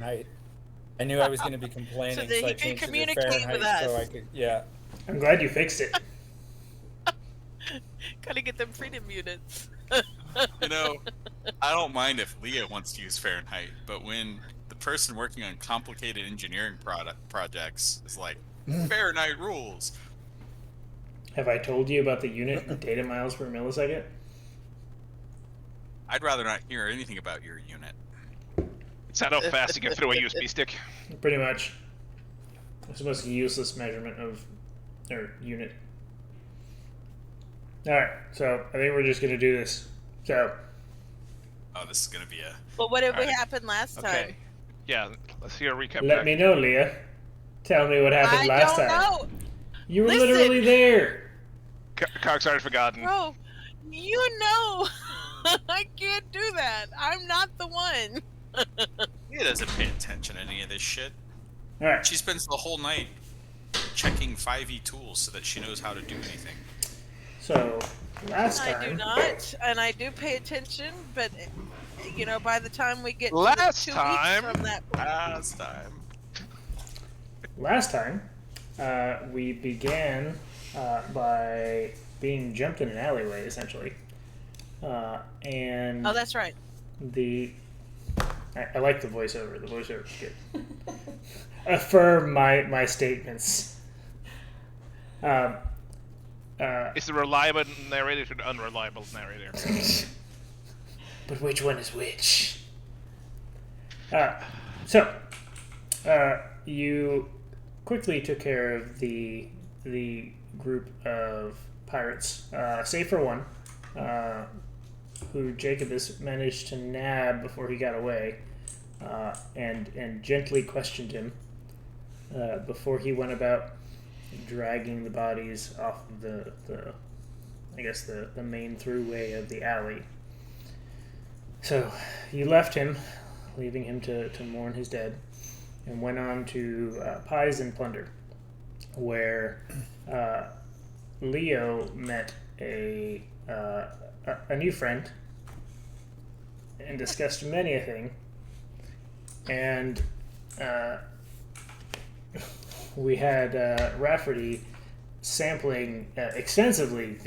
Fahrenheit. I knew I was going to be So complaining, that so he I can changed it to communicate with Fahrenheit so I us. could, yeah. I'm glad you fixed it. Gotta get them freedom units. You know, I don't mind if Leah wants to use Fahrenheit, but when the person working on complicated engineering projects is like, Fahrenheit rules. Have I told you about the unit data miles per millisecond? I'd rather not hear anything about your unit. It's not how fast you can throw a USB stick. Pretty much. It's the most useless measurement of or unit. Alright, so I think we're just gonna do this. So Oh, this is gonna be a... But what did Alright. happen last time? Okay. Yeah, let's hear a recap. let me know, Leah. Tell me what happened last time. I don't know. You were Listen. literally there. Cox already forgotten. Bro, you know I can't do that. I'm not the one. Leah doesn't pay attention to any of this shit. Alright. She spends the whole night checking 5e tools so that she knows how to do anything. So last I do time not, and I do pay attention, but you know, by the time we get Last to 2 time? weeks from that, Last time. we began by being jumped in an alleyway, essentially. And oh, that's right. I like the voiceover. The voiceover is good. Affirm my statements. Is the reliable narrator or the unreliable narrator? But which one is which? You quickly took care of the group of pirates, save for one, who Jacobus managed to nab before he got away, and gently questioned him before he went about dragging the bodies off of the main throughway of the alley. So you left him, leaving him to mourn his dead, and went on to Pies and Plunder, where Leo met a new friend and discussed many a thing. And we had Rafferty sampling extensively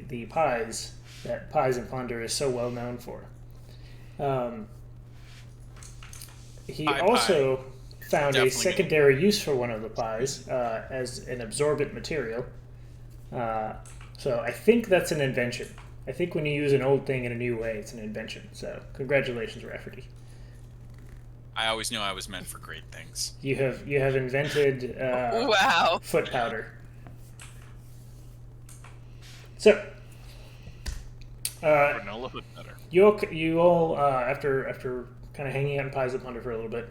the pies that Pies and Plunder is so well known for. He also found a secondary use for one of the pies as an absorbent material. So I think that's an invention. I think when you use an old thing in a new way, it's an invention. So congratulations, Rafferty. I always knew I was meant for great things. You have invented Wow. foot powder. So Granola foot better. you all after kind of hanging out in Pies and Plunder for a little bit,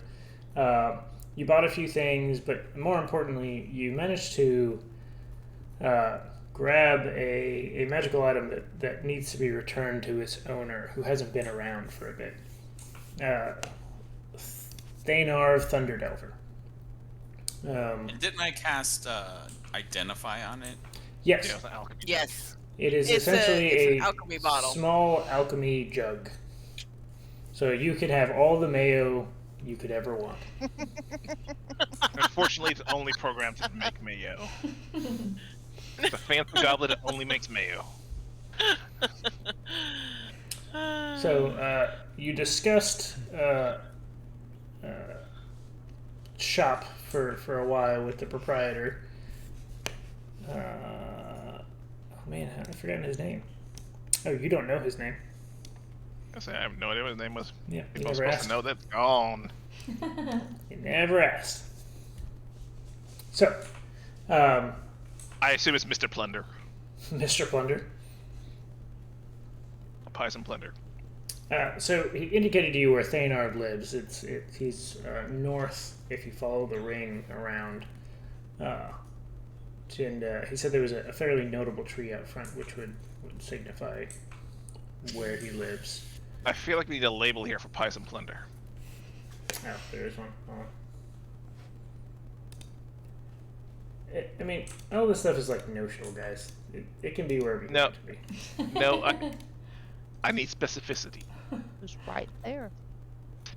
you bought a few things, but more importantly, you managed to grab a magical item that needs to be returned to its owner, who hasn't been around for a bit. Thanar Thunderdelver. And didn't I cast Identify on it? Yes, Yeah, it's an alchemy. Yes. it is It's essentially an alchemy bottle. small alchemy jug. So you could have all the mayo you could ever want. Unfortunately, it's only programmed to make mayo. It's a fancy goblet that only makes mayo. So you discussed shop for a while with the proprietor. Oh man, I've forgotten his name. Oh, you don't know his name. I have no idea what his name was. Yeah, If you I was never supposed asked. to know, that's gone. You never asked. So, I assume it's Mr. Plunder. Mr. Plunder. Pies and Plunder. So he indicated to you where Thaynard lives. He's north if you follow the ring around. And he said there was a fairly notable tree out front, which would signify where he lives. I feel like we need a label here for Pies and Plunder. Oh, there is one. I mean, all this stuff is like notional, guys. It can be wherever you want it to be. No, I need specificity. It's right there.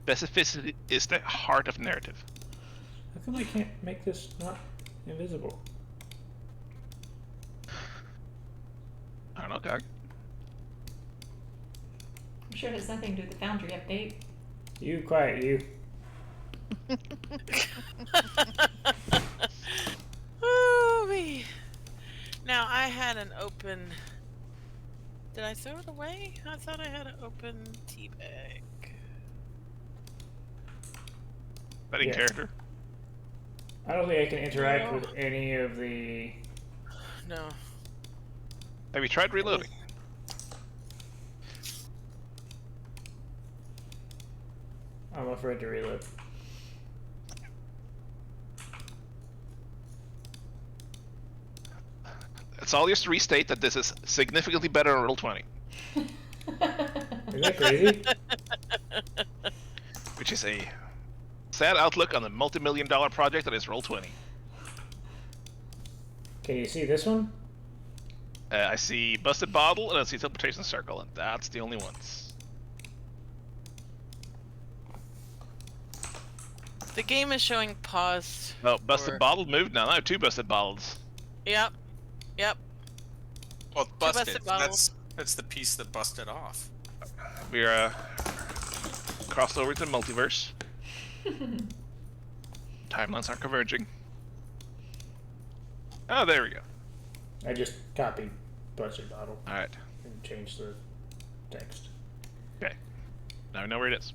Specificity is the heart of narrative. How come I can't make this not invisible? I don't know, Doug. I'm sure it has nothing to do with the Foundry update. You quiet, you. Ooh-wee. Now I had an open. Did I throw it away? I thought I had an open tea bag. That in Yeah. character. I don't think I can interact No. with any of the. No. Have you tried reloading? I'm afraid to reload. It's all just to restate that this is significantly better on Roll20, Is that crazy? which is a sad outlook on the multi-million-dollar project that is Roll20. Can you see this one? I see Busted Bottle and I see Teleportation Circle, and that's the only ones. The game is showing paused. No, Busted Or- Bottle moved now. I have 2 Busted Bottles. Yep. Yep. Well, it's busted. busted bottles. That's the piece that busted off. We're crossed over to the multiverse. Timelines are converging. Oh, there we go. I just copied Busted Bottle Alright. and changed the text. Okay. Now we know where it is.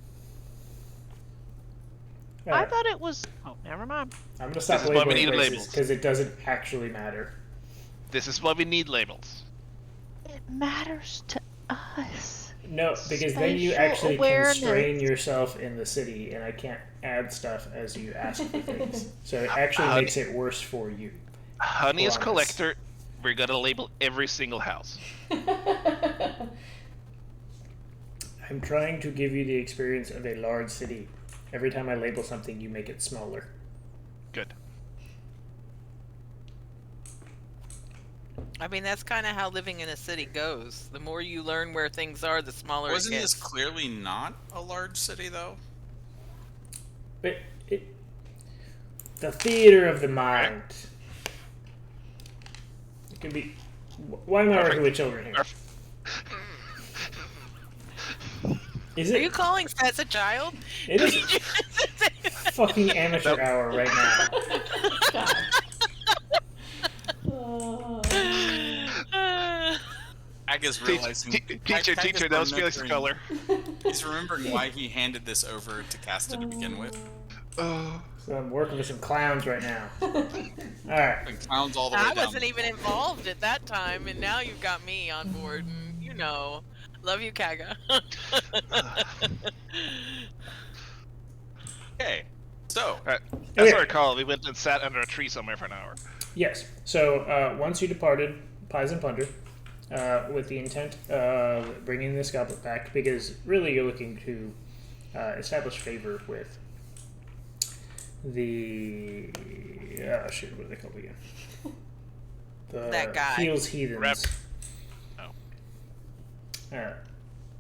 I thought it was. Oh, never mind. I'm gonna stop This is why we labeling need places labels. because it doesn't actually matter. This is why we need labels. It matters to us. No, because then you Spatial actually awareness. constrain yourself in the city, and I can't add stuff as you ask for things. So it actually How- makes it worse for you. Honeyest Promise. Collector, we're gonna label every single house. I'm trying to give you the experience of a large city. Every time I label something, you make it smaller. Good. I mean, that's kind of how living in a city goes. The more you learn where things are, the smaller Wasn't it this gets. clearly not a large city, though? But the theater of the mind. It could be. Why am I working with children here? Is Are you it? calling Sets a child? It is fucking amateur hour right now. God. Oh. Aga's realizing. Teacher, Aga's that was Felix's remembering- color. He's remembering why he handed this over to Casta to begin with. Oh. So I'm working with some clowns right now. All right. And clowns all the way I down. wasn't even involved at that time, and now you've got me on board. And, you know, love you, Kaga. Okay, so Alright. As Okay. I recall, we went and sat under a tree somewhere for an hour. Yes. So once you departed Pies and Plunder, with the intent of bringing this goblet back, because really you're looking to establish favor with the shit, what are they called again? The That guy. Heels Heathens. Rep.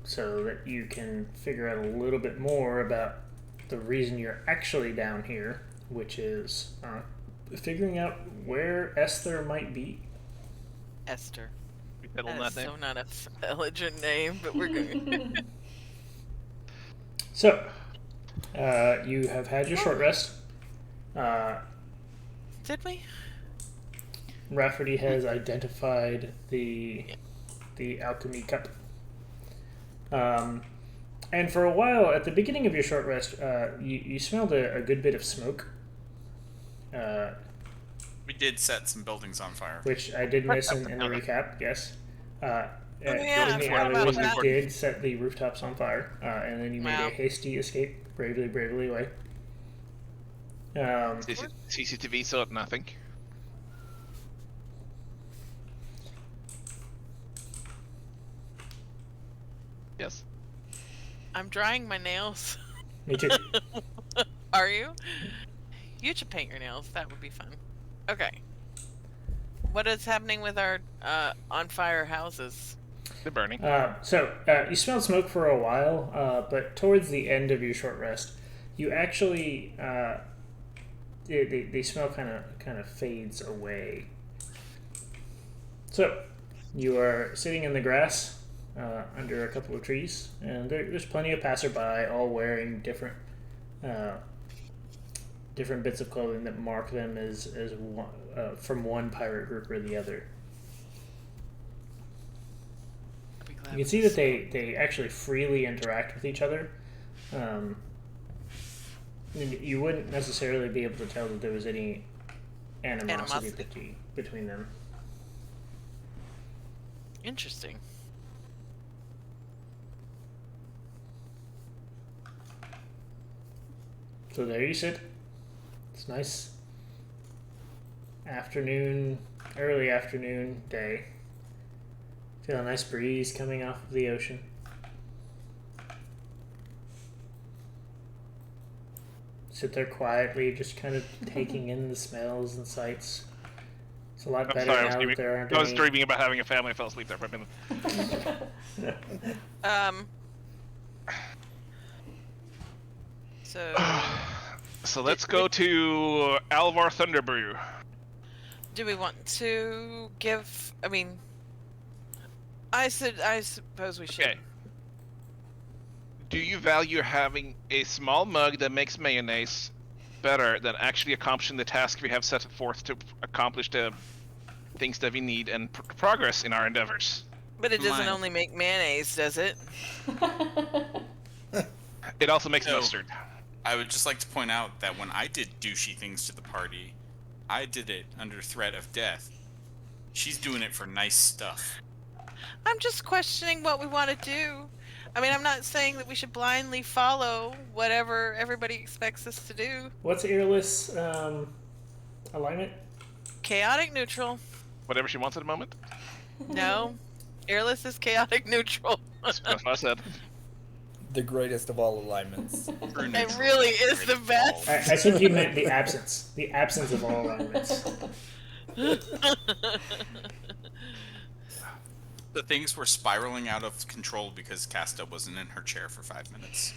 So that you can figure out a little bit more about the reason you're actually down here, which is figuring out where Esther might be. Esther. We settled on That's that so name. not a intelligent name, but we're good. So, you have had your short rest. Did we? Rafferty has identified the alchemy cup. And for a while, at the beginning of your short rest, you smelled a good bit of smoke, we did set some buildings on fire. which I did miss in the recap, yes. yeah, During I the forgot alley, about you that. did set the rooftops on fire, and then you made Wow. a hasty escape, bravely away. CCTV saw it, nothing. Yes. I'm drying my nails. Me too. Are you? You should paint your nails. That would be fun. Okay. What is happening with our on fire houses? They're burning. You smelled smoke for a while, but towards the end of your short rest, you actually the smell kind of fades away. So you are sitting in the grass under a couple of trees, and there's plenty of passerby, all wearing different bits of clothing that mark them as one, from one pirate group or the other. You can see that they actually freely interact with each other. And you wouldn't necessarily be able to tell that there was any animosity between them. Interesting. So there you sit. It's nice afternoon, early afternoon day. Feel a nice breeze coming off of the ocean. Sit there quietly, just kind of taking in the smells and sights. It's a lot better now that there aren't I was any... dreaming about having a family. I fell asleep there for a minute. So let's go to Alvar Thunderbrew. Do we want to give? I mean, I suppose we should. Okay. Do you value having a small mug that makes mayonnaise better than actually accomplishing the task we have set forth to accomplish the things that we need and progress in our endeavors? But it doesn't only make mayonnaise, does it? It also makes mustard. I would just like to point out that when I did douchey things to the party, I did it under threat of death. She's doing it for nice stuff. I'm just questioning what we want to do. I mean, I'm not saying that we should blindly follow whatever everybody expects us to do. What's Earless alignment? Chaotic neutral. Whatever she wants at the moment. No. Airless is chaotic neutral. That's what I said. The greatest of all alignments. It really is the best. I think you meant the absence. The absence of all alignments. The things were spiraling out of control because Casta wasn't in her chair for 5 minutes.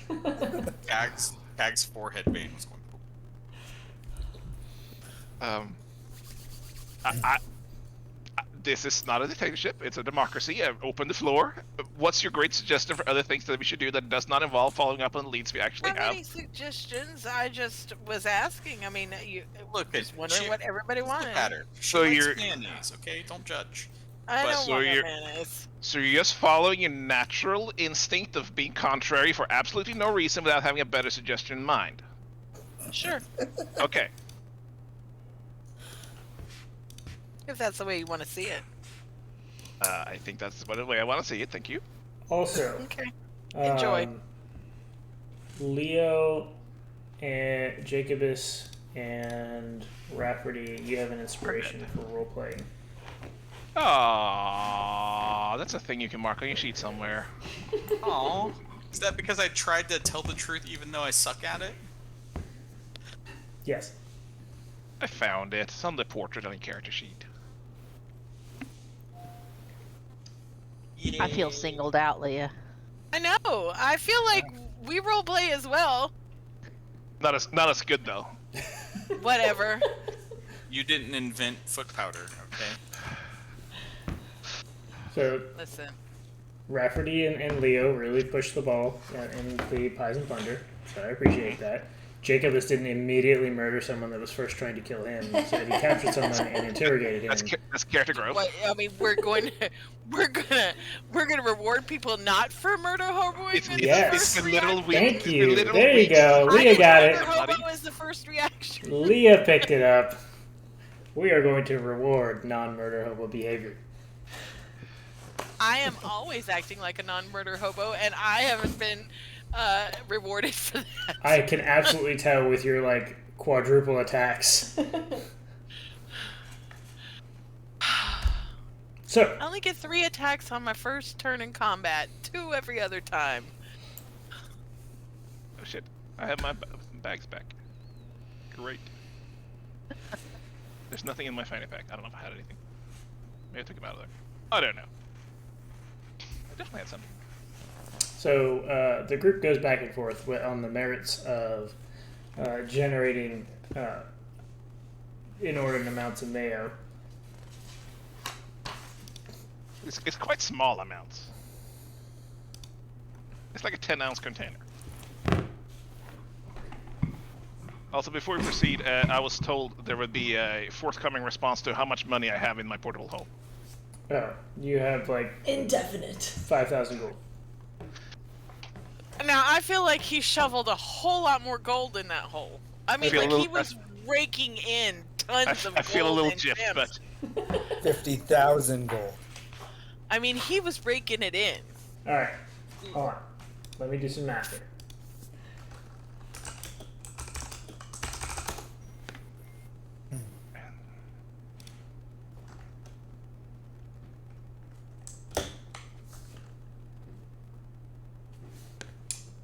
Cag's forehead vein was going. This is not a dictatorship. It's a democracy. Open the floor. What's your great suggestion for other things that we should do that does not involve following up on the leads we actually How have? many suggestions? I just was asking. I mean, you Look, just wondering what everybody wanted. So you're mayonnaise, okay? Don't judge. I don't so want you're- mayonnaise. So you're just following your natural instinct of being contrary for absolutely no reason without having a better suggestion in mind. Sure. Okay. If that's the way you want to see it. I think that's the way I want to see it. Thank you. Also, Okay. Enjoy. Leo and Jacobus and Rafferty, you have an inspiration for role playing. Aww, that's a thing you can mark on your sheet somewhere. Aww. Is that because I tried to tell the truth even though I suck at it? Yes. I found it. It's on the portrait on your character sheet. I feel singled out, Leah. I know. I feel like we roleplay as well. Not as good though. Whatever. You didn't invent foot powder, okay? So Listen. Rafferty and Leo really pushed the ball in the Pies and Plunder, so I appreciate that. Jacobus didn't immediately murder someone that was first trying to kill him, so he captured someone and interrogated him. That's character growth. What, I mean, we're gonna reward people not for murder hoboing. It's Yes. a literal week. Thank It's a you. literal There you week. go. Leah got it. Murder hobo is the first reaction. Leah picked it up. We are going to reward non-murder hobo behavior. I am always acting like a non-murder hobo, and I haven't been rewarded for that. I can absolutely tell with your like quadruple attacks. So I only get 3 attacks on my first turn in combat, 2 every other time. Oh shit! I have my bags back. Great. There's nothing in my fanny pack. I don't know if I had anything. Maybe I took them out of there. I don't know. definitely had some. So the group goes back and forth on the merits of generating inordinate amounts of mayo. It's quite small amounts. It's like a 10-ounce container. Also, before we proceed, I was told there would be a forthcoming response to how much money I have in my portable hole. Oh, you have like Indefinite. 5,000 gold. Now I feel like he shoveled a whole lot more gold in that hole. I mean, feel a like little- he was raking in tons of gold. I feel a little and gypped, gems. but 50,000 gold. I mean, he was raking it in. All right, hold on. Let me do some math here.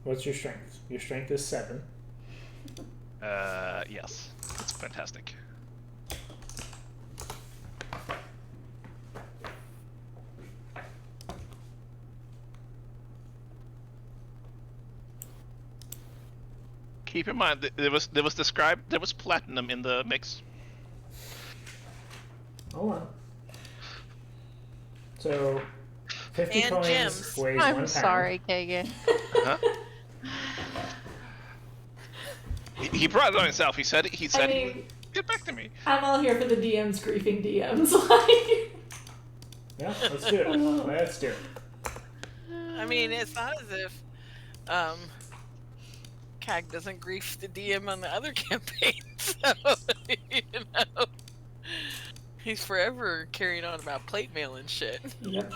What's your strength? Your strength is 7. yes, it's fantastic. Keep in mind, there was described there was platinum in the mix. Hold on. So, 50 And coins gems. weighs 1 I'm pound. sorry, Kagan. Huh? He brought it on himself. He said he I would mean, get back to me. I'm all here for the DMs griefing DMs. Like, Yeah, let's do it. Let's do it. I mean, it's not as if CAG doesn't grief the DM on the other campaign, so you know, he's forever carrying on about plate mail and shit. Yep.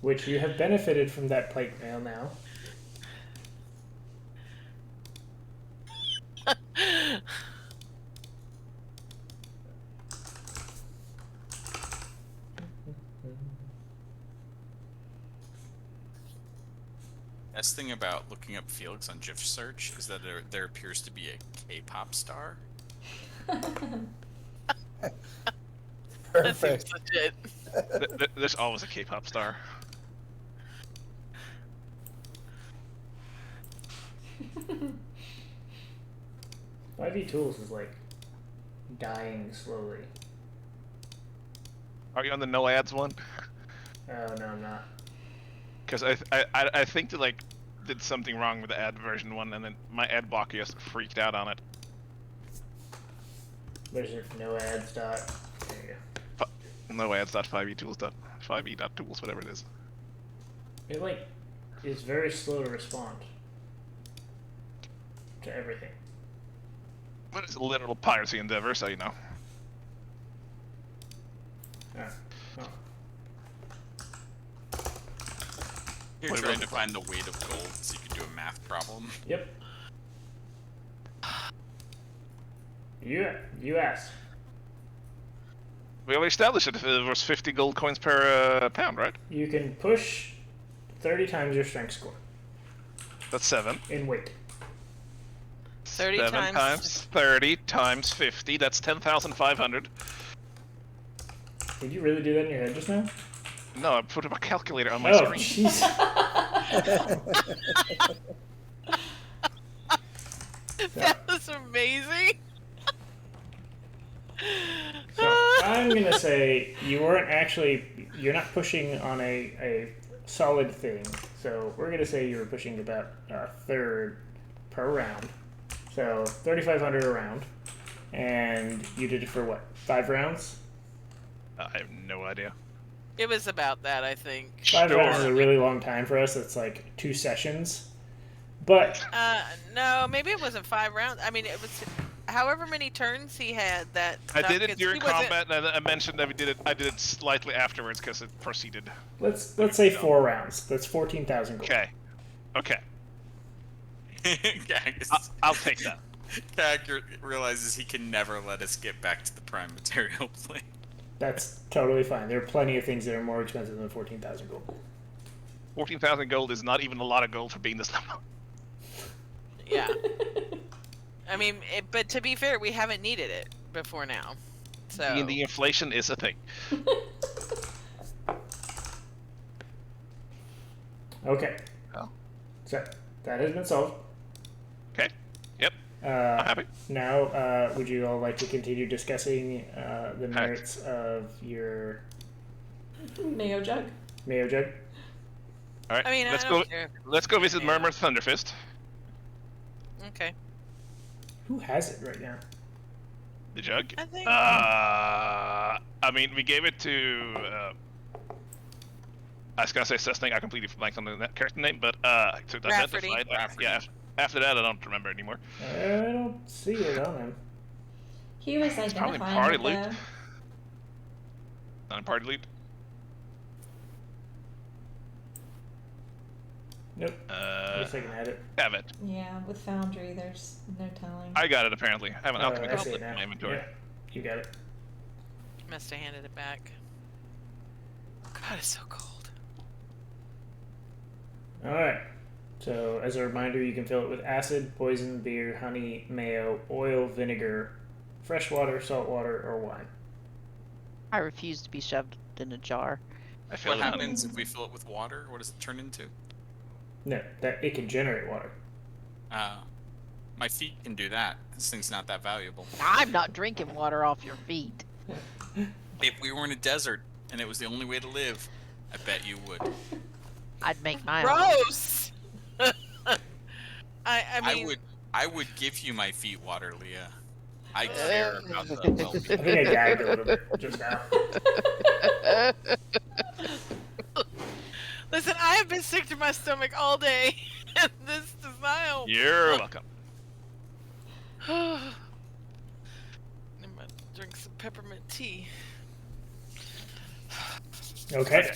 Which you have benefited from that plate mail now. Best thing about looking up Felix on GIF search is that there appears to be a K-pop star. That Perfect. seems legit. There's always a K-pop star. IV Tools is like dying slowly. Are you on the no ads one? Oh no, I'm not. Because I think they like did something wrong with the ad version one, and then my ad blocker just freaked out on it. There's a no ads dot. There you go. No ads.5etools.5e.tools, whatever it is. It like is very slow to respond to everything. But it's a literal piracy endeavor, so you know. Ah, oh. You're What trying about- to find the weight of gold so you can do a math problem. Yep. You asked. We already established it. It was 50 gold coins per pound, right? You can push 30 times your strength score That's 7. in weight. 30 7 times. times 30 times 50. That's 10,500. Did you really do that in your head just now? No, I put a calculator on my Oh, screen. jeez. That was amazing. So I'm gonna say you're not pushing on a solid thing. So we're gonna say you were pushing about a third per round. So 3,500 a round, and you did it for what? 5 rounds? I have no idea. It was about that, I think. 5 rounds is a Sure. really long time for us. That's like 2 sessions. But No, maybe it wasn't 5 rounds. I mean, it was however many turns he had that. I did it because during he wasn't- combat, and I mentioned that I did it slightly afterwards because it proceeded. let's say 4 rounds. That's 14,000 gold. Okay. Gag is- I'll take that. Gag realizes he can never let us get back to the prime material plane. That's totally fine. There are plenty of things that are more expensive than 14,000 gold. 14,000 gold is not even a lot of gold for being this level. Yeah. I mean, but to be fair, we haven't needed it before now. So. I mean, the inflation is a thing. Okay. Oh. So that has been solved. Okay. Yep. I'm happy. Now, would you all like to continue discussing the merits of your Mayo jug. mayo jug? All right. I mean, let's I go. don't care. Let's go visit Yeah. Murmur Thunderfist. Okay. Who has it right now? The jug. I think. I mean, we gave it to. I was gonna say Cessnick. I completely blanked on the character name, but I took that Rafferty. aside. Yeah. After that, I don't remember anymore. I don't see it on him. He was Probably identifying party it loot. though. Not in party loot. Nope. I guess I can add it. Have it. Yeah, with Foundry, there's no telling. I got it apparently. I have an alchemy I see goblet it in now. my inventory. Yeah, you got it. Must have handed it back. God, it's so cold. All right. So, as a reminder, you can fill it with acid, poison, beer, honey, mayo, oil, vinegar, fresh water, salt water, or wine. I refuse to be shoved in a jar. I feel What it. happens if we fill it with water? What does it turn into? No, that it can generate water. My feet can do that. This thing's not that valuable. I'm not drinking water off your feet. If we were in a desert and it was the only way to live, I bet you would. I'd make my own. Gross. I mean, I would give you my feet water, Leah. I care about the I well-being. think I gagged a little bit just now. listen, I have been sick to my stomach all day, and this does not help. You're welcome. I'm gonna drink some peppermint tea. Okay.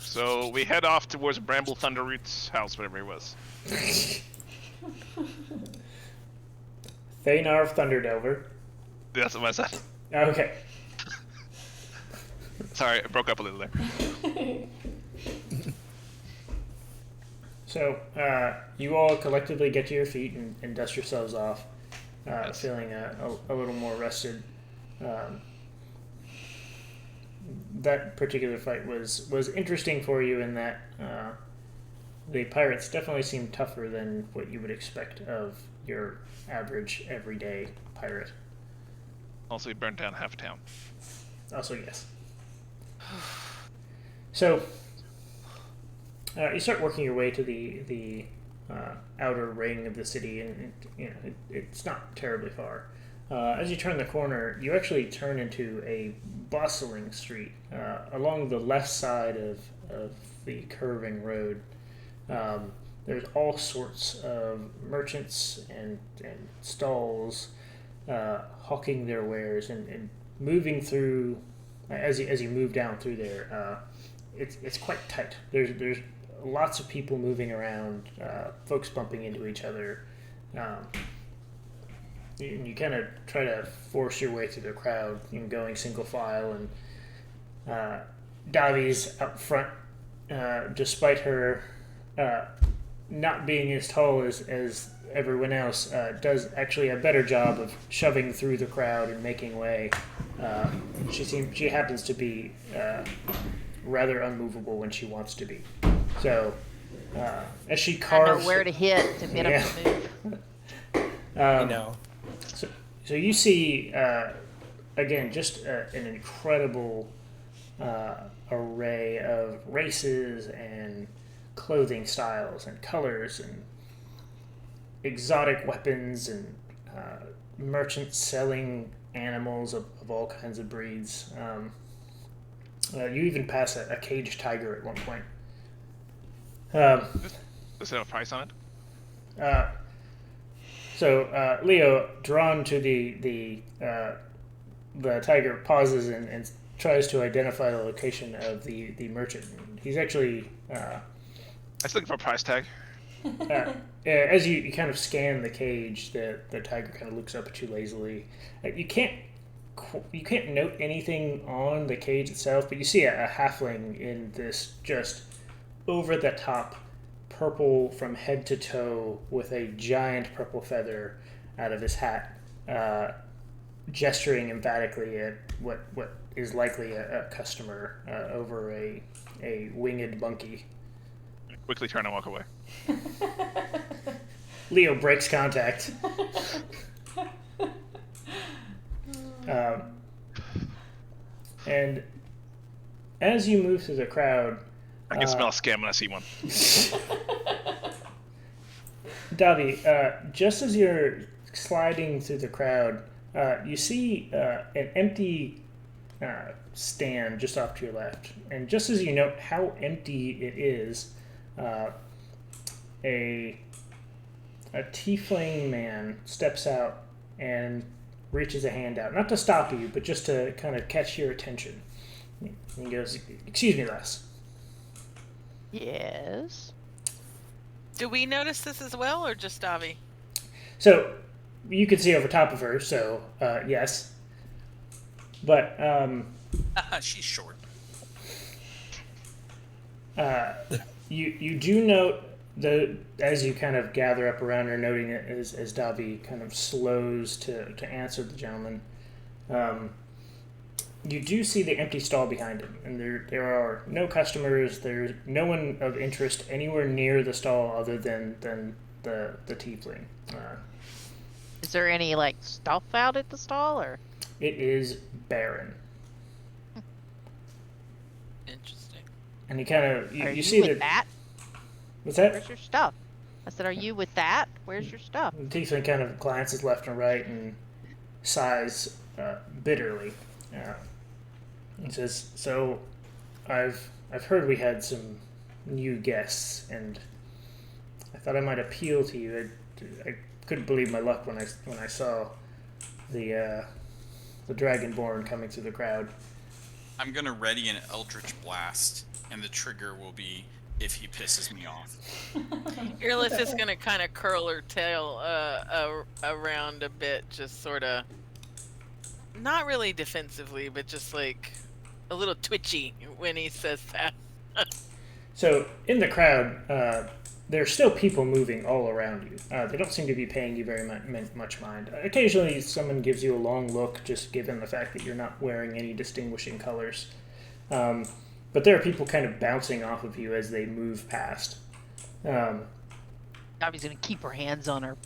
So we head off towards Bramble Thunderroot's house, whatever it was. Thanar Thunderdelver. That's what I said. Okay. Sorry, I broke up a little there. So, you all collectively get to your feet and dust yourselves off, Yes. feeling a little more rested. That particular fight was interesting for you in that the pirates definitely seemed tougher than what you would expect of your average everyday pirate. Also, we burned down half town. Also, yes. So, you start working your way to the outer ring of the city, and it's not terribly far. As you turn the corner, you actually turn into a bustling street along the left side of the curving road. There's all sorts of merchants and stalls hawking their wares and moving through. As you move down through there, it's quite tight. There's lots of people moving around, folks bumping into each other. You kind of try to force your way through the crowd, going single file, and Davi's up front, despite her not being as tall as everyone else, does actually a better job of shoving through the crowd and making way. She happens to be rather unmovable when she wants to be. So as she I carves, know where to hit to get them to move. I know. So you see, again, just an incredible array of races and clothing styles and colors and exotic weapons and merchants selling animals of all kinds of breeds. You even pass a caged tiger at one point. Does it have a price on it? So Leo, drawn to the tiger, pauses and tries to identify the location of the merchant. He's actually I was looking for a price tag. as you kind of scan the cage, the tiger kind of looks up at you lazily. You can't note anything on the cage itself, but you see a halfling in this just over the top purple from head to toe with a giant purple feather out of his hat, gesturing emphatically at what is likely a customer over a winged monkey. quickly turn and walk away. Leo breaks contact. And as you move through the crowd, I can smell a scam when I see one. Davi, just as you're sliding through the crowd, you see an empty stand just off to your left. And just as you note how empty it is, a tiefling man steps out and reaches a hand out, not to stop you, but just to kind of catch your attention. He goes, "Excuse me, lass." Yes. Do we notice this as well, or just Davi? So you can see over top of her, so yes. But She's short. you do note as you kind of gather up around her, noting it as Davi kind of slows to answer the gentleman. You do see the empty stall behind him, and there are no customers. There's no one of interest anywhere near the stall other than the tiefling. Is there any like stuff out at the stall, or? It is barren. Interesting. And he kind of Are you see with that? What's that? Where's your stuff? I said, are you with that? Where's your stuff? The tiefling kind of glances left and right and sighs bitterly. He says, "So, I've heard we had some new guests, and I thought I might appeal to you. I couldn't believe my luck when I saw the Dragonborn coming through the crowd." I'm gonna ready an Eldritch Blast, and the trigger will be if he pisses me off. Earless is going to kind of curl her tail around a bit, just sort of, not really defensively, but just like a little twitchy when he says that. So, in the crowd, there are still people moving all around you. They don't seem to be paying you very much mind. Occasionally, someone gives you a long look, just given the fact that you're not wearing any distinguishing colors. But there are people kind of bouncing off of you as they move past. Davi's gonna keep her hands on her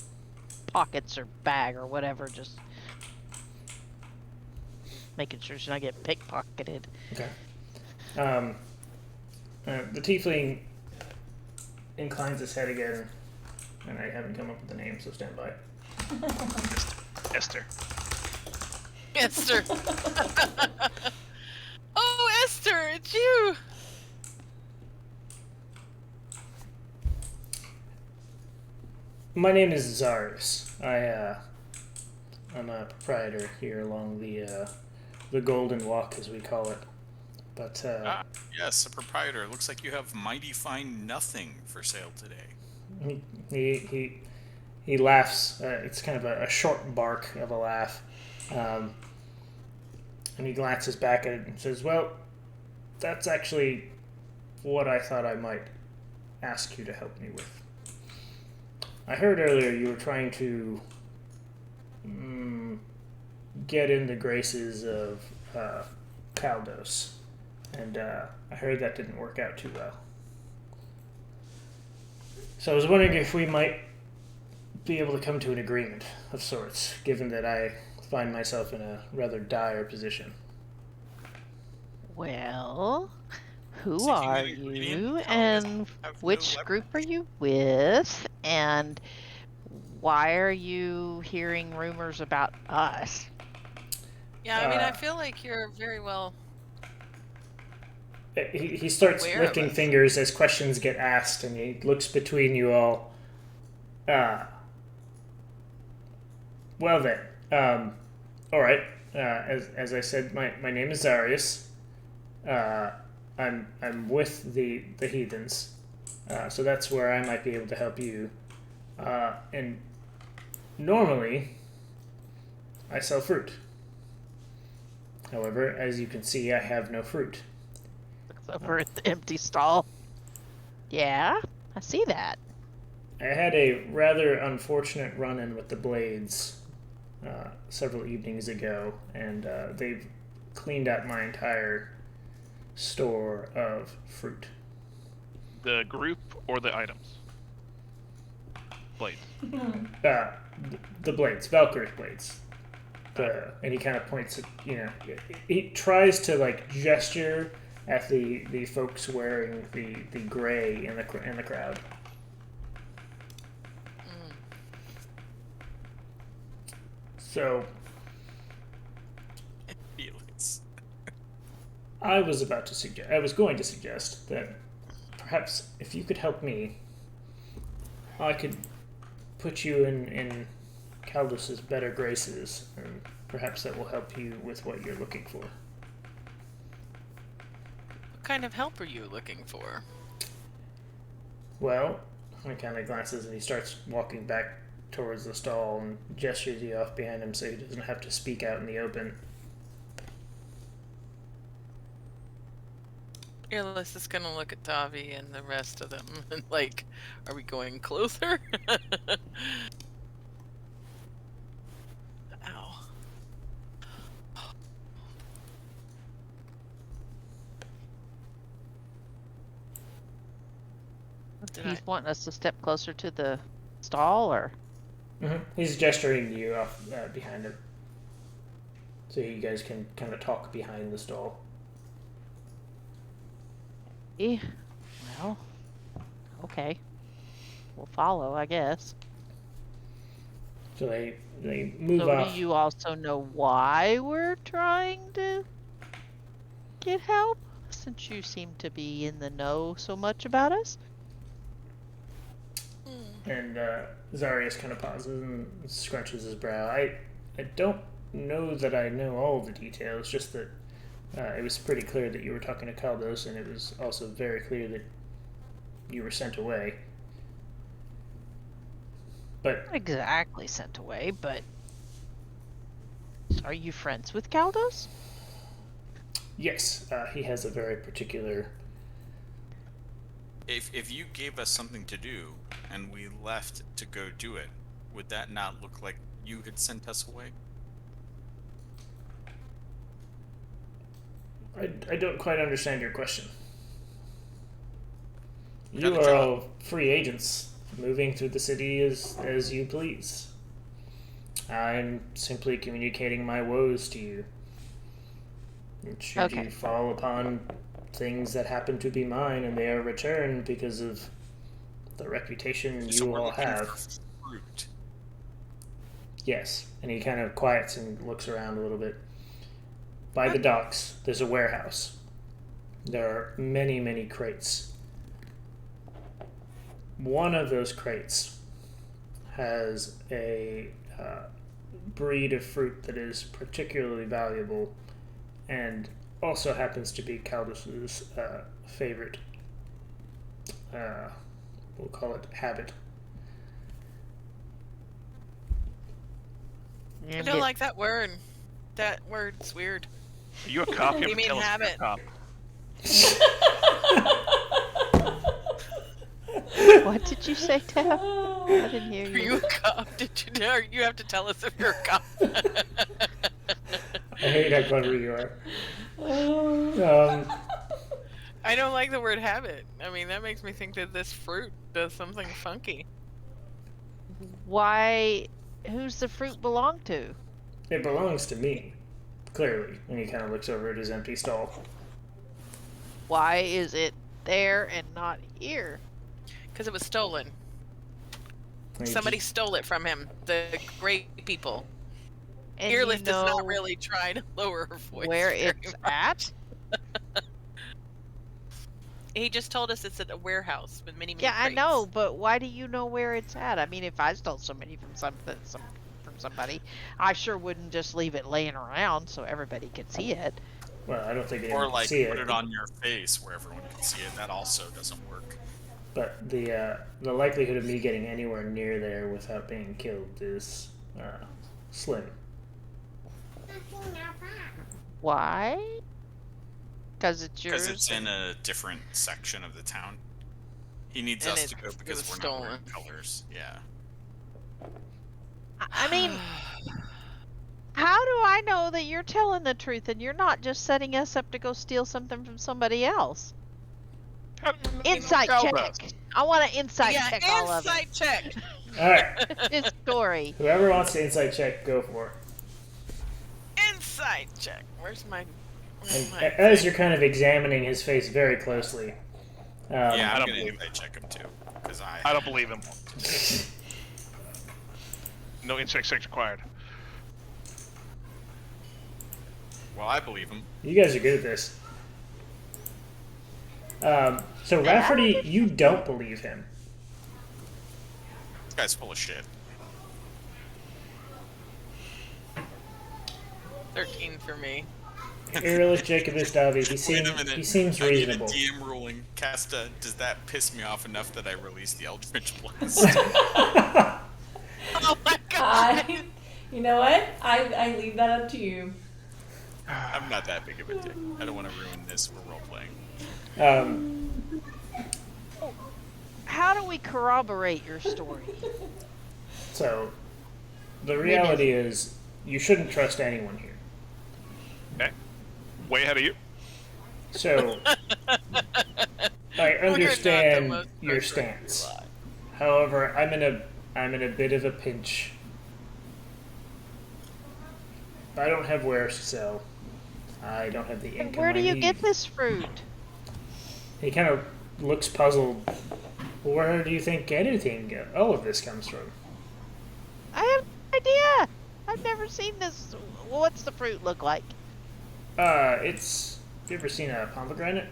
pockets or bag or whatever, just making sure she's not getting pickpocketed. Okay. The tiefling inclines his head again, and I haven't come up with the name, so stand by. Esther. Esther. Oh, Esther, it's you. My name is Zarius. I'm a proprietor here along the Golden Walk, as we call it. But Yes, a proprietor. Looks like you have mighty fine nothing for sale today. he laughs. It's kind of a short bark of a laugh. And he glances back at it and says, "Well, that's actually what I thought I might ask you to help me with. I heard earlier you were trying to get in the graces of Kaldos, and I heard that didn't work out too well. So I was wondering if we might be able to come to an agreement of sorts, given that I find myself in a rather dire position." Well, who Seeking are an ingredient, you, Kaldos and have no which group are leverage. you with, and why are you hearing rumors about us? Yeah, I mean, I feel like you're very well. He starts Aware of lifting us. fingers as questions get asked, and he looks between you all. Well then, all right. As I said, my name is Zarius. I'm with the heathens, so that's where I might be able to help you. And normally, I sell fruit. However, as you can see, I have no fruit. Looks over at the empty stall. Yeah, I see that. I had a rather unfortunate run-in with the Blades several evenings ago, and they've cleaned out my entire store of fruit. The group or the items? Blades. The blades, Valkyr's blades. And he kind of points at, he tries to like gesture at the folks wearing the gray in the crowd. So Felix. I was going to suggest that perhaps if you could help me, I could put you in Caldus's better graces, and perhaps that will help you with what you're looking for. What kind of help are you looking for? Well, he kind of glances and he starts walking back towards the stall and gestures you off behind him so he doesn't have to speak out in the open. Fearless is gonna look at Tavi and the rest of them and like, are we going closer? Ow. What did He's wanting us to step closer to the stall, or? He's gesturing you off behind him, so you guys can kind of talk behind the stall. Well, okay. We'll follow, I guess. So they move So off. do you also know why we're trying to get help? Since you seem to be in the know so much about us? And Zarius kind of pauses and scrunches his brow. I don't know that I know all the details, just that it was pretty clear that you were talking to Kaldos, and it was also very clear that you were sent away. But Not exactly sent away, but... Are you friends with Kaldos? yes, he has a very particular... If you gave us something to do and we left to go do it, would that not look like you had sent us away? I don't quite understand your question. You You got the are job. all free agents, moving through the city as you please. I'm simply communicating my woes to you. And should Okay. you fall upon things that happen to be mine and they are returned because of the reputation So you we're all looking have, for fruit. yes. And he kind of quiets and looks around a little bit. By the docks, there's a warehouse. There are many, many crates. One of those crates has a breed of fruit that is particularly valuable and also happens to be Caldus's favorite, we'll call it habit. I don't like that word. That word's weird. Are you a cop? You You have to mean tell us if you're a habit. cop. What did you say, Tab? I didn't hear Are you. you a cop? Did you know? You have to tell us if you're a cop. I hate how clever you are. I don't like the word habit. I mean, that makes me think that this fruit does something funky. Why? Who's the fruit belong to? It belongs to me, clearly. And he kind of looks over at his empty stall. Why is it there and not here? Because it was stolen. And he Somebody just- stole it from him. The great people. And Fearless you does know not really try to lower her voice. where very it's much. at? He just told us it's at a warehouse with many, many Yeah, I crates. know, but why do you know where it's at? I mean, if I stole so many from somebody, I sure wouldn't just leave it laying around so everybody could see it. Well, I don't think Or anyone like can see put it. it on your face where everyone can see it. That also doesn't work. But the likelihood of me getting anywhere near there without being killed is slim. Why? Because it's yours. Because it's in a different section of the town. He needs And us it- to go it because was we're stolen. not wearing colors. Yeah. I mean, how do I know that you're telling the truth and you're not just setting us up to go steal something from somebody else? How do you Insight tell check. us? I want an insight Yeah, check all of insight check. All right. it. His story. Whoever wants to insight check, go for it. Insight check. Where's my? And my as you're kind of examining his face very closely, Yeah, I I'm don't gonna believe insight check him too, because I don't believe him. No insight check required. Well, I believe him. you guys are good at this. So Rafferty, you don't believe him. This guy's full of shit. 13 for me. Earless Jacobus Davi, Wait a minute. he seems I need a reasonable. DM ruling. Casta, does that piss me off enough that I release the Eldritch Blast? Oh my god. You know what? I leave that up to you. I'm not that big of a dick. I don't want to ruin this for role playing. How do we corroborate your story? So, the reality is, you shouldn't trust anyone here. Okay. Way ahead of you. So, I We're not the understand most your trustworthy stance. lot. However, I'm in a bit of a pinch. I don't have wares to sell. I don't have the And income where do I you need. get this fruit? He kind of looks puzzled. Where do you think all of this comes from? I have no idea. I've never seen this. What's the fruit look like? Have you ever seen a pomegranate?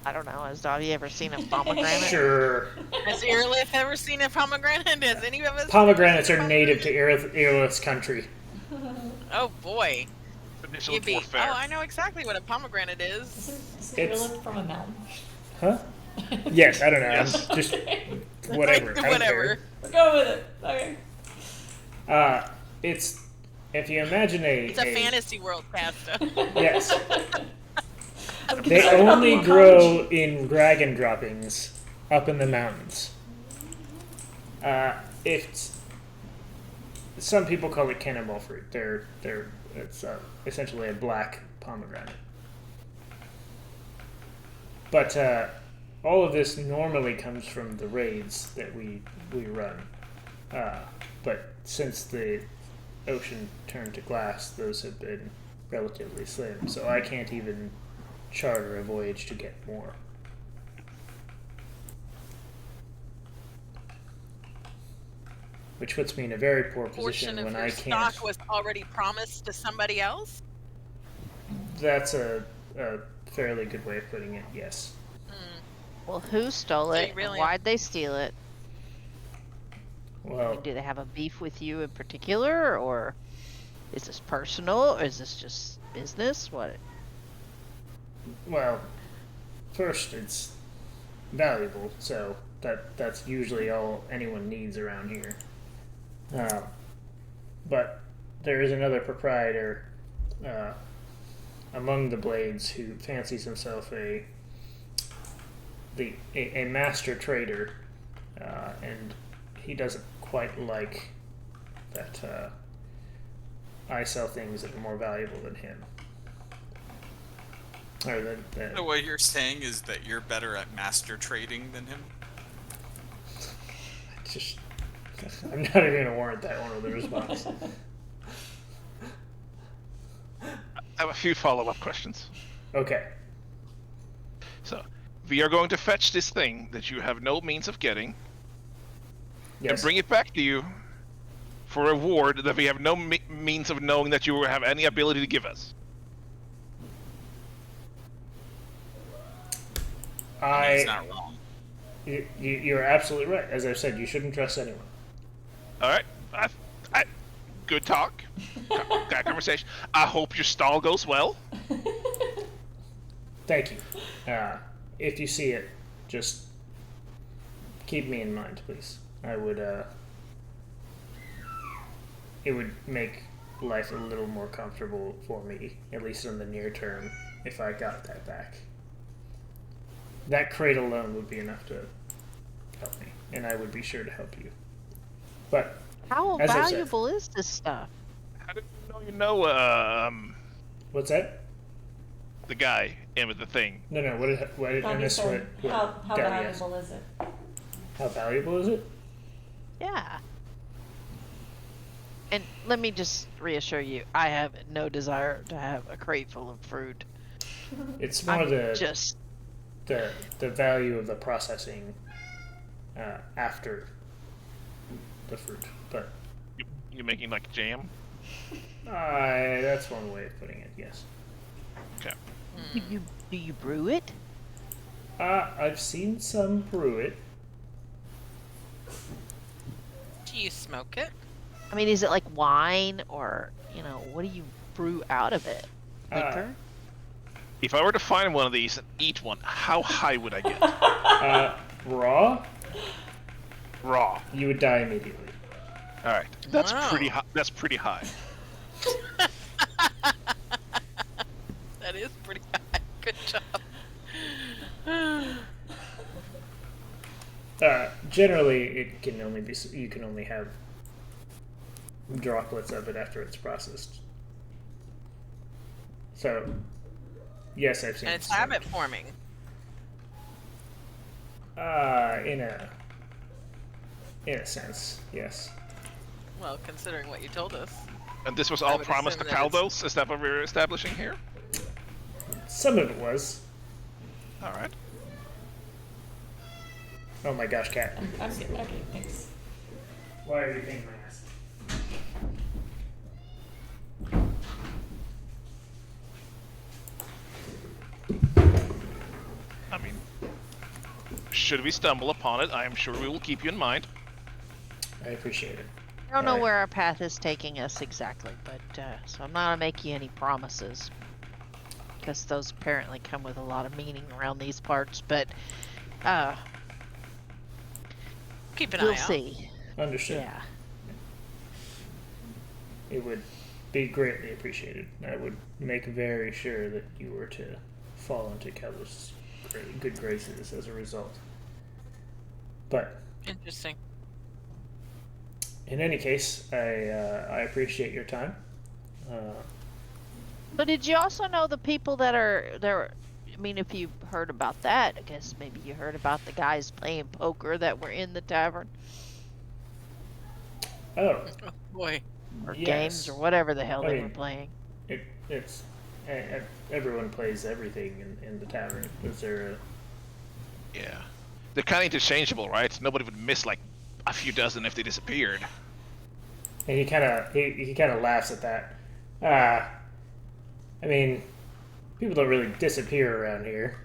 I don't know. Has Davi ever seen a pomegranate? Sure. Has Earlith ever seen a pomegranate? Has any of us? Pomegranates are native to Earlith's country. Oh boy. Initially Yippee. for fair. Oh, I know exactly what a pomegranate is. Is It's- it from a mountain? Huh? Yes, I don't know. Yes. I'm just whatever. I don't Whatever. care. We're going with it. Okay. It's if you imagine It's a fantasy world pasta. Yes. I'm They concerned about only the grow in dragon droppings up in the mountains. It's some people call it cannonball fruit. It's essentially a black pomegranate. But all of this normally comes from the raids that we run. But since the ocean turned to glass, those have been relatively slim. So I can't even charter a voyage to get more. Which puts me in a very poor position Portion of when your I can't. stock was already promised to somebody else. That's a fairly good way of putting it, yes. Well, who stole So it? you really- Why'd they steal it? Well, Do they have a beef with you in particular, or is this personal, or is this just business? What? well, first it's valuable, so that's usually all anyone needs around here. But there is another proprietor among the blades who fancies himself a master trader, and he doesn't quite like that I sell things that are more valuable than him. Or than So what you're saying is that you're better at master trading than him? just I'm not even gonna warrant that one with a response. I have a few follow-up questions. Okay. So, we are going to fetch this thing that you have no means of getting and Yes. bring it back to you for a reward that we have no means of knowing that you will have any ability to give us. He's not wrong. You're absolutely right. As I've said, you shouldn't trust anyone. All right. Good talk. Good conversation. I hope your stall goes well. Thank you. If you see it, just keep me in mind, please. I would. It would make life a little more comfortable for me, at least in the near term, if I got that back. That crate alone would be enough to help me, and I would be sure to help you. But How As I said. valuable is this stuff? How did you know? what's that? The guy, in with the thing. No. I Doggy missed said, what how Daddy asked. valuable is it? How valuable is it? Yeah. And let me just reassure you, I have no desire to have a crate full of fruit. It's more I'm the just value of the processing after the fruit, but You making like jam? that's one way of putting it. Yes. Okay. do you brew it? I've seen some brew it. Do you smoke it? I mean, is it like wine or, what do you brew out of it? Liquor? If I were to find one of these and eat one, how high would I get? Raw, Raw. you would die immediately. All right. That's Wow. pretty high. That's pretty high. That is pretty high. Good job. Generally, it can only be you can only have droplets of it after it's processed. So, yes, I've seen. And it's some. habit forming. In a sense, yes. Well, considering what you told us. And this was I all would promised to assume that it's- Caldos? Is that what we're establishing here? Some of it was. All right. Oh my gosh, cat! I'm good. Okay, thanks. Why are you being my ass? I mean, should we stumble upon it, I am sure we will keep you in mind. I appreciate it. I don't know Alright. where our path is taking us exactly, but so I'm not gonna make you any promises, because those apparently come with a lot of meaning around these parts. But Keep an we'll eye out. see. Understood. Yeah. It would be greatly appreciated. I would make very sure that you were to fall into Keller's good graces as a result. But Interesting. in any case, I appreciate your time. But did you also know the people that are there? I mean, if you heard about that, I guess maybe you heard about the guys playing poker that were in the tavern Oh, Oh boy. or yes. games or whatever the hell I they mean- were playing. It's everyone plays everything in the tavern. Is there Yeah. They're kind of interchangeable, right? Nobody would miss like a few dozen if they disappeared. And he kind of laughs at that. I mean, people don't really disappear around here.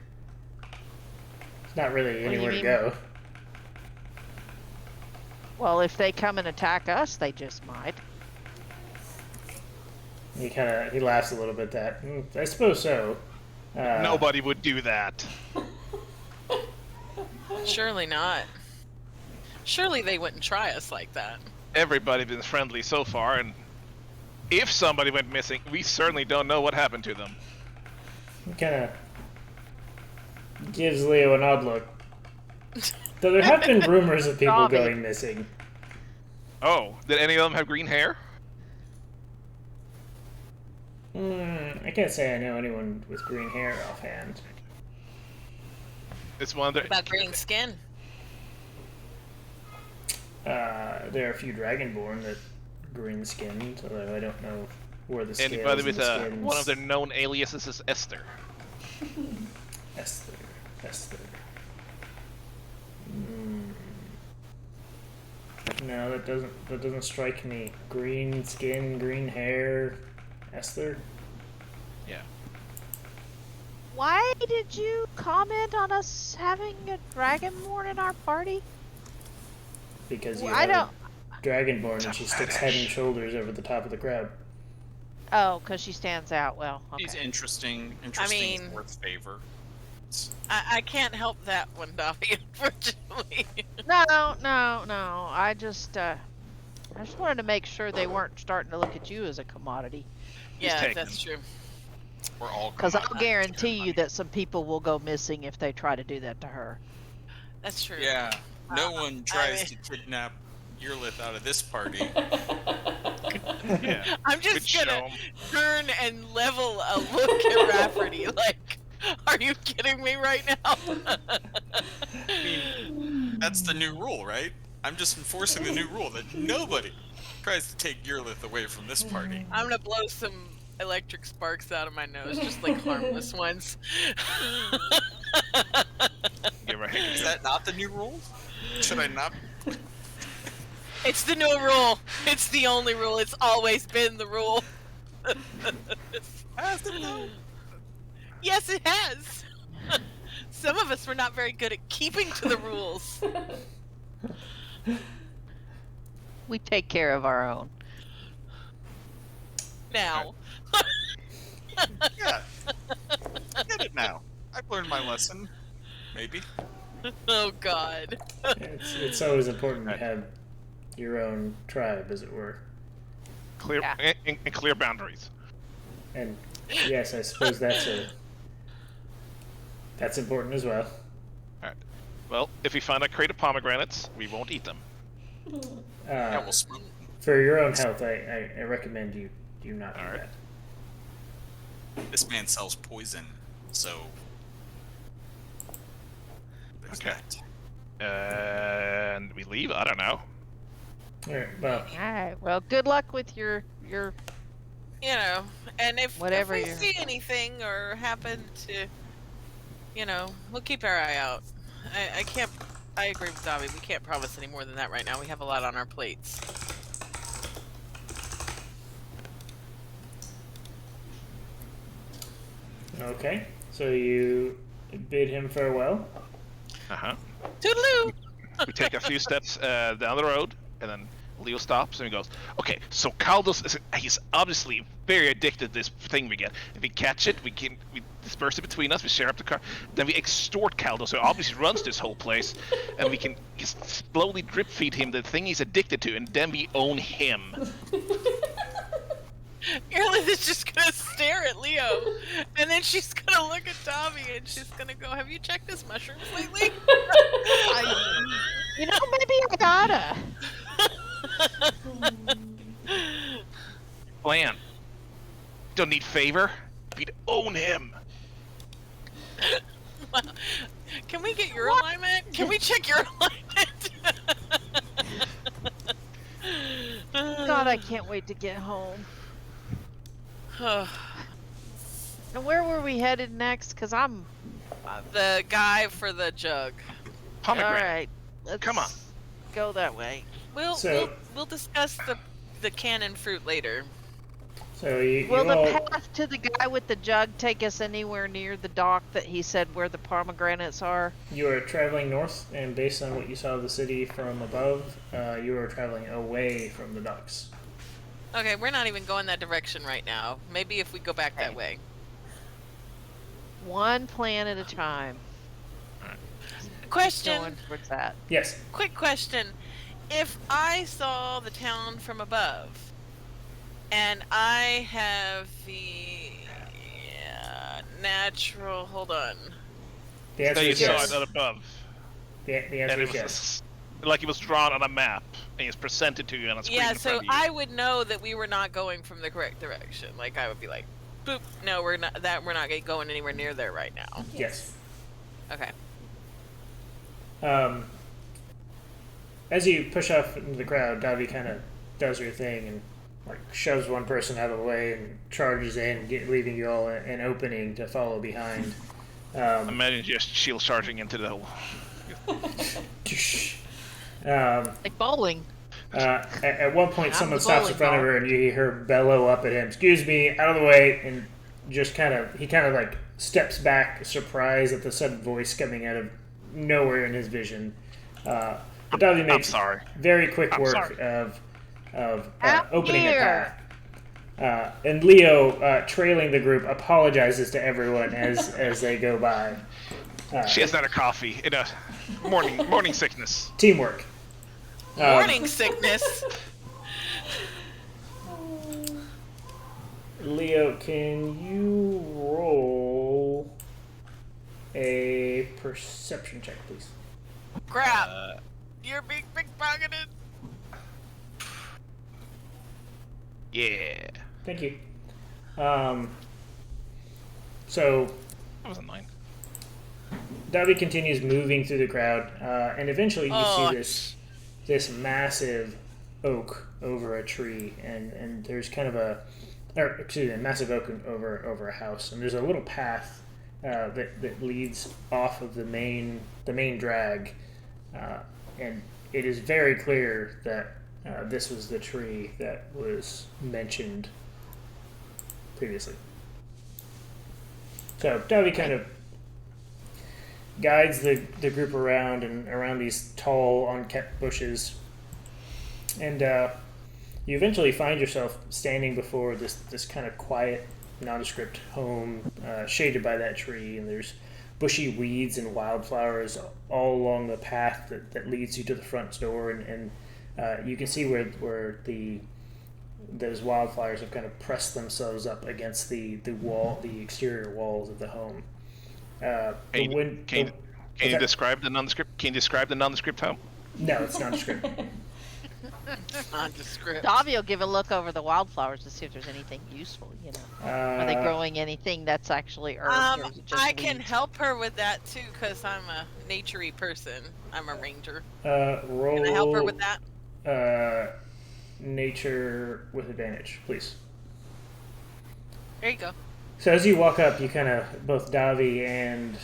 It's not really do you anywhere to mean? go. Well, if they come and attack us, they just might. He laughs a little bit. That I suppose so. Nobody would do that. Surely not. Surely they wouldn't try us like that. Everybody's been friendly so far, and if somebody went missing, we certainly don't know what happened to them. He kind of gives Leo an odd look. Though there have been rumors of people Robbie. going missing. Oh, did any of them have green hair? I can't say I know anyone with green hair offhand. It's one of the. About green skin. There are a few Dragonborn that green skinned, although I don't know where the scales Anybody and with the skins. one of their known aliases is Esther. Esther. No, that doesn't strike me. Green skin, green hair, Esther. Yeah. Why did you comment on us having a dragonborn in our party? Because you Well, I have don't. a Dragonborn and she sticks head and shoulders over the top of the crowd. Oh, because she stands out well. He's Okay. interesting. I Is mean- worth favor. I can't help that one, Dobby, unfortunately. No. I just wanted to make sure they weren't starting to look at you as a commodity. Yeah, taken. that's true. We're all Because I'll commodities. guarantee you that some people will go missing if they try to do that to her. That's true. Yeah, no one tries mean- to kidnap Yearlith out of this party. Yeah. I'm Good just gonna show 'em. turn and level a look at Rafferty like, Are you kidding me right now? That's the new rule, right? I'm just enforcing the new rule that nobody tries to take Gearlith away from this party. I'm gonna blow some electric sparks out of my nose, just like harmless ones. Give her a Is handkerchief. that not the new rule? Should I not? It's the new rule. It's the only rule. It's always been the rule. Has it though? Yes, it has. Some of us were not very good at keeping to the rules. We take care of our own. Now. Yeah. I get it now. I've learned my lesson. Maybe. Oh God. It's always important to have your own tribe, as it were. Clear Yeah. and clear boundaries. And yes, I suppose that's important as well. Well, if we find a crate of pomegranates, we won't eat them. Yeah, we'll smoke. For your own health, I recommend you not do All right. that. This man sells poison, so. There's Okay. that. And we leave? I don't know. All right, well, Alright, well, good luck with your You know, and if Whatever we you're- see anything or happen to, we'll keep our eye out. I can't. I agree with Davi. We can't promise any more than that right now. We have a lot on our plates. okay. So you bid him farewell. Uh-huh. Toodaloo! We take a few steps down the road, and then Leo stops and he goes, okay, so Caldos, he's obviously very addicted to this thing we get. If we catch it, we disperse it between us, we share up the car, then we extort Caldos, who obviously runs this whole place, and we can just slowly drip feed him the thing he's addicted to, and then we own him. Earlith is just gonna stare at Leo, and then she's gonna look at Davi, and she's gonna go, "Have you checked his mushrooms lately?" maybe I gotta. Plan. Don't need favor. We'd own him. Can we get your alignment? Can we check your alignment? God, I can't wait to get home. And where were we headed next? Cause I'm The guy for the jug. Pomegranate. alright. Let's Come on. go that way. We'll discuss the cannon fruit later. So you Will all, the path to the guy with the jug take us anywhere near the dock that he said where the pomegranates are? you are traveling north, and based on what you saw of the city from above, you are traveling away from the docks. Okay, we're not even going that direction right now. Maybe if we go back that Okay. way. One plan at a time. Question. Going towards that. Yes. Quick question. If I saw the town from above, and I have the natural. Hold on. The So answer you is saw yes. it up above. The And answer it is was yes. like it was drawn on a map, and it's presented to you on a screen Yeah, in so front of you. I would know that we were not going from the correct direction. Like I would be like, boop. No, we're not. We're not going anywhere near there right now. Yes. Okay. As you push off into the crowd, Davi kind of does her thing and like shoves one person out of the way and charges in, leaving you all an opening to follow behind. Imagine just shield charging into the hole. Like bowling. At one point, I'm someone the stops in bowling front of ball. her, and you hear her bellow up at him, "Excuse me, out of the way!" And just he kind of like steps back, surprised at the sudden voice coming out of nowhere in his vision. But Davi I'm makes sorry. very quick I'm work sorry. of Out opening a here. path. And Leo, trailing the group, apologizes to everyone as they go by. She has not a coffee in a morning sickness. Teamwork. Morning sickness. Leo, can you roll a perception check, please? Crap. You're being pickpocketed. Yeah. Thank you. So, That was annoying. Dobby continues moving through the crowd, and eventually you Oh. see this massive oak over a tree, and there's kind of a massive oak over a house, and there's a little path that leads off of the main drag, and it is very clear that this was the tree that was mentioned previously. So Dobby kind of guides the group around these tall, unkept bushes, and you eventually find yourself standing before this kind of quiet, nondescript home, shaded by that tree, and there's bushy weeds and wildflowers all along the path that leads you to the front door, and you can see where those wildflowers have kind of pressed themselves up against the exterior walls of the home. Can you describe the nondescript? Can you describe the nondescript home? No, it's nondescript. Nondescript. Dobby will give a look over the wildflowers to see if there's anything useful, you know. Are they growing anything that's actually herbs, or is it just I can weeds? help her with that too, because I'm a naturey person. I'm a ranger. Roll. Can I help her with that? Nature with advantage, please. There you go. So as you walk up, you kind of, both Davi and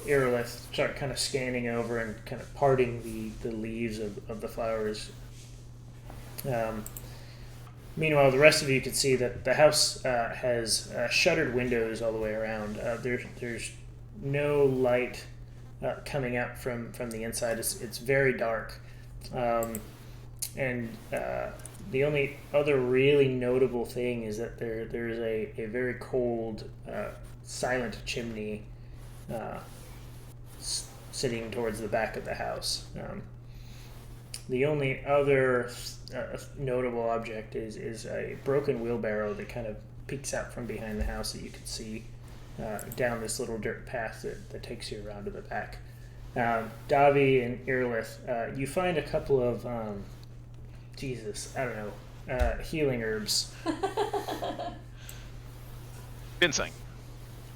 Irilith start kind of scanning over and kind of parting the leaves of the flowers. Meanwhile, the rest of you can see that the house has shuttered windows all the way around. There's no light coming out from the inside. It's very dark. And the only other really notable thing is that there's a very cold, silent chimney sitting towards the back of the house. The only other notable object is a broken wheelbarrow that kind of peeks out from behind the house that you can see down this little dirt path that takes you around to the back. Davi and Irilith, you find a couple of healing herbs. Ginseng.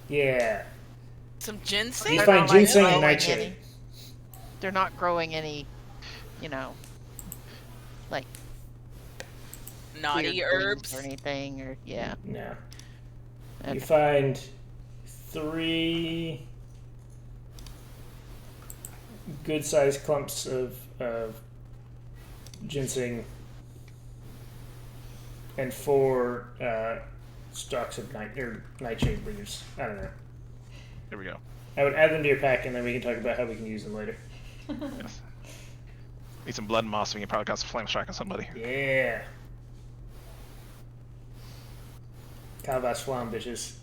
Yeah. Some ginseng? You They're find not, like, ginseng and growing nightshade. any- They're not growing any, you know, like Naughty weird herbs? things or anything, or yeah. No. Okay. You find 3 good-sized clumps of ginseng and 4 stalks of nightshade leaves. I don't know. There we go. I would add them to your pack, and then we can talk about how we can use them later. Yes. Need some blood moss. We can probably cast a flame strike on somebody. Yeah. Calvas Flam, bitches.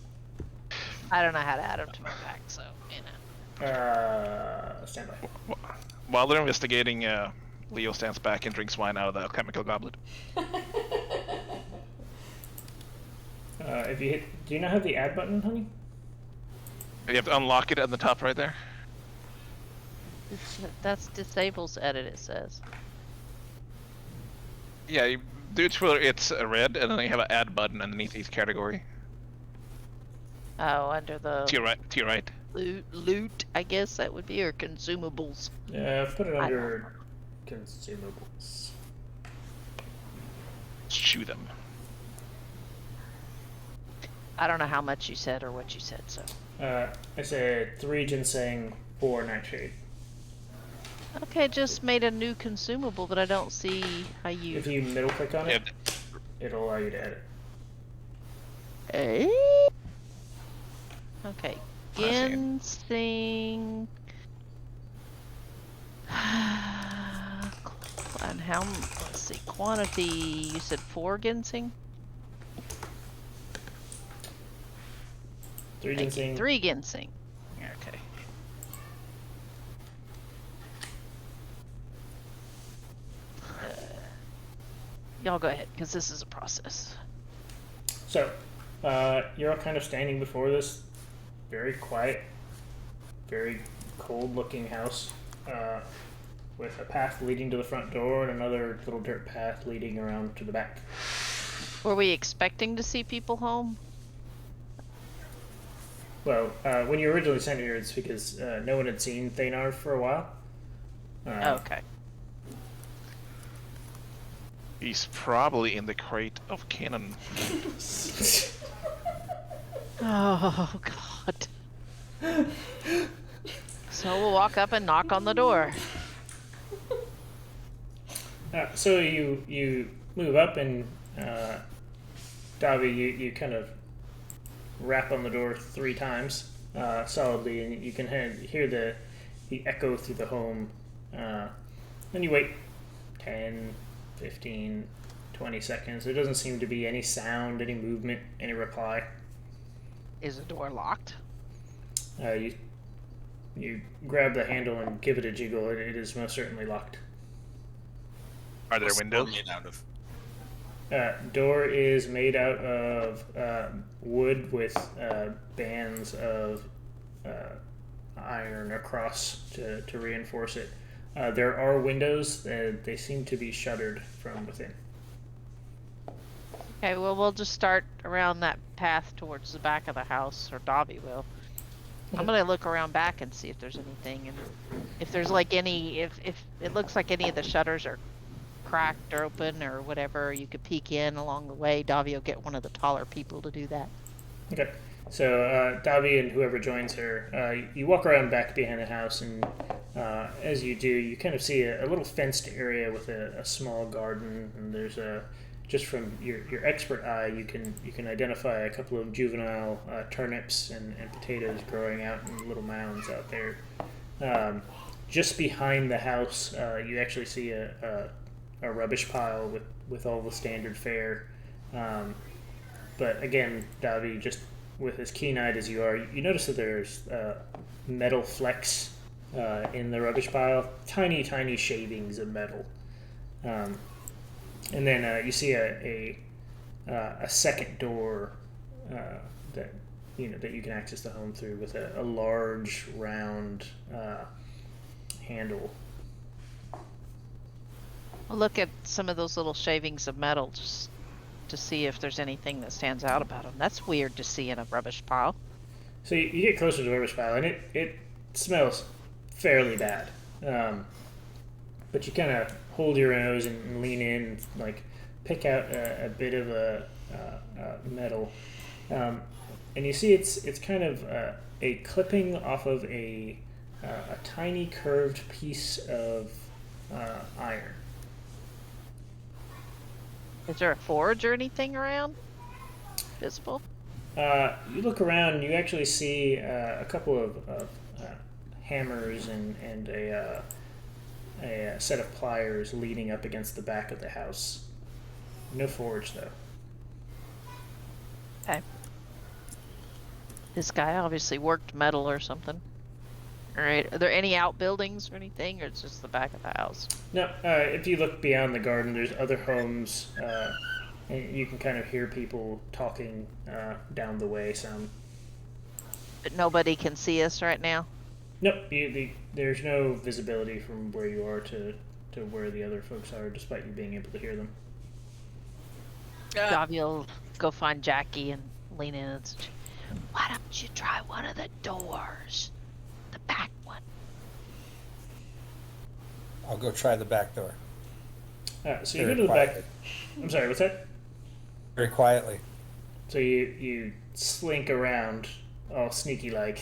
I don't know how to add them to my pack, so you know. Stand by. While they're investigating, Leo stands back and drinks wine out of the alchemical goblet. If you hit, do you not have the add button, honey? You have to unlock it at the top right there. That's disables edit, it says. Yeah, you do it where it's red, and then you have an add button underneath each category. Oh, under the To your right. To your right. loot, I guess that would be, or consumables. Put it I under consumables. Chew them. I don't know how much you said or what you said, so. I said 3 ginseng, 4 nightshade. Okay, just made a new consumable, but I don't see how you. If you middle click on it, Yeah, it'll allow you to edit. Eh? Okay, I see. ginseng. And how? Let's see, quantity. You said 4 ginseng. 3 Thank you. ginseng. 3 ginseng. Okay. Y'all go ahead, because this is a process. So, you're all kind of standing before this very quiet, very cold-looking house, with a path leading to the front door and another little dirt path leading around to the back. Were we expecting to see people home? Well, when you originally sent here, it's because no one had seen Thanar for a while. Okay. He's probably in the crate of cannon. Oh God. So we'll walk up and knock on the door. So you move up and Davi, you kind of rap on the door 3 times solidly, and you can hear the echo through the home. Then you wait 10, 15, 20 seconds. There doesn't seem to be any sound, any movement, any reply. Is the door locked? You grab the handle and give it a jiggle. It is most certainly locked. Are there What's the windows? door made out of? Door is made out of wood with bands of iron across to reinforce it. There are windows. They seem to be shuttered from within. Okay, well, we'll just start around that path towards the back of the house, or Dobby will. I'm gonna look around back and see if there's anything, and if there's like if it looks like any of the shutters are cracked or open or whatever, you could peek in along the way. Davi will get one of the taller people to do that. Okay. So Davi and whoever joins her, you walk around back behind the house, and as you do, you kind of see a little fenced area with a small garden, and there's just from your expert eye, you can identify a couple of juvenile turnips and potatoes growing out in little mounds out there. Just behind the house, you actually see a rubbish pile with all the standard fare. But again, Davi, just with as keen-eyed as you are, you notice that there's metal flecks in the rubbish pile, tiny shavings of metal. And then you see a second door that that you can access the home through with a large round handle. I'll look at some of those little shavings of metal just to see if there's anything that stands out about them. That's weird to see in a rubbish pile. So you get closer to the rubbish pile, and it smells fairly bad. But you kind of hold your nose and lean in, and, like, pick out a bit of a metal, and you see it's kind of a clipping off of a tiny curved piece of iron. Is there a forge or anything around? Visible? You look around, and you actually see a couple of hammers and a set of pliers leaning up against the back of the house. No forge, though. Okay. This guy obviously worked metal or something. Alright, are there any outbuildings or anything, or it's just the back of the house? No, if you look beyond the garden, there's other homes, and you can kind of hear people talking down the way some. But nobody can see us right now? Nope, there's no visibility from where you are to where the other folks are, despite you being able to hear them. Davi will go find Jackie and lean in and say, why don't you try one of the doors? The back one. I'll go try the back door. So you Very go to the back. quietly. I'm sorry, what's that? Very quietly. So you slink around, all sneaky like,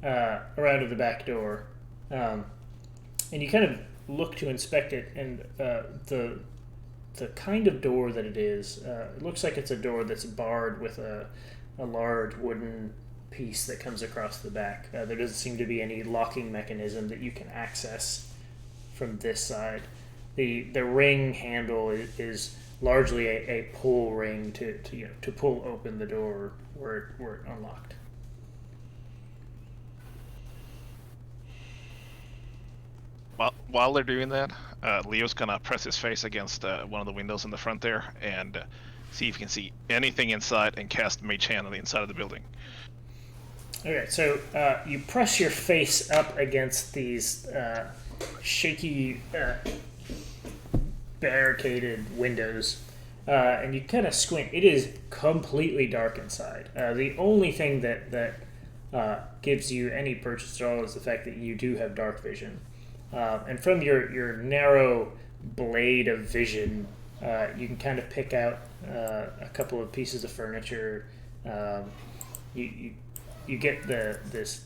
around to the back door, and you kind of look to inspect it, and the kind of door that it is, it looks like it's a door that's barred with a large wooden piece that comes across the back. There doesn't seem to be any locking mechanism that you can access from this side. The ring handle is largely a pull ring to pull open the door where it unlocked. Well, while they're doing that, Leo's gonna press his face against one of the windows in the front there and see if he can see anything inside and cast Mage Hand on the inside of the building. Okay, so you press your face up against these shaky, barricaded windows, and you kind of squint. It is completely dark inside. The only thing that gives you any purchase at all is the fact that you do have dark vision. And from your narrow blade of vision, you can kind of pick out a couple of pieces of furniture. You get this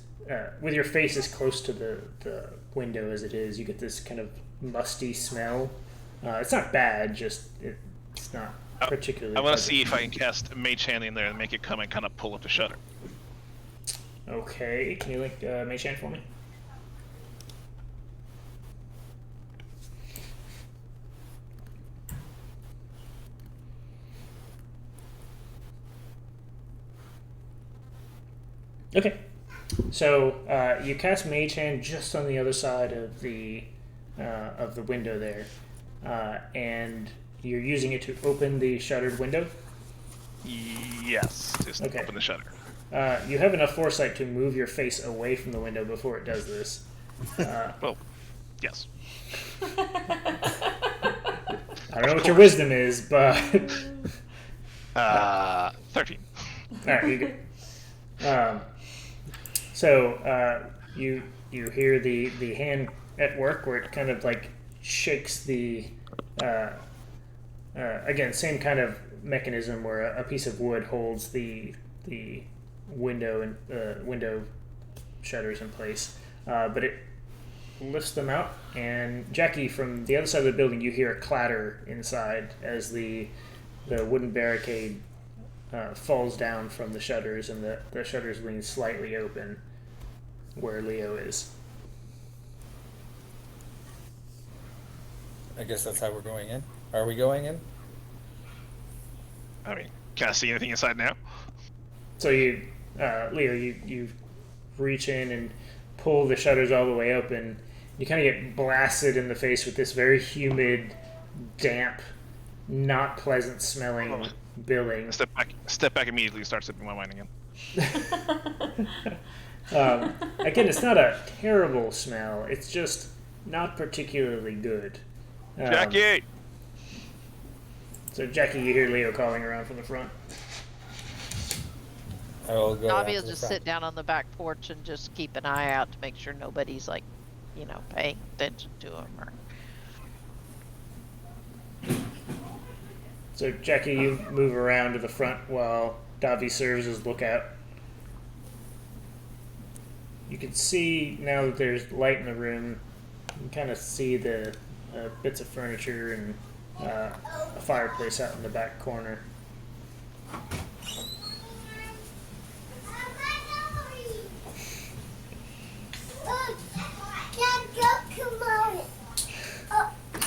with your face as close to the window as it is. You get this kind of musty smell. It's not bad, just it's not particularly. I want to pleasant. see if I can cast Mage Hand in there and make it come and kind of pull up the shutter. Okay, can you link Mage Hand for me? Okay, so you cast Mage Hand just on the other side of the window there, and you're using it to open the shuttered window. Yes, just Okay. open the shutter. You have enough foresight to move your face away from the window before it does this. Well, yes. I don't know what your wisdom is, but 13. all right, you go. So you hear the hand at work where it kind of like shakes the again, same kind of mechanism where a piece of wood holds the window and window shutters in place, but it lifts them out. And Jackie, from the other side of the building, you hear a clatter inside as the wooden barricade falls down from the shutters, and the shutters lean slightly open where Leo is. I guess that's how we're going in. Are we going in? I mean, can I see anything inside now? So you, Leo, you reach in and pull the shutters all the way open. You kind of get blasted in the face with this very humid, damp, not pleasant smelling building. Step back immediately and start sipping my wine again. Again, it's not a terrible smell. It's just not particularly good. Jackie! So Jackie, you hear Leo calling around from the front. I will go. Navi will after the just front. sit down on the back porch and just keep an eye out to make sure nobody's like, paying attention to him or. So Jackie, you move around to the front while Davi serves as lookout. You can see now that there's light in the room. You can kind of see the bits of furniture and a fireplace out in the back corner.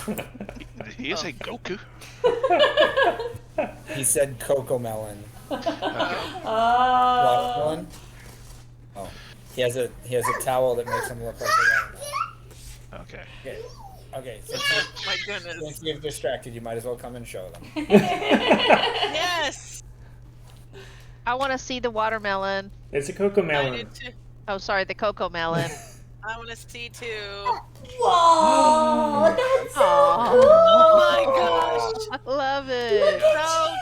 Did he say Goku? He said cocoa melon. Oh. Watermelon? Oh, he has a towel that makes him look like a watermelon. Okay. Okay, My goodness. since you've distracted, you might as well come and show them. Yes. I want to see the watermelon. It's a cocoa I melon. do too. Oh, sorry, the cocoa melon. I want to see too. Whoa, that's so Aw. cool. Oh my gosh. I love it. So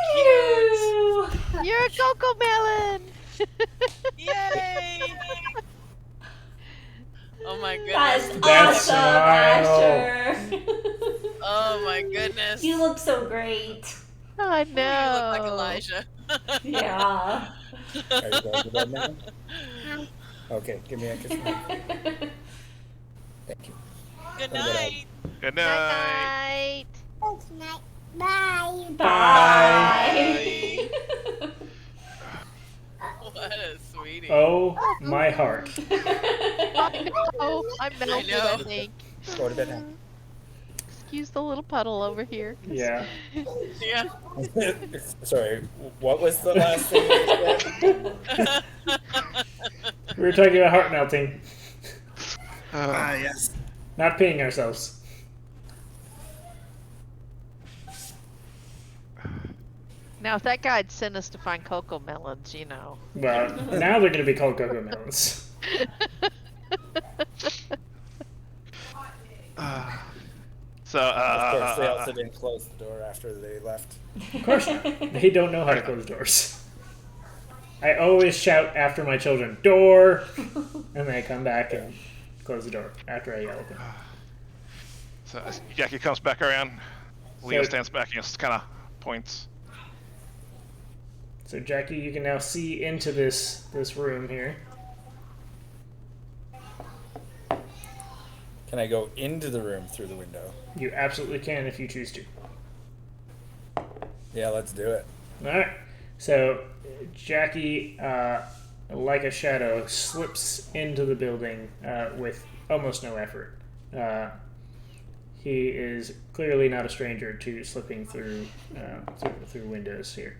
cute. You're a cocoa melon. Yay. Oh my That's goodness. That's awesome, smile. Asher. Oh my goodness. You look so great. I You know. look like Elijah. Yeah. Are you going to bed now? Okay, give me a kiss. Thank you. Good Have a good night. Good Night. night. Bye. Bye. What a sweetie. Oh my heart. I know. I'm melted, I know. think. Go to bed now. Excuse the little puddle over here. Yeah. Yeah. Sorry, what was the last thing you said? We were talking about heart melting, Yes. not peeing ourselves. Now, if that guy'd sent us to find cocoa melons, Well, now they're going to be called cocoa melons. So, Of course, they also didn't close the door after they left. Of course not. They don't know how to close doors. I always shout after my children, door, and they come back and close the door after I yell at them. So as Jackie comes back around. Leo So- stands back and just kind of points. So Jackie, you can now see into this room here. Can I go into the room through the window? You absolutely can if you choose to. Yeah, let's do it. All right. So Jackie, like a shadow, slips into the building with almost no effort. He is clearly not a stranger to slipping through windows here.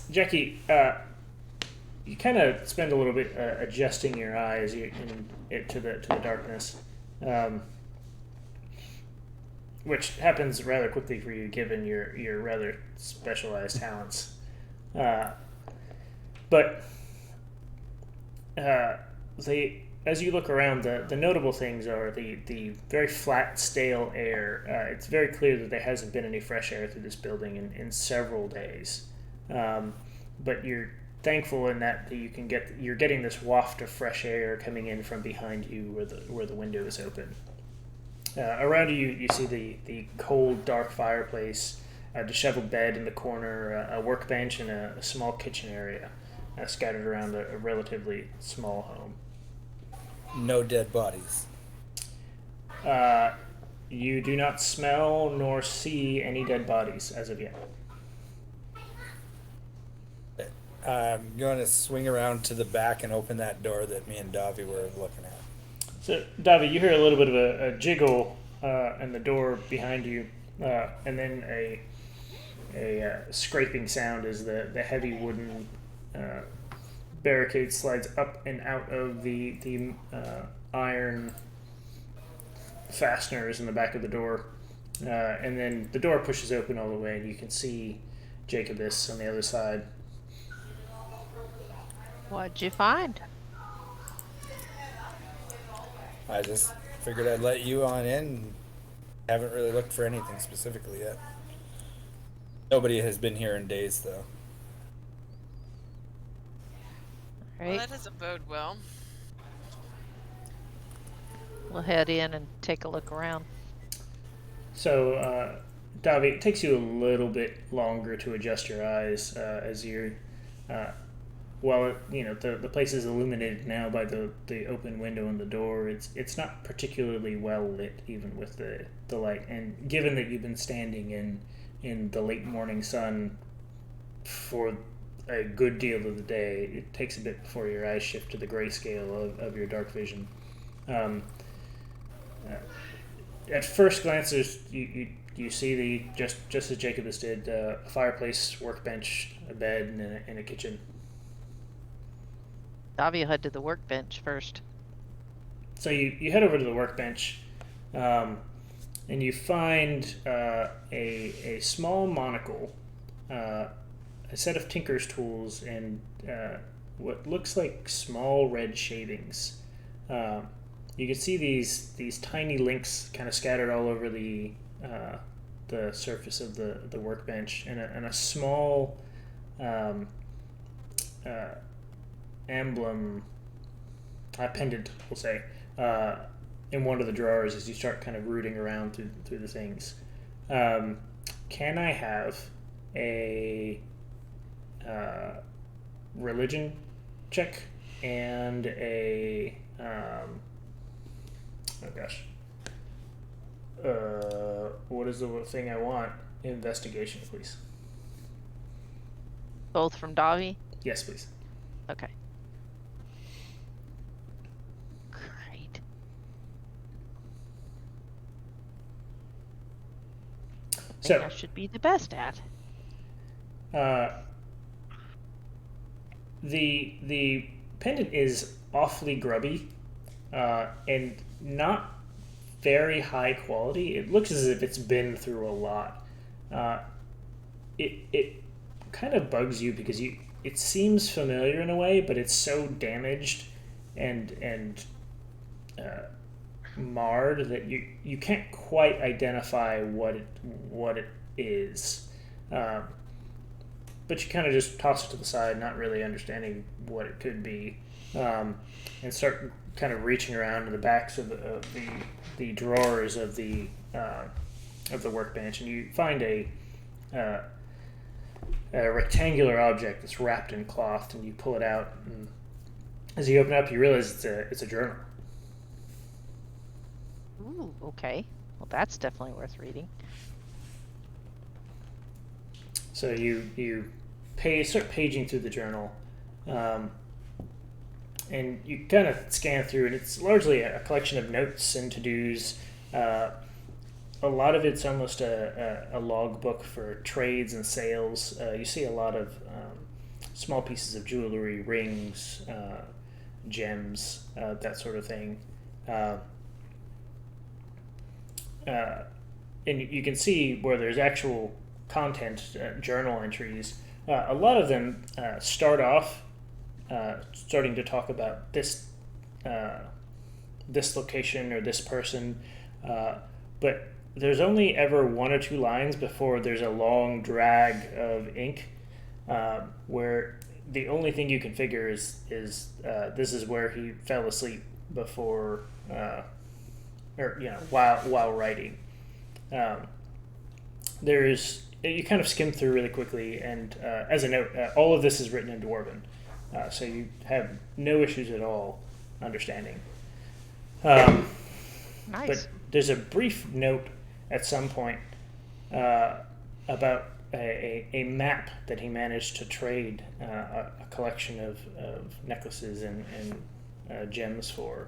Jackie, you kind of spend a little bit adjusting your eyes to the darkness, which happens rather quickly for you given your rather specialized talents. But as you look around, the notable things are the very flat, stale air. It's very clear that there hasn't been any fresh air through this building in several days. But you're thankful in that you're getting this waft of fresh air coming in from behind you where the window is open. Around you see the cold, dark fireplace, a disheveled bed in the corner, a workbench, and a small kitchen area scattered around a relatively small home. No dead bodies. You do not smell nor see any dead bodies as of yet. I'm going to swing around to the back and open that door that me and Davi were looking at. So, Davi, you hear a little bit of a jiggle in the door behind you, and then a scraping sound as the heavy wooden barricade slides up and out of the iron fasteners in the back of the door, and then the door pushes open all the way, and you can see Jacobus on the other side. What'd you find? I just figured I'd let you on in. Haven't really looked for anything specifically yet. Nobody has been here in days, though. Well, Right. that doesn't bode well. We'll head in and take a look around. So, Davi, it takes you a little bit longer to adjust your eyes as you're, while the place is illuminated now by the open window and the door. It's not particularly well lit, even with the light. And given that you've been standing in the late morning sun for a good deal of the day, it takes a bit before your eyes shift to the grayscale of your dark vision. At first glance, you see just as Jacobus did, a fireplace, workbench, a bed, and a kitchen. Davia head to the workbench first. So you head over to the workbench, and you find a small monocle, a set of tinker's tools, and what looks like small red shavings. You can see these tiny links kind of scattered all over the surface of the workbench, and a small emblem, pendant, we'll say, in one of the drawers as you start kind of rooting around through the things. Can I have a religion check and a what is the thing I want? Investigation, please. Both from Davi? Yes, please. Okay. Great. So- I should be the best at. The pendant is awfully grubby and not very high quality. It looks as if it's been through a lot. It kind of bugs you because it seems familiar in a way, but it's so damaged and marred that you can't quite identify what it is. but you kind of just toss it to the side, not really understanding what it could be, and start kind of reaching around to the backs of the drawers of the workbench, and you find a rectangular object that's wrapped in cloth, and you pull it out. And as you open it up, you realize it's a journal. Ooh, okay. Well, that's definitely worth reading. So you start paging through the journal, and you kind of scan through, and it's largely a collection of notes and to-dos. A lot of it's almost a logbook for trades and sales. You see a lot of small pieces of jewelry, rings, gems, that sort of thing. And you can see where there's actual content, journal entries. A lot of them start off starting to talk about this location or this person, but there's only ever one or two lines before there's a long drag of ink, where the only thing you can figure is this is where he fell asleep before, or while writing. You kind of skim through really quickly, and as a note, all of this is written in Dwarven, so you have no issues at all understanding. Nice. But there's a brief note at some point about a map that he managed to trade a collection of necklaces and gems for.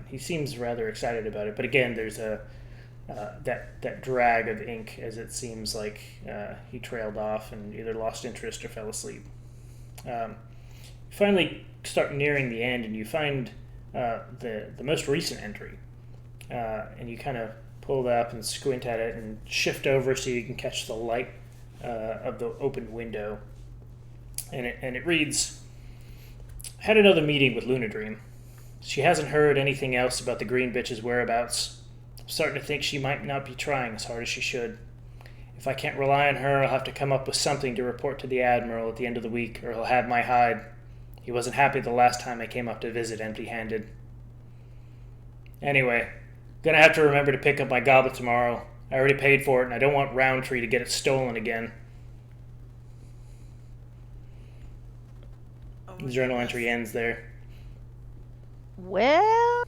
He seems rather excited about it, but again, there's that drag of ink, as it seems like he trailed off and either lost interest or fell asleep. Finally start nearing the end, and you find the most recent entry, and you kind of pull it up and squint at it and shift over so you can catch the light of the open window, and it reads, "Had another meeting with Luna Dream. She hasn't heard anything else about the green bitch's whereabouts. I'm starting to think she might not be trying as hard as she should. If I can't rely on her, I'll have to come up with something to report to the Admiral at the end of the week, or he'll have my hide. He wasn't happy the last time I came up to visit empty-handed. Anyway, gonna have to remember to pick up my goblet tomorrow. I already paid for it, and I don't want Roundtree to get it stolen again." The journal entry ends there. Well,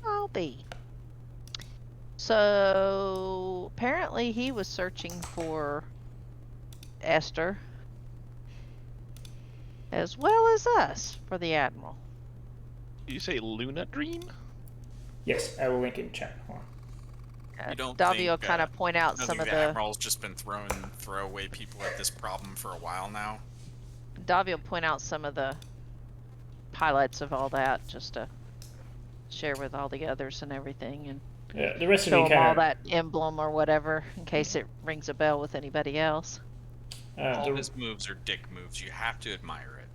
I'll be. So apparently he was searching for Esther, as well as us, for the Admiral. You say Luna Dream? Yes, I will link in chat. Hold on. You don't Davio think, kind of point out I some think of the the. Admiral's just been throwing throwaway people at this problem for a while now. Davio point out some of the highlights of all that, just to share with all the others and everything, and The rest of show you them all kind that emblem or whatever, in case it rings a bell with anybody else. of All his moves are dick moves. You have to admire it.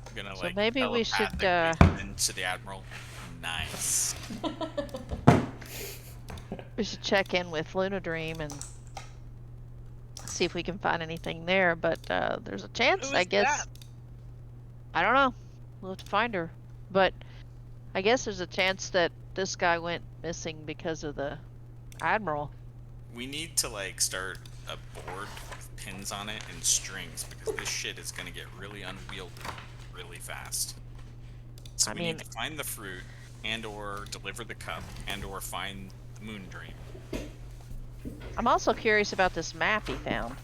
I'm gonna So maybe we should, telepathically into the Admiral. Nice. We should check in with Luna Dream and see if we can find anything there, but there's a chance, Who I is guess. that? I don't know. We'll have to find her. But I guess there's a chance that this guy went missing because of the Admiral. We need to start a board with pins on it and strings, because this shit is gonna get really unwieldy really fast. So we need to find the fruit, and or deliver the cup, and or find the moon dream. I'm also curious about this map he found.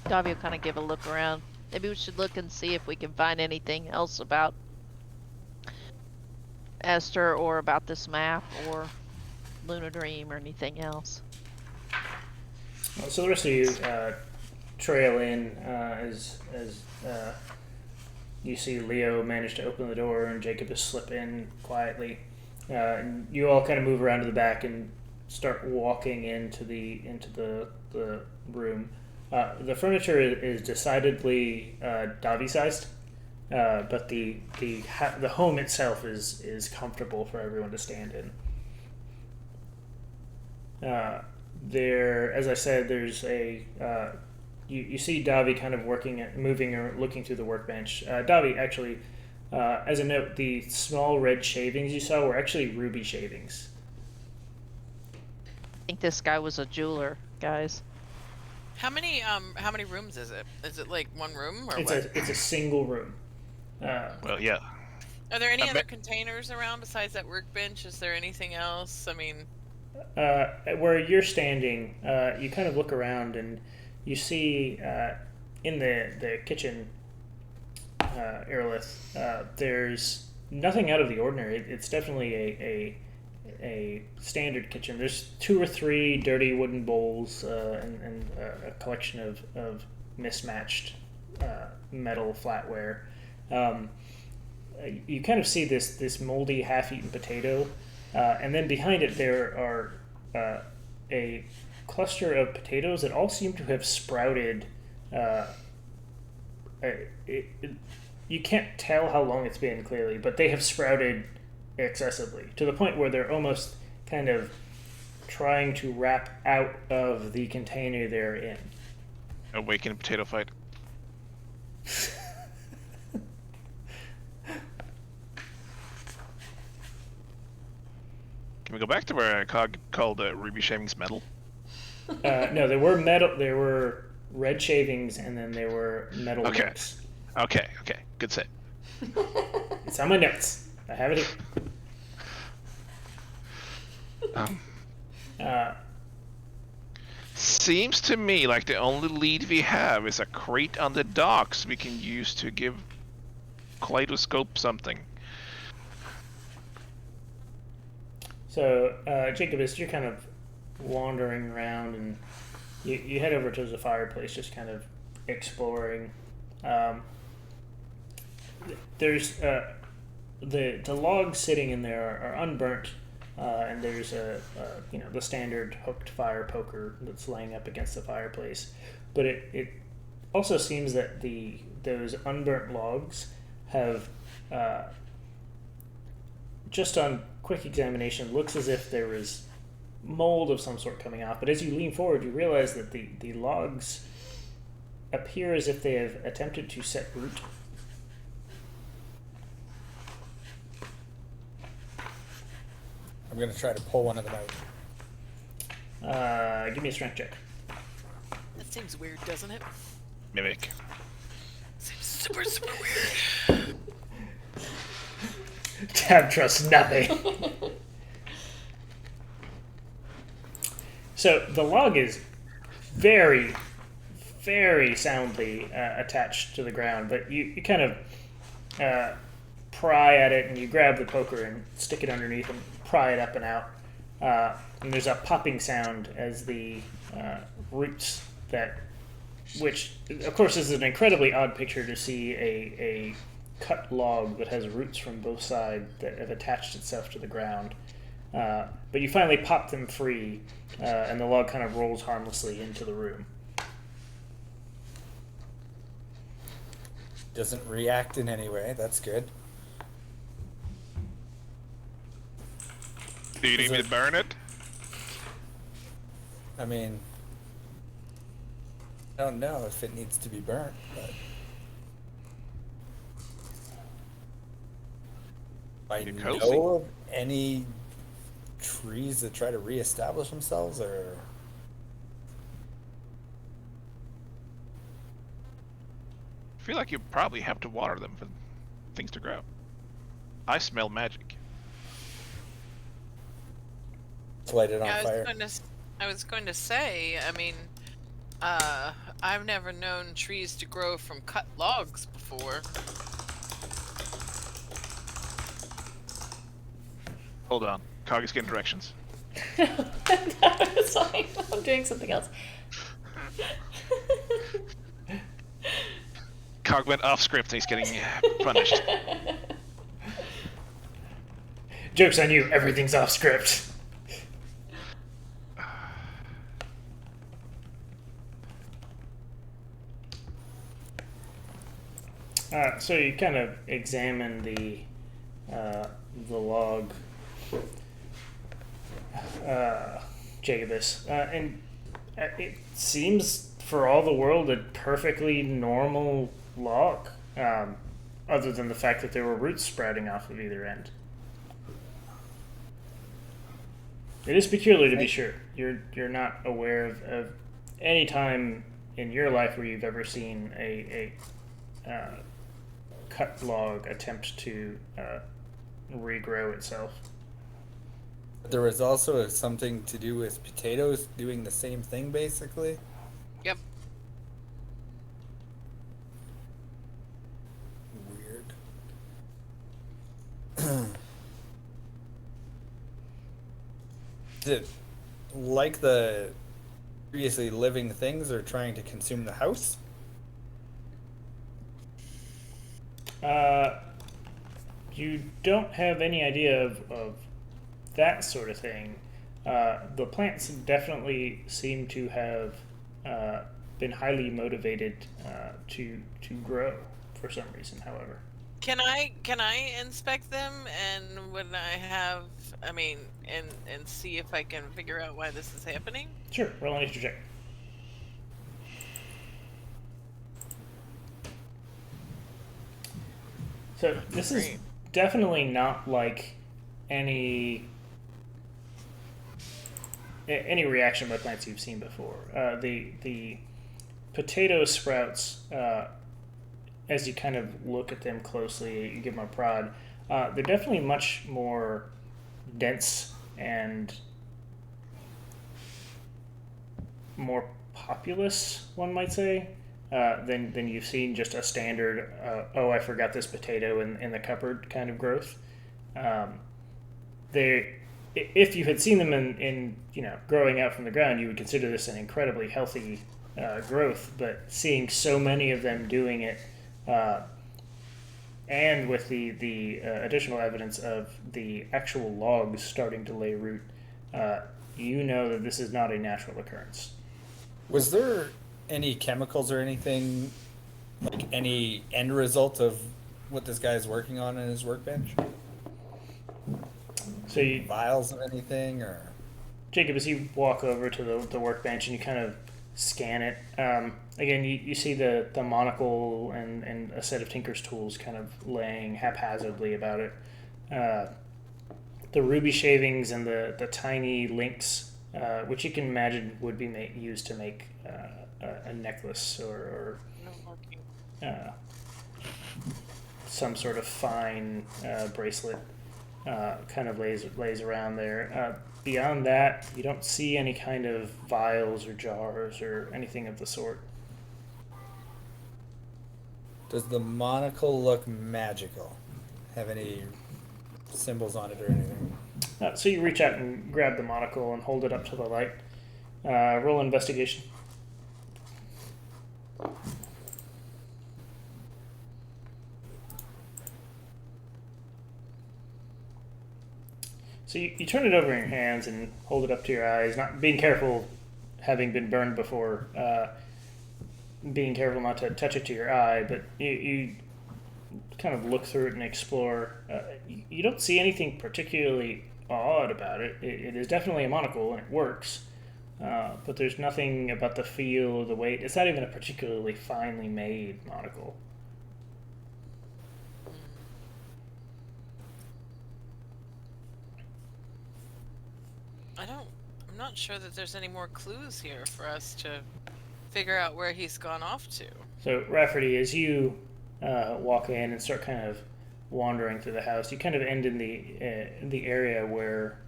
Davio kind of give a look around. Maybe we should look and see if we can find anything else about Esther, or about this map, or Luna Dream, or anything else. So the rest of you trail in as you see Leo manage to open the door and Jacob just slip in quietly. And you all kind of move around to the back and start walking into the room. The furniture is decidedly Davi-sized. but the home itself is comfortable for everyone to stand in. There, as I said, there's a you see Davi kind of moving or looking through the workbench. Davi, actually, as a note, the small red shavings you saw were actually ruby shavings. I think this guy was a jeweler, guys. How many rooms is it? Is it like one room or It's what? it's a single room. Well, yeah. Are there any I other bet- containers around besides that workbench? Is there anything else? I mean, Where you're standing, you kind of look around and you see in the kitchen, Aerolith, there's nothing out of the ordinary. It's definitely a standard kitchen. There's 2 or 3 dirty wooden bowls and a collection of mismatched metal flatware. You kind of see this moldy, half-eaten potato, and then behind it there are a cluster of potatoes that all seem to have sprouted. You can't tell how long it's been clearly, but they have sprouted excessively to the point where they're almost kind of trying to wrap out of the container they're in. Awaken potato fight. Can we go back to where Cog called ruby shavings metal? No, there were metal. There were red shavings, and then there were metal Okay. links. Okay, good save. It's on my notes. I have it here. Seems to me like the only lead we have is a crate on the docks we can use to give Kaleidoscope something. So, Jacob, as you're kind of wandering around and you head over to the fireplace, just kind of exploring. There's the logs sitting in there are unburnt, and there's the standard hooked fire poker that's laying up against the fireplace. But it also seems that those unburnt logs have just on quick examination looks as if there was mold of some sort coming off. But as you lean forward, you realize that the logs appear as if they have attempted to set root. I'm gonna try to pull one of them out. Give me a strength check. that seems weird, doesn't it? Mimic. Seems super weird. Tab trusts nothing. So the log is very, very soundly attached to the ground, but you kind of pry at it and you grab the poker and stick it underneath and pry it up and out. And there's a popping sound as the roots which of course is an incredibly odd picture to see a cut log that has roots from both sides that have attached itself to the ground. But you finally pop them free, and the log kind of rolls harmlessly into the room. Doesn't react in any way. That's good. Do you need me to burn it? I mean, I don't know if it needs to be burnt, but I You're know cozy. of any trees that try to reestablish themselves, or I feel like you probably have to water them for things to grow. I smell magic. to light it on Yeah, fire. I was going to say, I mean, I've never known trees to grow from cut logs before. Hold on. Cog is getting directions. It's fine. I'm doing something else. Cog went off script and he's getting punished. Joke's on you, everything's off script. So you kind of examine the log, Jacobus, and it seems for all the world a perfectly normal log, other than the fact that there were roots sprouting off of either end. It is peculiar, to be sure. You're not aware of any time in your life where you've ever seen a cut log attempt to regrow itself. There was also something to do with potatoes doing the same thing, basically. Yep. Weird. Is it like the previously living things are trying to consume the house? You don't have any idea of that sort of thing. The plants definitely seem to have been highly motivated to grow for some reason. However, Can I inspect them and would I have and see if I can figure out why this is happening? sure, roll an nature check. So this is Great. definitely not like any reaction by plants you've seen before. The potato sprouts, as you kind of look at them closely, you give them a prod. They're definitely much more dense and more populous, one might say, than you've seen just a standard, oh, I forgot this potato in the cupboard kind of growth. If you had seen them in growing out from the ground, you would consider this an incredibly healthy growth. But seeing so many of them doing it, and with the additional evidence of the actual logs starting to lay root, you know that this is not a natural occurrence. Was there any chemicals or anything, like any end result of what this guy's working on in his workbench? So you, Vials of anything, or? Jacob, as you walk over to the workbench and you kind of scan it, again, you see the monocle and a set of Tinker's tools kind of laying haphazardly about it. The ruby shavings and the tiny links, which you can imagine would be used to make a necklace or some sort of fine bracelet, kind of lays around there. Beyond that, you don't see any kind of vials or jars or anything of the sort. Does the monocle look magical? Have any symbols on it or anything? So you reach out and grab the monocle and hold it up to the light. Roll investigation. So you turn it over in your hands and hold it up to your eyes, not being careful, having been burned before, being careful not to touch it to your eye, but you kind of look through it and explore. You don't see anything particularly odd about it. It is definitely a monocle and it works, but there's nothing about the feel or the weight. It's not even a particularly finely made monocle. I'm not sure that there's any more clues here for us to figure out where he's gone off to. So, Rafferty, as you walk in and start kind of wandering through the house, you kind of end in the area where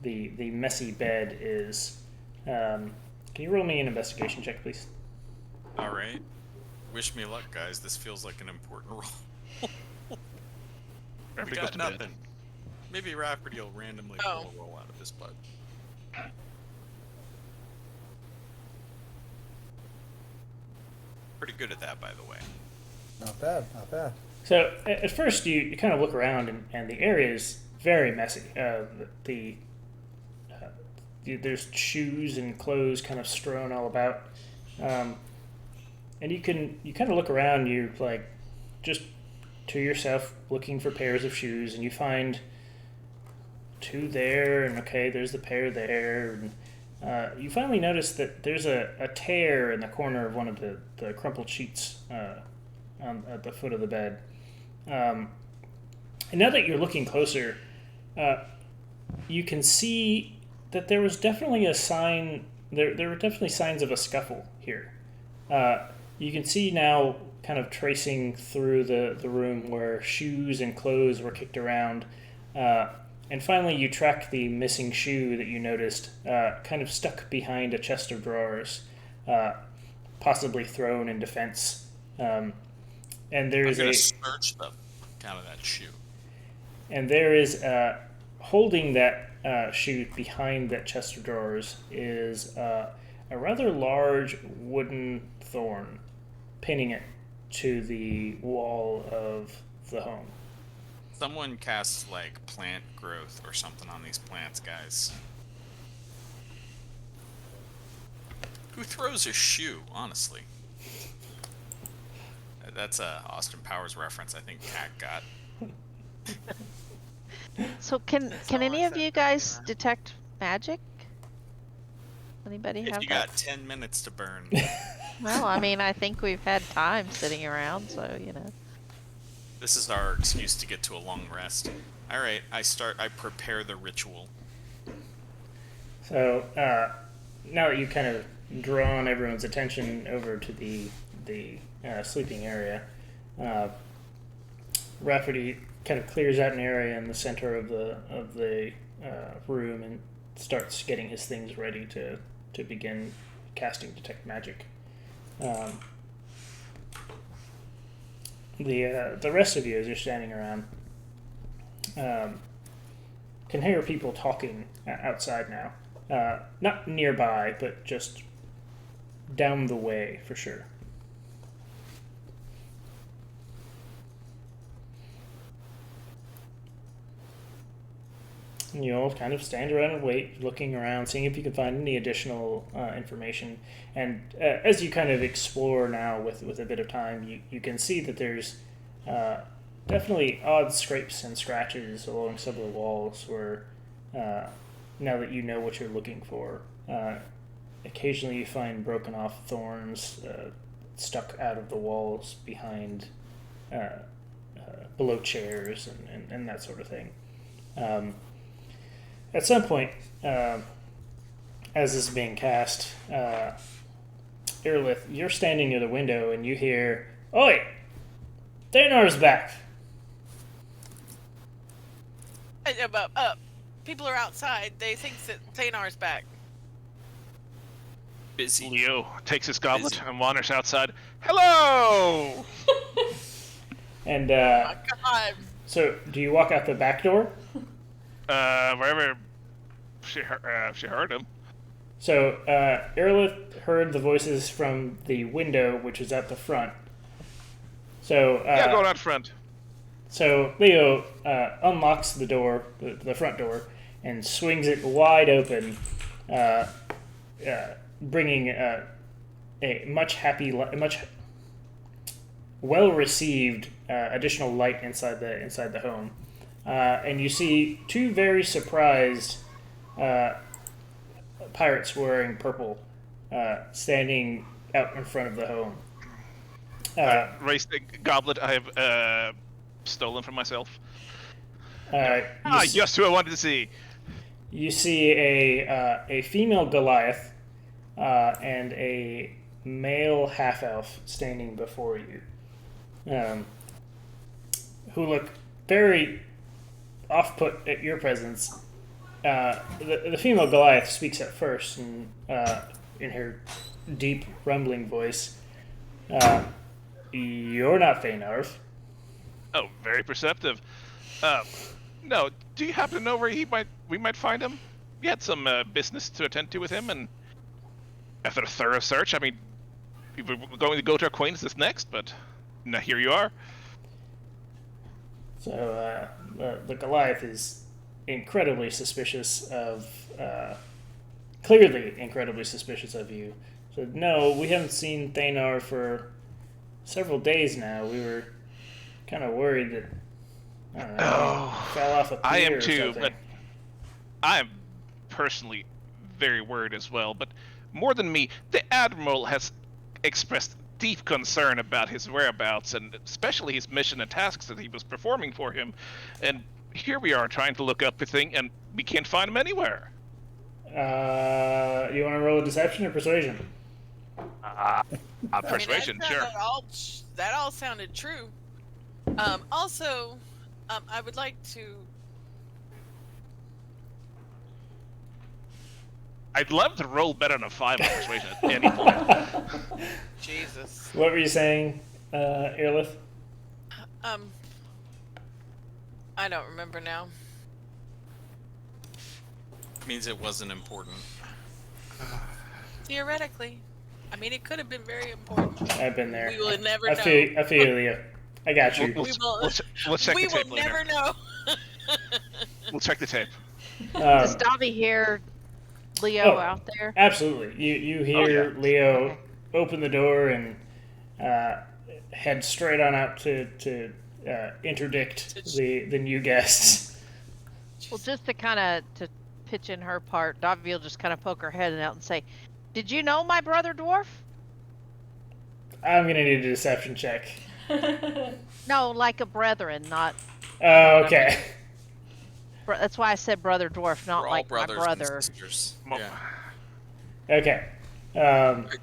the messy bed is. Can you roll me an investigation check, please? All right. Wish me luck, guys. This feels like an important roll. We got nothing. Maybe Rafferty will randomly pull a roll out of his butt. Pretty good at that, by the way. Not bad, not bad. So at first you kind of look around and the area is very messy. There's shoes and clothes kind of strewn all about, and you kind of look around. You're like, just to yourself looking for pairs of shoes, and you find 2 there, and okay, there's the pair there, and you finally notice that there's a tear in the corner of one of the crumpled sheets at the foot of the bed. And now that you're looking closer, you can see that there was definitely a sign. There were definitely signs of a scuffle here. You can see now, kind of tracing through the room, where shoes and clothes were kicked around. And finally, you track the missing shoe that you noticed, kind of stuck behind a chest of drawers, possibly thrown in defense. And there I'm is gonna search the fuck out of that shoe. And there is, holding that shoe behind that chest of drawers, is a rather large wooden thorn, pinning it to the wall of the home. Someone casts like plant growth or something on these plants, guys. Who throws a shoe, honestly? That's a Austin Powers reference I think Kat got. So can all any I of said, you guys detect magic? Anybody If have you that? got 10 minutes to burn. Well, I mean, I think we've had time sitting around, so you know. This is our excuse to get to a long rest. Alright, I prepare the ritual. So now that you've kind of drawn everyone's attention over to the sleeping area, Rafferty kind of clears out an area in the center of the room and starts getting his things ready to begin casting Detect Magic. The rest of you, as you're standing around, can hear people talking outside now. Not nearby, but just down the way for sure. And you all kind of stand around and wait, looking around, seeing if you can find any additional information. And as you kind of explore now with a bit of time, you can see that there's definitely odd scrapes and scratches along some of the walls where, now that you know what you're looking for, occasionally you find broken off thorns stuck out of the walls behind, below chairs and that sort of thing. At some point, as this is being cast, Irlith, you're standing near the window and you hear, "Oi! Thanor's back!" People are outside. They think that Thanar's back. Busy. Leo takes his goblet and wanders outside. Hello! And My God. so, do you walk out the back door? Wherever she heard him. So, Irlith heard the voices from the window, which is at the front. So, Yeah, going out front. So Leo unlocks the door, the front door, and swings it wide open, bringing a much well-received additional light inside the home. And you see 2 very surprised pirates wearing purple standing out in front of the home. Raise the goblet I have stolen from myself. You Just who I wanted to see. You see a female Goliath and a male half-elf standing before you, who look very off-put at your presence. The female Goliath speaks at first and, in her deep, rumbling voice. You're not Feynarv. Oh, very perceptive. No, do you happen to know where we might find him? We had some business to attend to with him, and after a thorough search, I mean, we were going to go to our acquaintances next, but now here you are. So the Goliath is incredibly suspicious of, clearly incredibly suspicious of you. So no, we haven't seen Thanar for several days now. We were kind of worried that I don't know, Oh, fell off a pier I am or too, something. but I'm personally very worried as well. But more than me, the Admiral has expressed deep concern about his whereabouts and especially his mission and tasks that he was performing for him. And here we are trying to look up the thing, and we can't find him anywhere. You want to roll a deception or persuasion? Persuasion, I mean, sure. that all sounded true. Also, I would like to. I'd love to roll better than a 5 on persuasion at any point. Jesus. What were you saying, Airlift? I don't remember now. Means it wasn't important. Theoretically, I mean, it could have been very important. I've been there. We will never I know. feel you. I got you. Let's check We the tape will later. never know. We'll check the tape. Does Dobby hear Leo out there? Absolutely. You hear yeah. Leo Okay. open the door and head straight on out to interdict the new guests. Well, just to kind of to pitch in her part, Dobby will just kind of poke her head out and say, "Did you know my brother dwarf?" I'm gonna need a deception check. No, like a brethren, not. Oh, okay. That's why I said brother dwarf, not We're all like my brothers brother. and sisters. Mo- Yeah. Okay.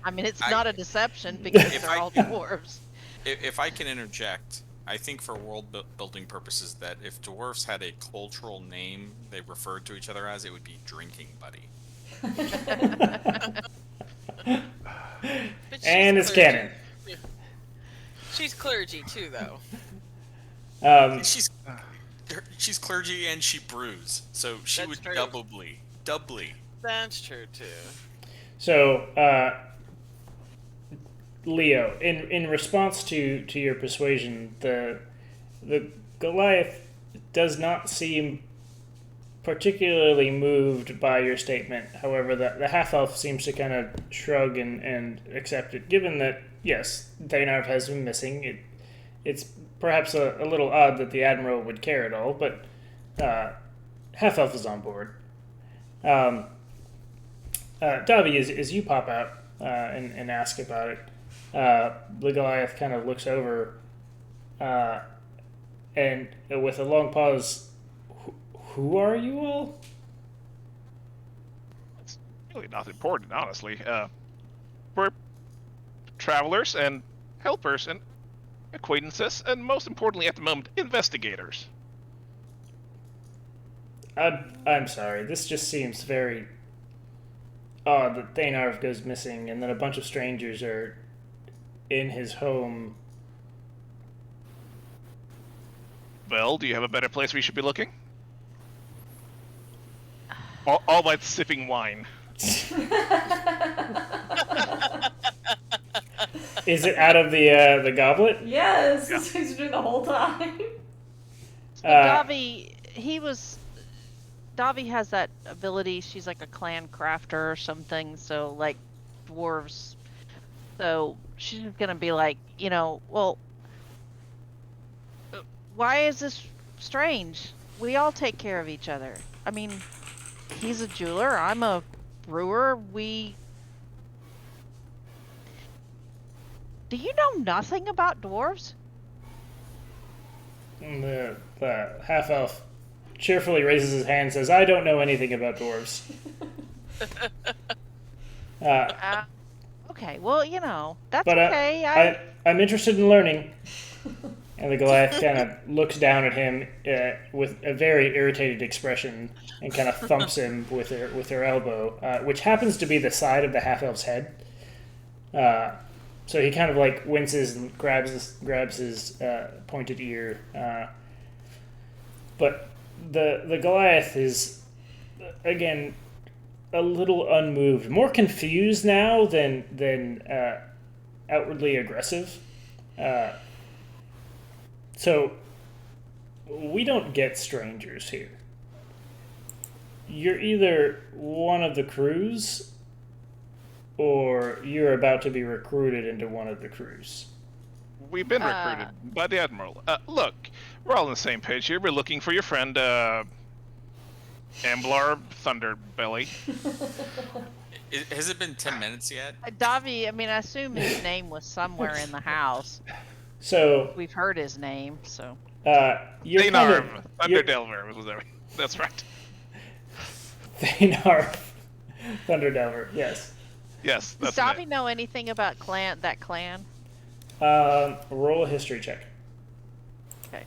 I mean, it's not a deception because If they're I all can- dwarves. If I can interject, I think for world building purposes that if dwarves had a cultural name they referred to each other as, it would be drinking buddy. But she's And it's clergy. canon. Yeah. She's clergy too, though. She's clergy and she brews, so she That's would true. doubly. That's true too. So, Leo, in response to your persuasion, the Goliath does not seem particularly moved by your statement. However, the half elf seems to kind of shrug and accept it, given that yes, Thaynarv has been missing. It's perhaps a little odd that the Admiral would care at all, but half elf is on board. Davi, as you pop out and ask about it, the Goliath kind of looks over and with a long pause, who are you all? It's really not important, honestly. We're travelers and helpers and acquaintances, and most importantly at the moment, investigators. I'm sorry. This just seems very odd that Thaynarv goes missing and then a bunch of strangers are in his home. Well, do you have a better place we should be looking? All by sipping wine. Is it out of the goblet? Yes, that's what he's doing the whole time. Davi, Davi has that ability. She's like a clan crafter or something. So like dwarves. So she's gonna be like, well, why is this strange? We all take care of each other. I mean, he's a jeweler. I'm a brewer. Do you know nothing about dwarves? And the half elf cheerfully raises his hand and says, I don't know anything about dwarves. Okay, well, that's But okay. I'm interested in learning. And the Goliath kind of looks down at him with a very irritated expression and kind of thumps him with her elbow, which happens to be the side of the half elf's head. So he kind of like winces and grabs his pointed ear. But the Goliath is again a little unmoved, more confused now than outwardly aggressive. So we don't get strangers here. You're either one of the crews or you're about to be recruited into one of the crews. We've been recruited by the Admiral. Look, we're all on the same page here. We're looking for your friend, Amblar Thunderbelly. Has it been 10 minutes yet? Davi, I mean, I assume his name was somewhere in the house. So We've heard his name, so. you're Thaynarv kind of, Thunderdelver was that? That's right. Thaynarv Thunderdelver. Yes. Yes, Does that's Davi know anything about that clan? Roll a history check. Okay.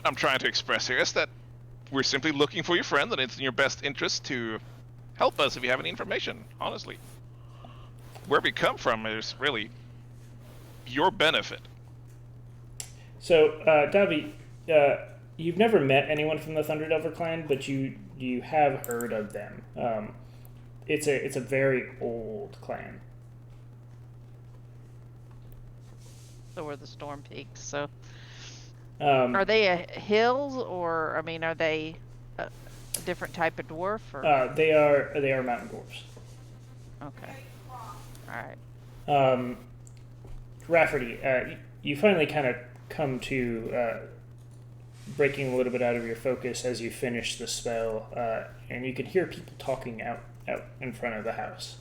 I'm trying to express here is that we're simply looking for your friend, and it's in your best interest to help us if you have any information, honestly. Where we come from is really your benefit. So, Davi, you've never met anyone from the Thunderdelver clan, but you have heard of them. It's a very old clan. So we're the Storm Peaks. So Are they hills, or I mean, are they a different type of dwarf? Or? They are mountain dwarves. Okay. All right. Rafferty, you finally kind of come to breaking a little bit out of your focus as you finish the spell, and you can hear people talking out in front of the house.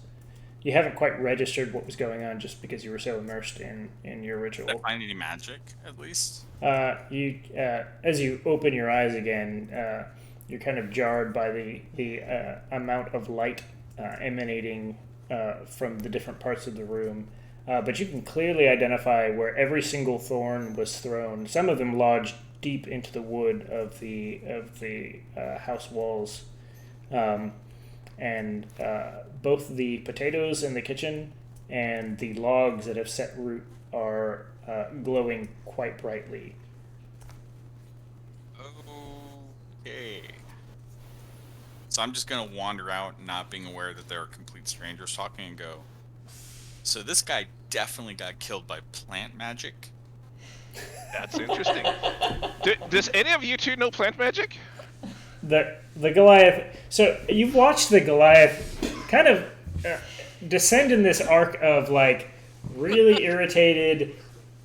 You haven't quite registered what was going on just because you were so immersed in your ritual. Did I find any magic, at least? You as you open your eyes again, you're kind of jarred by the amount of light emanating from the different parts of the room. But you can clearly identify where every single thorn was thrown. Some of them lodged deep into the wood of the house walls, and both the potatoes in the kitchen and the logs that have set root are glowing quite brightly. Okay. So I'm just gonna wander out, not being aware that there are complete strangers talking, and go, so this guy definitely got killed by plant magic? That's interesting. Does any of you two know plant magic? The Goliath. So you've watched the Goliath kind of descend in this arc of like really irritated,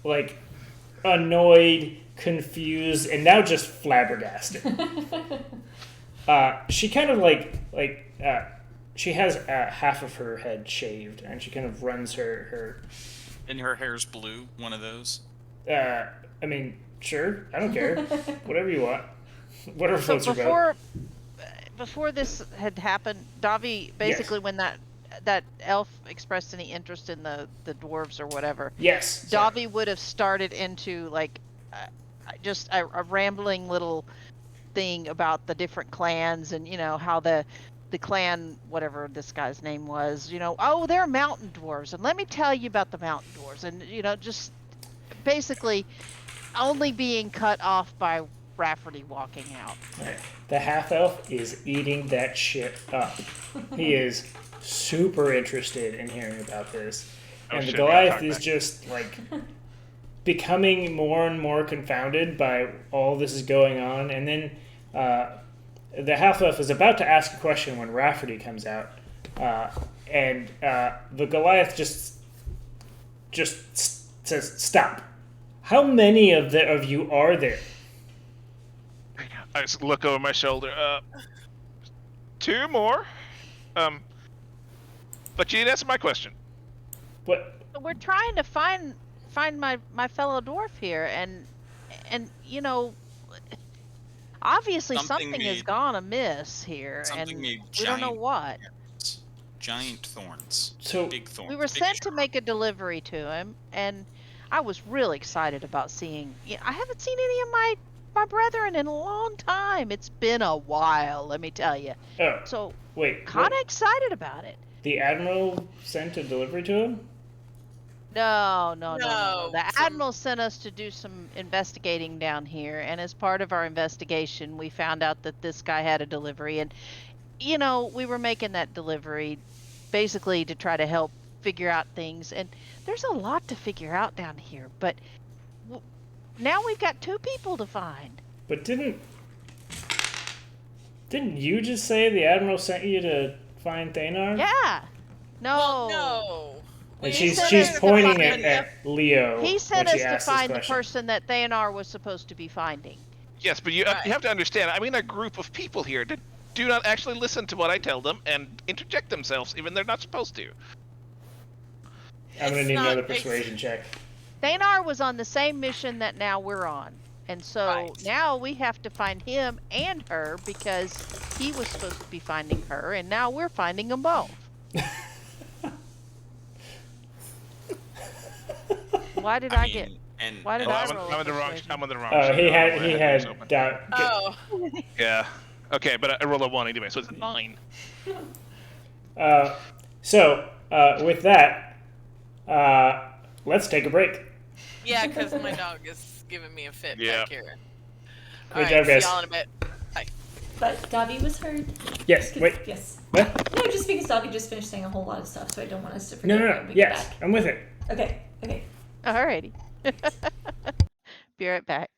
like annoyed, confused, and now just flabbergasted. She kind of like she has half of her head shaved, and she kind of runs her. And her hair's blue, one of those? I mean, sure, I don't care. Whatever you want. Whatever So floats your boat. before this had happened, Davi basically when that elf expressed any interest in the dwarves or whatever. Yes. Davi would have started into like just a rambling little thing about the different clans and how the clan, whatever this guy's name was, oh, they're mountain dwarves, and let me tell you about the mountain dwarves, and just basically only being cut off by Rafferty walking out. The half-elf is eating that shit up. He is super interested in hearing about this. And the Goliath is just, like, becoming more and more confounded by all this is going on. And then the half-elf is about to ask a question when Rafferty comes out. And the Goliath just says, "Stop. How many of you are there?" I just look over my shoulder. 2 more. But you didn't answer my question. What? We're trying to find my fellow dwarf here, and obviously something has gone amiss here, and we don't know what. Giant thorns. So big thorns. We were sent to make a delivery to him, and I was really excited about seeing. I haven't seen any of my brethren in a long time. It's been a while, let me tell you. Oh, so wait. Kind of excited about it. The Admiral sent a delivery to him? No. The Admiral sent us to do some investigating down here, and as part of our investigation, we found out that this guy had a delivery, and we were making that delivery basically to try to help figure out things, and there's a lot to figure out down here, but now we've got 2 people to find. But didn't you just say the Admiral sent you to find Thaynarv? Yeah. No. Well, no. And He sent she's us to pointing find- at Leo He when sent she us to asks this find the question. person that Thanar was supposed to be finding. Yes, but you have to understand. I'm in a group of people here that do not actually listen to what I tell them and interject themselves, even they're not supposed to. I'm gonna It's need not- another it's- persuasion check. Thanar was on the same mission that now we're on. And so Right. now we have to find him and her because he was supposed to be finding her, and now we're finding them both. Why did I get? And, Why did and I that's- roll? I'm on the wrong. persuasion? I'm on the wrong. Oh, side. he I had don't know he why I had yours had open. Oh, Yeah. Okay, but I rolled a 1 anyway, so it's 9. So with that, let's take a break. yeah, because my dog is giving me a fit Yeah. back here. Great All job, right, see guys. y'all in a bit. Bye. But Davi was heard. Yes. 'Cause- Wait. Yes. What? No, just because Davi just finished saying a whole lot of stuff, so I don't want us to forget. No. when we get Yes, back. I'm with it. Okay. Okay. Alrighty. Be right back.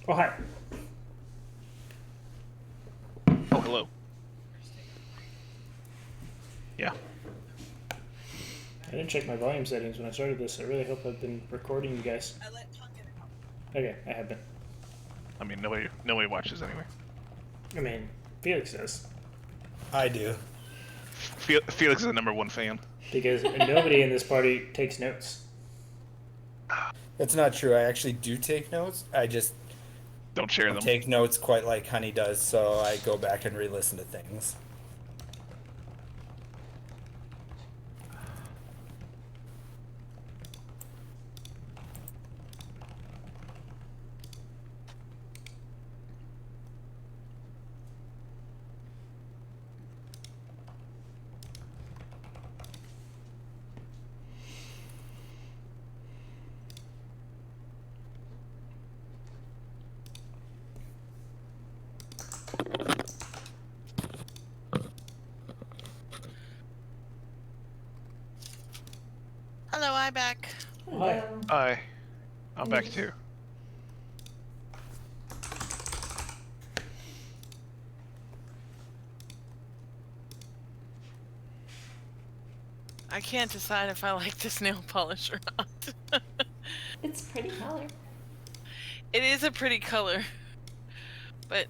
Oh, hi. Oh, hello. Yeah. I didn't check my volume settings when I started this. I really hope I've been recording you guys. Okay, I have been. I mean, nobody watches anyway. I mean, Felix does. I do. Felix is the #1 fan. Because nobody in this party takes notes. That's not true. I actually do take notes. I just Don't share them. take notes quite like Honey does, so I go back and re-listen to things. Hello, I back. Hi. Hi. I'm back too. I can't decide if I like this nail polish or not. It's a pretty color. It is a pretty color, but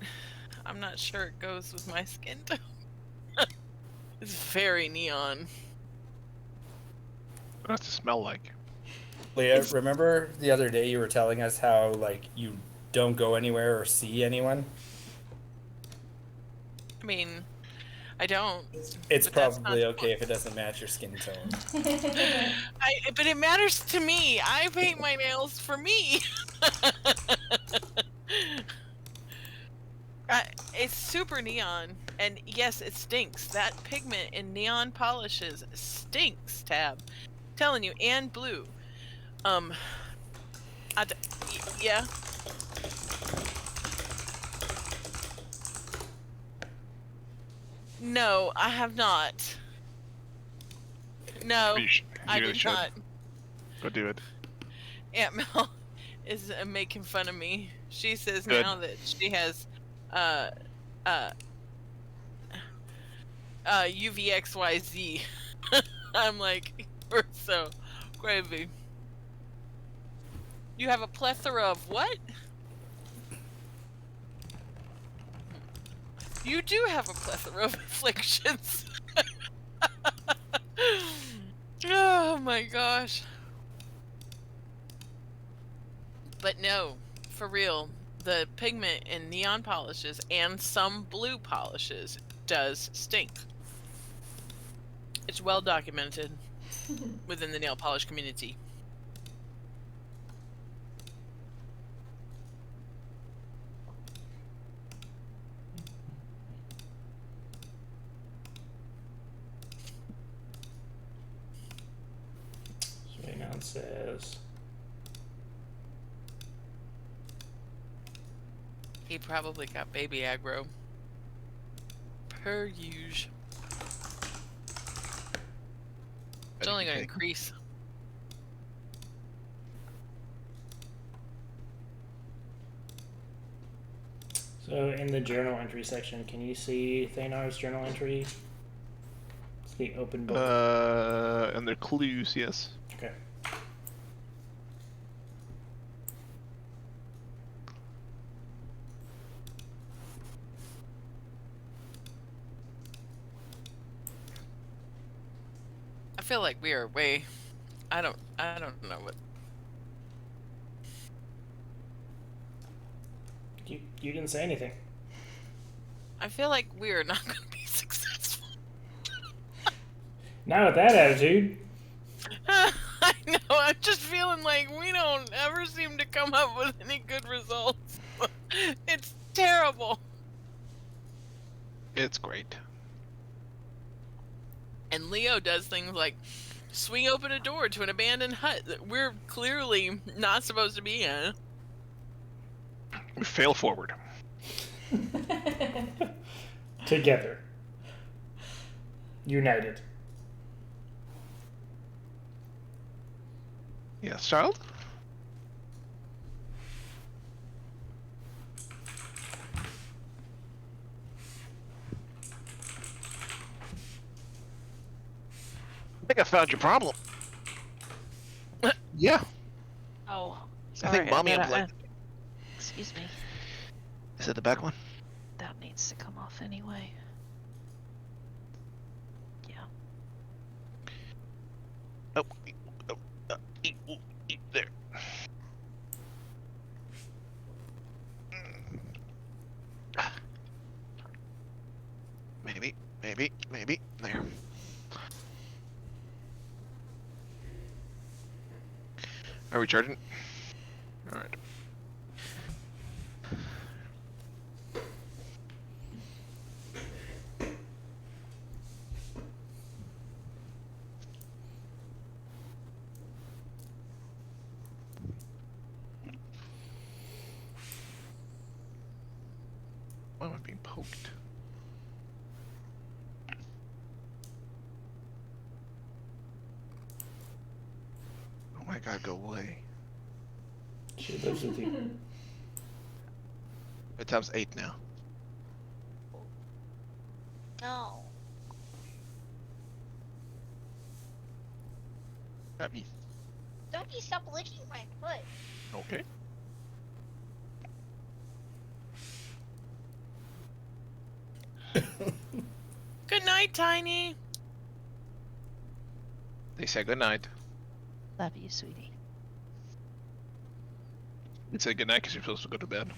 I'm not sure it goes with my skin tone. It's very neon. What does it smell like? Leah, remember the other day you were telling us how like you don't go anywhere or see anyone? I mean, I don't. It's But that's probably not- okay if it doesn't match your skin tone. But it matters to me. I paint my nails for me. It's super neon, and yes, it stinks. That pigment in neon polishes stinks, Tab. Telling you, and blue. Yeah. No, I have not. No, You I really did should. not. Go do it. Aunt Mel is making fun of me. She says Good. now that she has UVXYZ. I'm like, you're so crazy. You have a plethora of what? You do have a plethora of afflictions. Oh my gosh. But no, for real, the pigment in neon polishes and some blue polishes does stink. It's well documented within the nail polish community. So right now it says... He probably got baby aggro. Per usual. It's only going to increase. So in the journal entry section, can you see Thanar's journal entry? It's the open book. And they're clues, yes. Okay. I feel like we are way. I don't know what. You didn't say anything. I feel like we are not going to be successful. Not with that attitude. I know. I'm just feeling like we don't ever seem to come up with any good results. It's terrible. It's great. And Leo does things like swing open a door to an abandoned hut that we're clearly not supposed to be in. We fail forward. Together. United. Yes, child? think I found your problem. Yeah. Oh, I sorry. think mommy gotta, unplugged. excuse me. Is it the back one? That needs to come off anyway. Yeah. Oh, there. Maybe. There. Are we charging? All right. Why am I being poked? Oh my god, go away. She lives with you. It times 8 now. No. Not me. Don't you stop licking my foot. Okay. Good night, Tiny. They say good night. Love you, sweetie. They say good night because you're supposed to go to bed.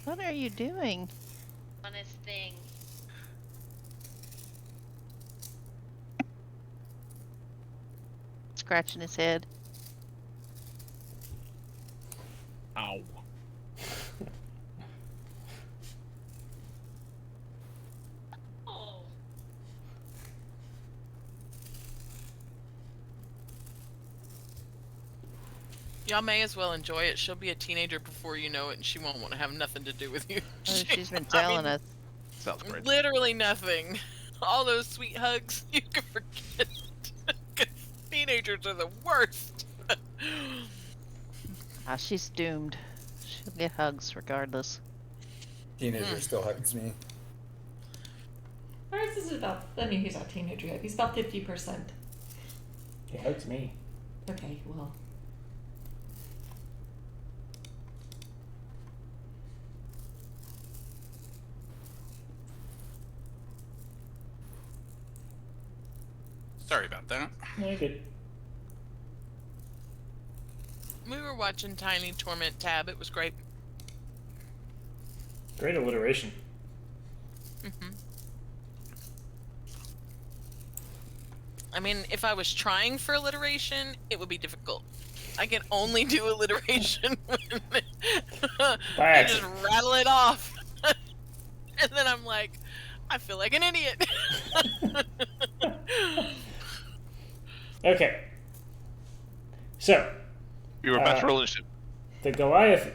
What are you doing? Honest thing. Scratching his head. Ow. Oh. Y'all may as well enjoy it. She'll be a teenager before you know it, and she won't want to have nothing to do with you. Oh, she's been I telling mean, us. Sounds great. literally nothing. All those sweet hugs, you can forget it. 'Cause teenagers are the worst. Ah, she's doomed. She'll get hugs regardless. Teenager still hugs me. Ours is about, I mean, he's not a teenager yet. He's about 50%. He hugs me. Okay, well. Sorry about that. Yeah, good. We were watching Tiny Torment Tab. It was great. Great alliteration. I mean, if I was trying for alliteration, it would be difficult. I can only do alliteration when I just accident. rattle it off. And then I'm like, I feel like an idiot. Okay. So, You were about to roll initiative. the Goliath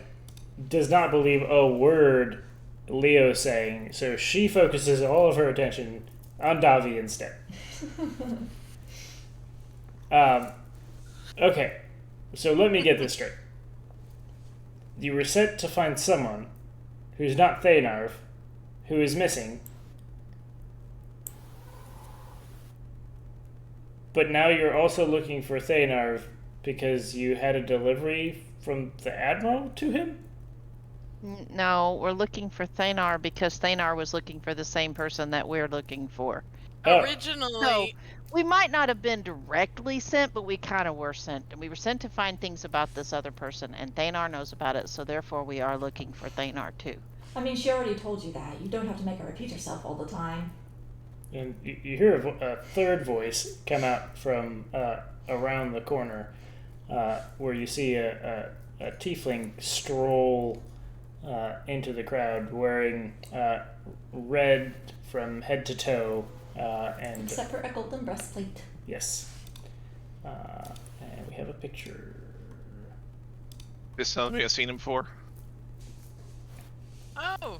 does not believe a word Leo's saying, so she focuses all of her attention on Davi instead. Okay, so let me get this straight. You were sent to find someone who's not Thaynarv, who is missing, but now you're also looking for Thaynarv because you had a delivery from the Admiral to him? No, we're looking for Thanar because Thanar was looking for the same person that we're looking for. Oh. Originally, We might not have been directly sent, but we kind of were sent. And we were sent to find things about this other person, and Thanar knows about it, so therefore we are looking for Thanar too. I mean, she already told you that. You don't have to make her repeat herself all the time. And you hear a third voice come out from around the corner, where you see a tiefling stroll into the crowd wearing red from head to toe, and Except for a golden breastplate. yes, and we have a picture. This sounds like I've seen him before. oh,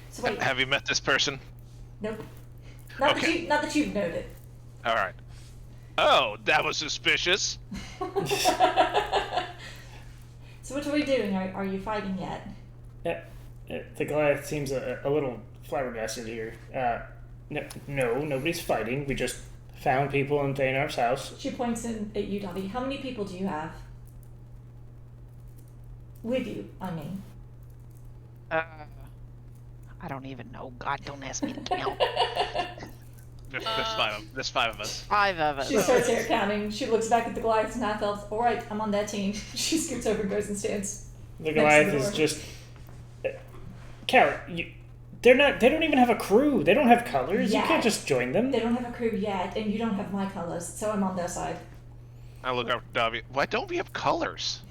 So wait, Have you met this person? nope. Not Okay. not that you've noted. All right. Oh, that was suspicious. So what are we doing? Are you fighting yet? The Goliath seems a little flabbergasted here. No, nobody's fighting. We just found people in Thaynar's house. She points in at you, Dobby. How many people do you have? With you, I mean. I don't even know. God, don't ask me to count. There's five of us. 5 of us. She starts air counting. She looks back at the Goliaths and half elves. All right, I'm on that team. She scoots over and goes and stands. The next to Goliath the is door. just. Callie, they're not. They don't even have a crew. They don't have colors. You Yeah. can't just join them. They don't have a crew yet, and you don't have my colors, so I'm on their side. I look up to Davi. Why don't we have colors?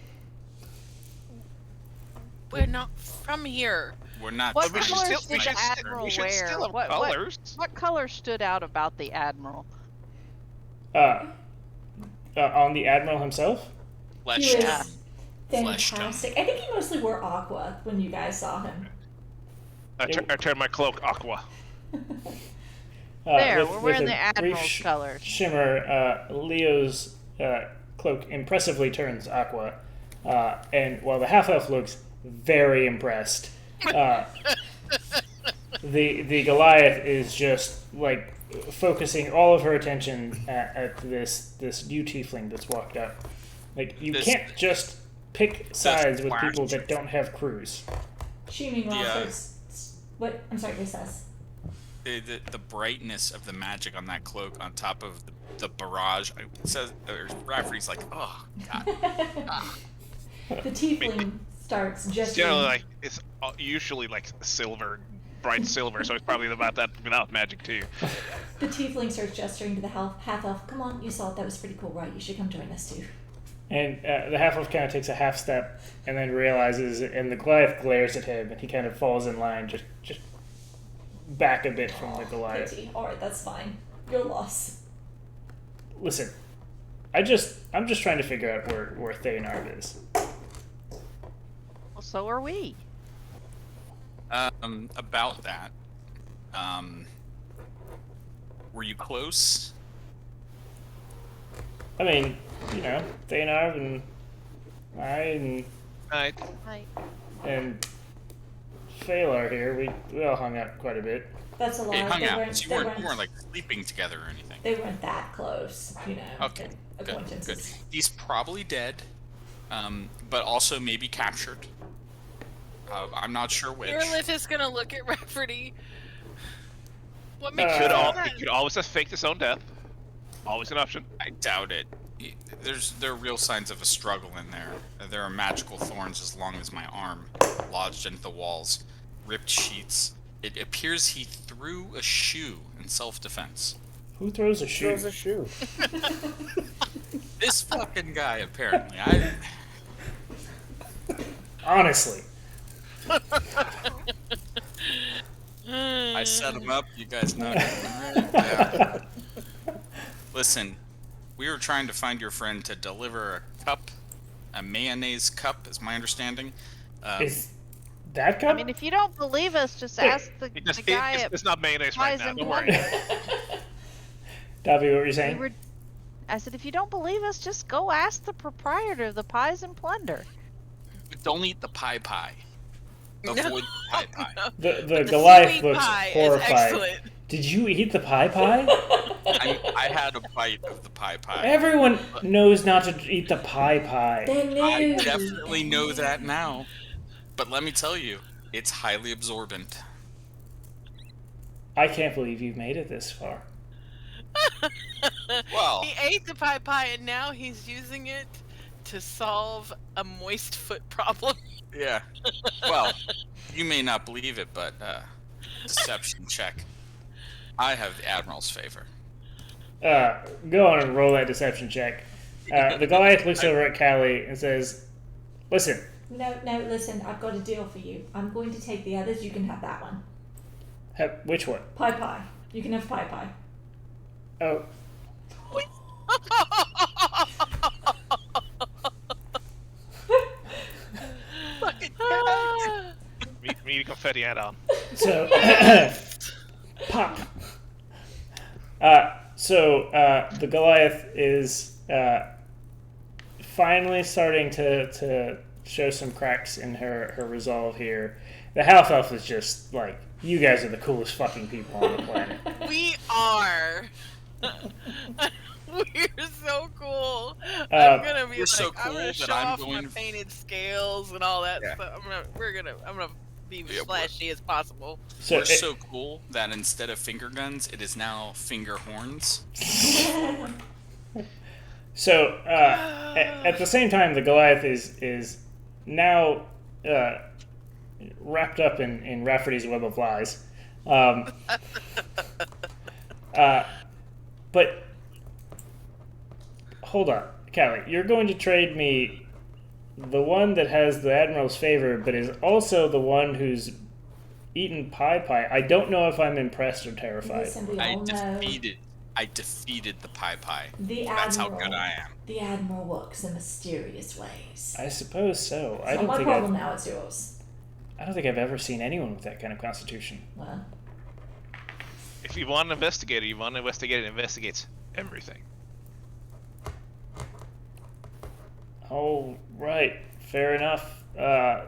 We're not from here. We're not. What We should colors still, we did should, the st- Admiral we should wear? still have What colors. color stood out about the Admiral? On the Admiral himself. He Flesh was tone. Flesh fantastic. I think he mostly wore aqua when you guys saw him. I turned my cloak aqua. There, we're wearing a the Admiral's brief colors. Shimmer, Leo's cloak impressively turns aqua, and while the half elf looks very impressed, the Goliath is just like focusing all of her attention at this new tiefling that's walked up. Like you can't just pick sides with people that don't have crews. She meanwhile Yeah. starts. What? I'm sorry, recess. The brightness of the magic on that cloak on top of the barrage. It says, Rafferty's like, oh god. The tiefling starts gesturing. Generally, like it's usually like silver, bright silver, so it's probably about that without magic too. The tiefling starts gesturing to the half elf. Come on, you saw it. That was pretty cool, right? You should come join us too. And the half elf kind of takes a half step and then realizes, and the Goliath glares at him, and he kind of falls in line, just back a bit from the Goliath. Pity. All right, that's fine. Your loss. Listen, I'm just trying to figure out where Thaynard is. Well, so are we. About that. Were you close? I mean, you know, Thaynard and I Right. and Phalar here, we all hung out quite a bit. That's a lot. Hey, hung They out. weren't- You they weren't like sleeping together or anything. They weren't that close, you know. Okay, good. Acquaintances. He's probably dead, but also maybe captured. I'm not sure which. Irlith is gonna look at Rafferty. What He makes you could, think he that? could always have faked his own death. Always an option. I doubt it. There are real signs of a struggle in there. There are magical thorns as long as my arm, lodged into the walls, ripped sheets. It appears he threw a shoe in self-defense. Who throws a shoe? Throws a shoe. This fucking guy, apparently. Honestly. I set him up. You guys know. Yeah. Listen, we were trying to find your friend to deliver a cup, a mayonnaise cup, is my understanding. Is that cup? I mean, if you don't believe us, just ask the guy at It's not mayonnaise right Pies now. and Don't worry. Plunder. Davy, what were you We saying? were- I said, if you don't believe us, just go ask the proprietor of the Pies and Plunder. Don't eat the pie. Avoid the pie. The The Goliath seaweed looks pie is horrified. excellent. Did you eat the pie? I had a bite of the pie. Everyone knows not to eat the pie. They knew. I definitely know that now. But let me tell you, it's highly absorbent. I can't believe you've made it this far. Well, He ate the pie and now he's using it to solve a moist foot problem. yeah. Well, you may not believe it, but deception check. I have the Admiral's favor. Go on and roll that deception check. The Goliath looks over at Callie and says, "Listen, No, listen, I've got a deal for you. I'm going to take the others. You can have that one. which one? Pie. You can have pie. Oh, Me confetti add-on. so pop. The Goliath is finally starting to show some cracks in her resolve here. The half elf is just like, you guys are the coolest fucking people on the planet. We are. We're so cool. Uh, I'm gonna be we're like, so I'm cool gonna that show I'm off going- my painted scales and all that Yeah. stuff. I'm gonna be as Yeah, flashy as possible. So, We're so cool that instead of finger guns, it is now finger horns. So at the same time, the Goliath is now wrapped up in Rafferty's web of lies. But hold on, Callie, you're going to trade me the one that has the Admiral's favor, but is also the one who's eaten pie. I don't know if I'm impressed or terrified. Listen, we I all know defeated the pie. the That's how Admiral. good I am. The Admiral works in mysterious ways. I suppose so. It's not my problem now, it's yours. I don't think I've ever seen anyone with that kind of constitution. Well, If you want an investigator, investigates everything. Oh, right. Fair enough.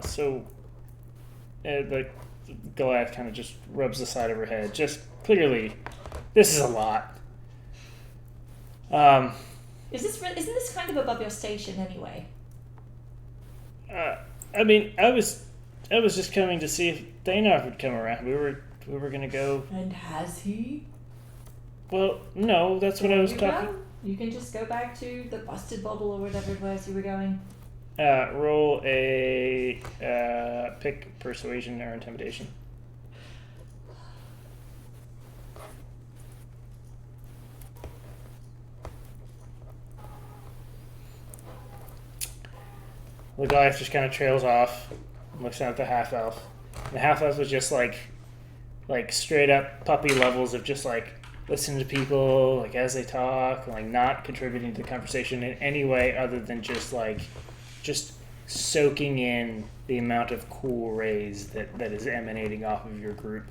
So the Goliath kind of just rubs the side of her head. Just clearly, this is a lot. isn't this kind of above your station anyway? I mean, I was just coming to see if Danar would come around. We were gonna go. And has he? Well, no, that's what I was There you talking. go. You can just go back to the busted bubble or whatever it was you were going. Roll a pick persuasion or intimidation. The Goliath just kind of trails off, and looks down at the half elf. The half elf was just like straight up puppy levels of just like listening to people like as they talk, like not contributing to the conversation in any way other than just soaking in the amount of cool rays that is emanating off of your group,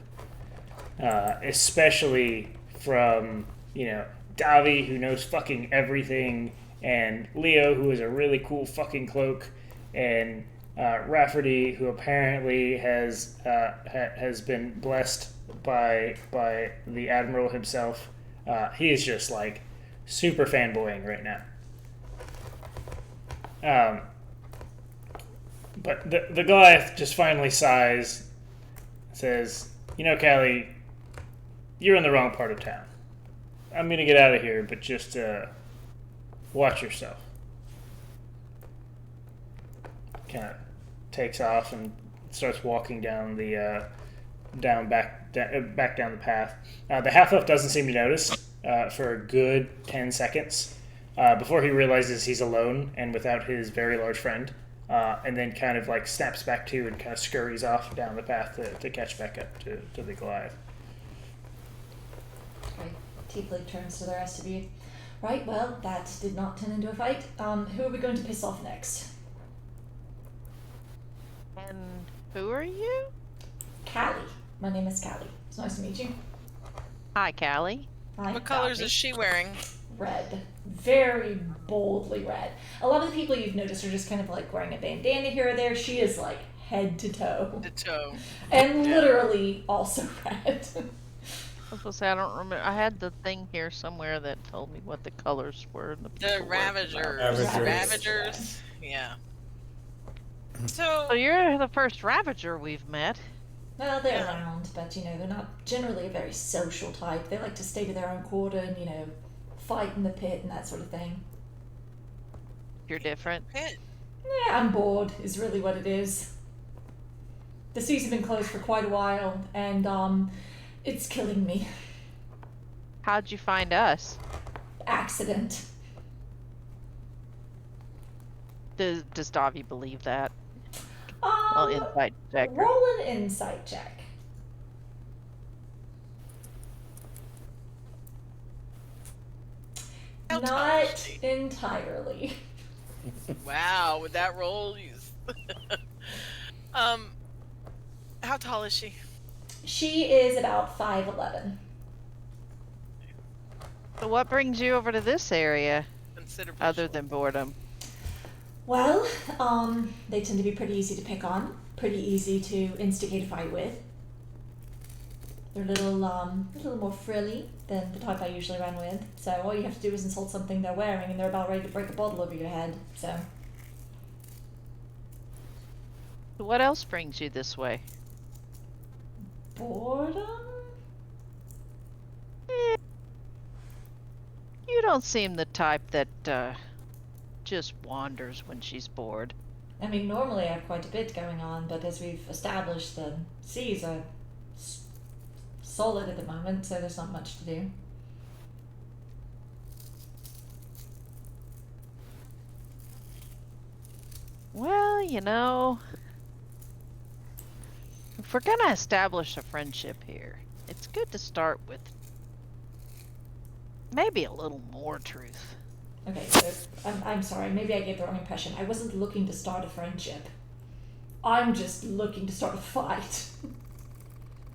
especially from Davi, who knows fucking everything, and Leo, who is a really cool fucking cloak, and Rafferty, who apparently has been blessed by the Admiral himself. He is just like super fanboying right now. But the Goliath just finally sighs, says, Callie, you're in the wrong part of town. I'm gonna get out of here, but just watch yourself. Kind of takes off and starts walking down the back down the path. The half elf doesn't seem to notice for a good 10 seconds before he realizes he's alone and without his very large friend, and then kind of like snaps back to and kind of scurries off down the path to catch back up to the Goliath. Right. Tiefling turns to the rest of you. Right, well, that did not turn into a fight. Who are we going to piss off next? And who are you? Callie. My name is Callie. It's nice to meet you. Hi, Callie. Hi. What colors Dobby. is she wearing? Red. Very boldly red. A lot of the people you've noticed are just kind of like wearing a bandana here or there. She is like head to toe. The toe. And literally also red. I was gonna say I don't remember. I had the thing here somewhere that told me what the colors were. And The people were. Ravagers. Ravagers. Ravagers. Yeah. So So you're the first Ravager we've met. Well, they're Yeah. around, but they're not generally a very social type. They like to stay to their own quarter and, fight in the pit and that sort of thing. You're different. pit. Yeah, I'm bored, is really what it is. The seas have been closed for quite a while, and, it's killing me. How'd you find us? Accident. Does Davi believe that? Well, insight check. Roll an insight check. How tall is Not she? entirely. Wow, with that roll, you. How tall is she? She is about 5'11". So what brings you over to this area, Considerable. other than boredom? Well, they tend to be pretty easy to pick on, pretty easy to instigate a fight with. They're a little more frilly than the type I usually run with. So all you have to do is insult something they're wearing, and they're about ready to break a bottle over your head. So. What else brings you this way? Boredom? You don't seem the type that just wanders when she's bored. I mean, normally I have quite a bit going on, but as we've established, the seas are solid at the moment, so there's not much to do. Well, you know, if we're gonna establish a friendship here, it's good to start with maybe a little more truth. Okay, so I'm sorry, maybe I gave the wrong impression. I wasn't looking to start a friendship. I'm just looking to start a fight.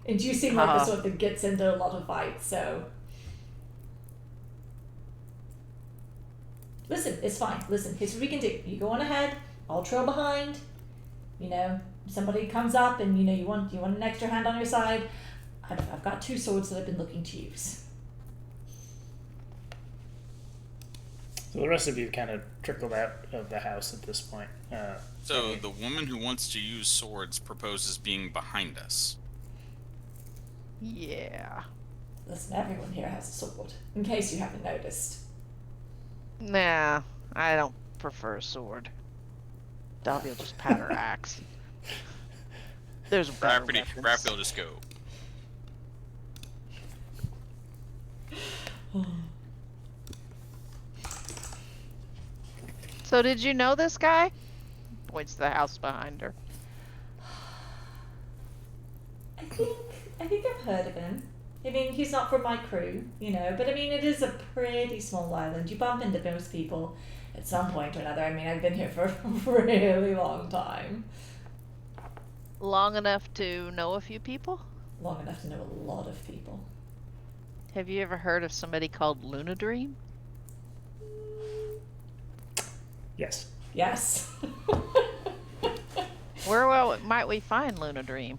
And you seem like the sort that gets into a lot of fights, so... Listen, it's fine. Listen, here's what we can do. You go on ahead, I'll trail behind. You know, somebody comes up and you want an extra hand on your side. I've got 2 swords that I've been looking to use. So the rest of you kind of trickled out of the house at this point. So the woman who wants to use swords proposes being behind us. Yeah. Listen, everyone here has a sword, in case you haven't noticed. Nah, I don't prefer a sword. Dobby will just pat her axe. There's a better weapons. Raffy will just go. So did you know this guy? Points to the house behind her. I think I've heard of him. I mean, he's not from my crew, but I mean, it is a pretty small island. You bump into most people at some point or another. I mean, I've been here for a really long time. Long enough to know a few people? Long enough to know a lot of people. Have you ever heard of somebody called Luna Dream? Yes. Yes. Where might we find Luna Dream?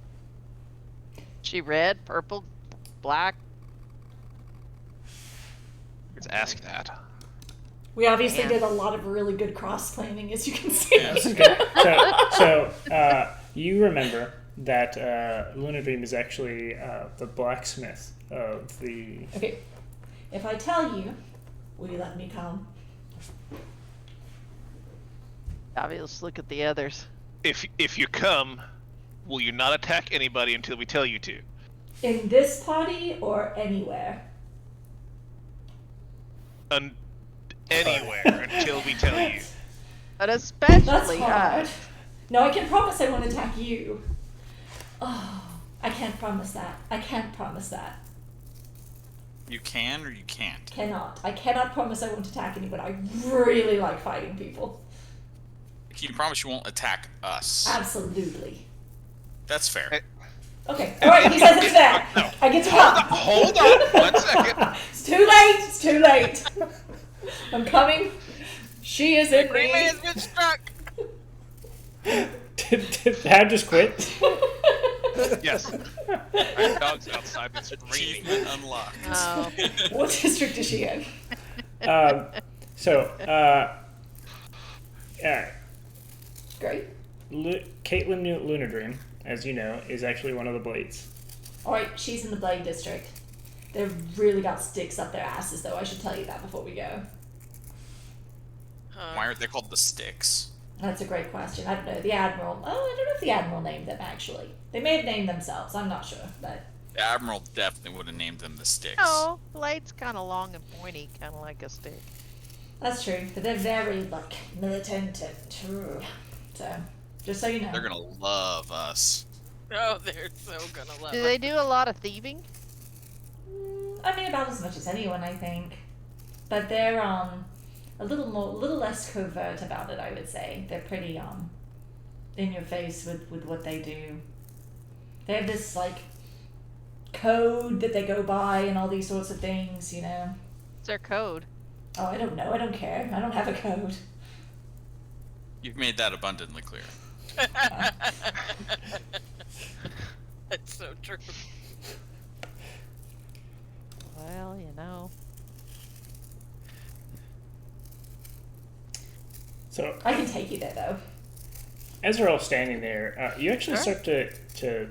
She red, purple, black? Let's ask that. We obviously Man. did a lot of really good cross-planning, as you can see. So you remember that Luna Dream is actually the blacksmith of the... Okay. If I tell you, will you let me come? Dobby, let's look at the others. If you come, will you not attack anybody until we tell you to? In this party or anywhere? Anywhere until we tell you. But That's especially hard. us. No, I can promise I won't attack you. Oh, I can't promise that. I can't promise that. You can or you can't? Cannot. I cannot promise I won't attack anyone. I really like fighting people. Can you promise you won't attack us? Absolutely. That's fair. Okay. All right. He says it's fair. No. I get to come. Hold on 1 second. It's too late. It's too late. I'm coming. She is in Green me. man's been struck. Did Dad just quit? Yes. My dog's outside and screaming. Achievement unlocked. Oh. What district is she in? Great. Caitlin Luna Dream, as you know, is actually one of the Blades. Alright, she's in the Blade District. They've really got sticks up their asses, though. I should tell you that before we go. Why aren't they called the Sticks? That's a great question. I don't know. The Admiral... Oh, I don't know if the Admiral named them, actually. They may have named themselves. I'm not sure, but... The Admiral definitely would have named them the Sticks. Oh, blade's kind of long and pointy, kind of like a stick. That's true. But they're very, militant and true. So, just so you know. They're gonna love us. Oh, they're so gonna love Do it. they do a lot of thieving? I mean, about as much as anyone, I think. But they're, a little less covert about it, I would say. They're pretty, in your face with what they do. They have this, code that they go by and all these sorts of things, What's their code? Oh, I don't know. I don't care. I don't have a code. You've made that abundantly clear. That's so true. Well, you know. So I can take you there though. as we're all standing there, you actually Sure. start to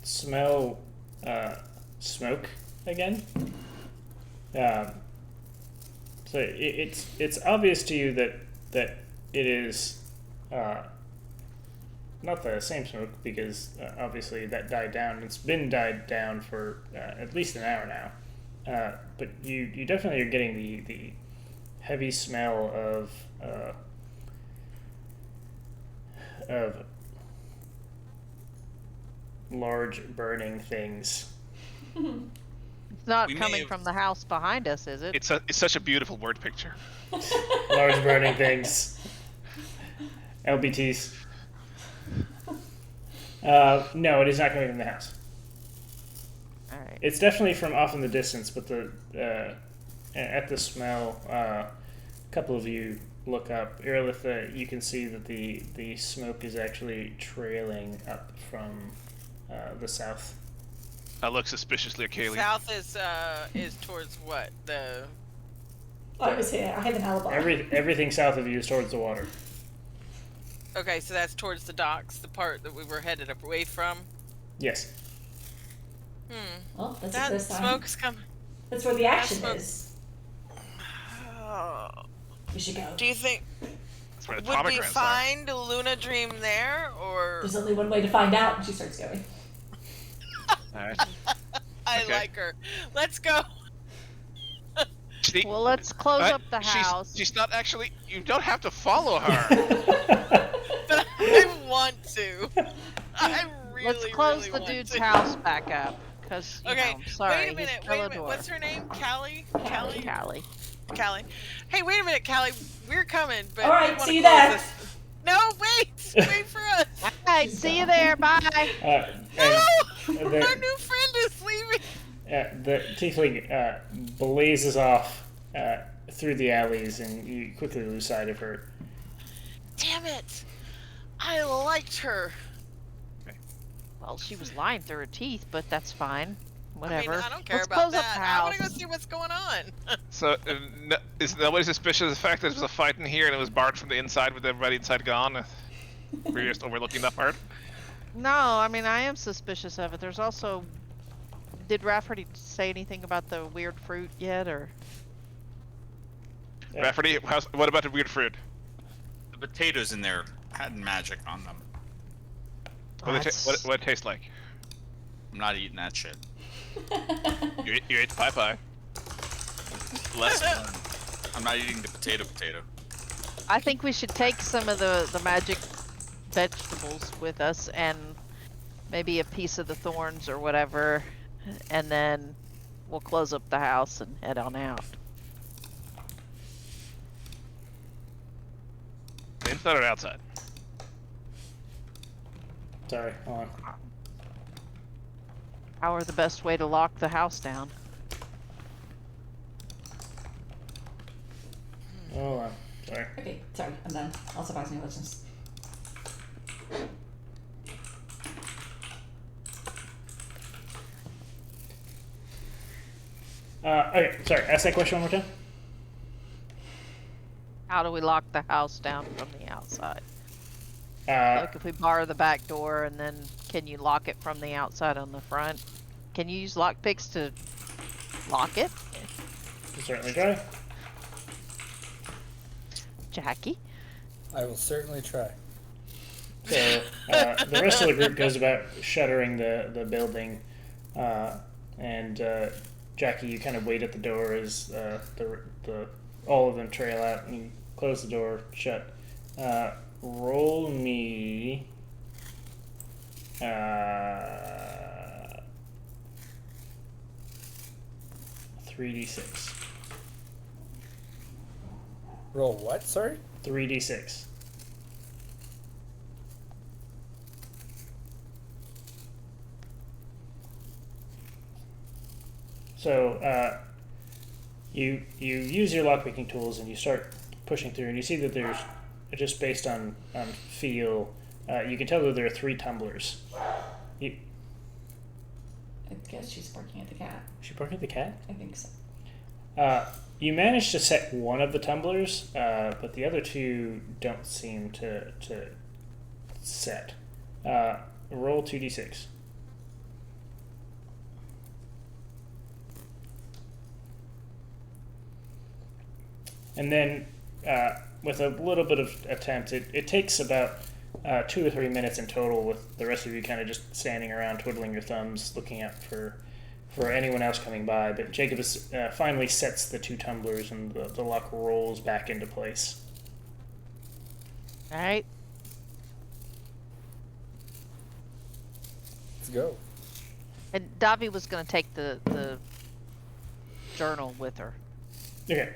smell smoke again. So it's obvious to you that it is not the same smoke because obviously that died down. It's been died down for at least an hour now. But you definitely are getting the heavy smell of large burning things. It's not We may coming have- from the house behind us, is it? It's such a beautiful word picture. Large burning things. LBTs. No, it is not coming from the house. All right. It's definitely from off in the distance, but at the smell, a couple of you look up. Irilith, you can see that the smoke is actually trailing up from the south. I look suspiciously at Kaylee. South is towards what? The I was here. I have an alibi. Everything south of you is towards the water. okay, so that's towards the docks, the part that we were headed away from. Yes. Well, that's a That first time. smoke's coming. That's where the action smoke- is. Oh. We should go. Do you think That's where the would we pomegranates are. find Luna Dream there, or There's only one way to find out, and she starts going. Alright. I okay. like her? Let's go. See, Well, let's close up the house. She's not actually. You don't have to follow her. But I want to. I really, Let's close really the want dude's to. house back up, because Okay, I'm sorry, wait a he's minute. still Wait a a minute. dwarf. What's her name? Callie. Callie. Callie. Callie. Hey, wait a minute, Callie. We're coming, but All right, we wanna see you close there. this- No, wait. Wait for us. All right, see you there. Bye. No, And our new friend is leaving. the tiefling blazes off through the alleys, and you quickly lose sight of her. Damn it! I liked her. Well, she was lying through her teeth, but that's fine. Whatever. I mean, I don't care Let's about close that. up the I want to go house. see what's going on. So, is nobody suspicious of the fact that there was a fight in here and it was barred from the inside with everybody inside gone? We're just overlooking that part. No, I mean, I am suspicious of it. There's also... Did Rafferty say anything about the weird fruit yet, or...? Yeah. Rafferty, what about the weird fruit? The potatoes in there had magic on them. What do That's- what it taste like? I'm not eating that shit. You ate the pie. Lesson learned. I'm not eating the potato. I think we should take some of the magic vegetables with us, and maybe a piece of the thorns or whatever, and then we'll close up the house and head on out. Inside or outside? Sorry, hold on. How are the best way to lock the house down? Hold on. Sorry. Okay, sorry, I'm done. I'll surprise new legends. Okay, sorry. Ask that question one more time. How do we lock the house down from the outside? Uh, Like if we bar the back door, and then can you lock it from the outside on the front? Can you use lockpicks to lock it? certainly try. Jackie? I will certainly try. So the rest of the group goes about shuttering the building, and Jackie, you kind of wait at the door as the all of them trail out, and you close the door shut. Roll me. 3d6. Roll what? Sorry? 3d6. So you use your lockpicking tools and you start pushing through, and you see that there's just based on feel, you can tell that there are 3 tumblers. I guess she's barking at the cat. She barked at the cat? I think so. You managed to set one of the tumblers, but the other 2 don't seem to set. Roll 2d6. And then, with a little bit of attempt, it takes about 2 or 3 minutes in total, with the rest of you kind of just standing around, twiddling your thumbs, looking out for anyone else coming by. But Jacob finally sets the 2 tumblers, and the lock rolls back into place. All right. Let's go. And Davi was going to take the journal with her. Okay.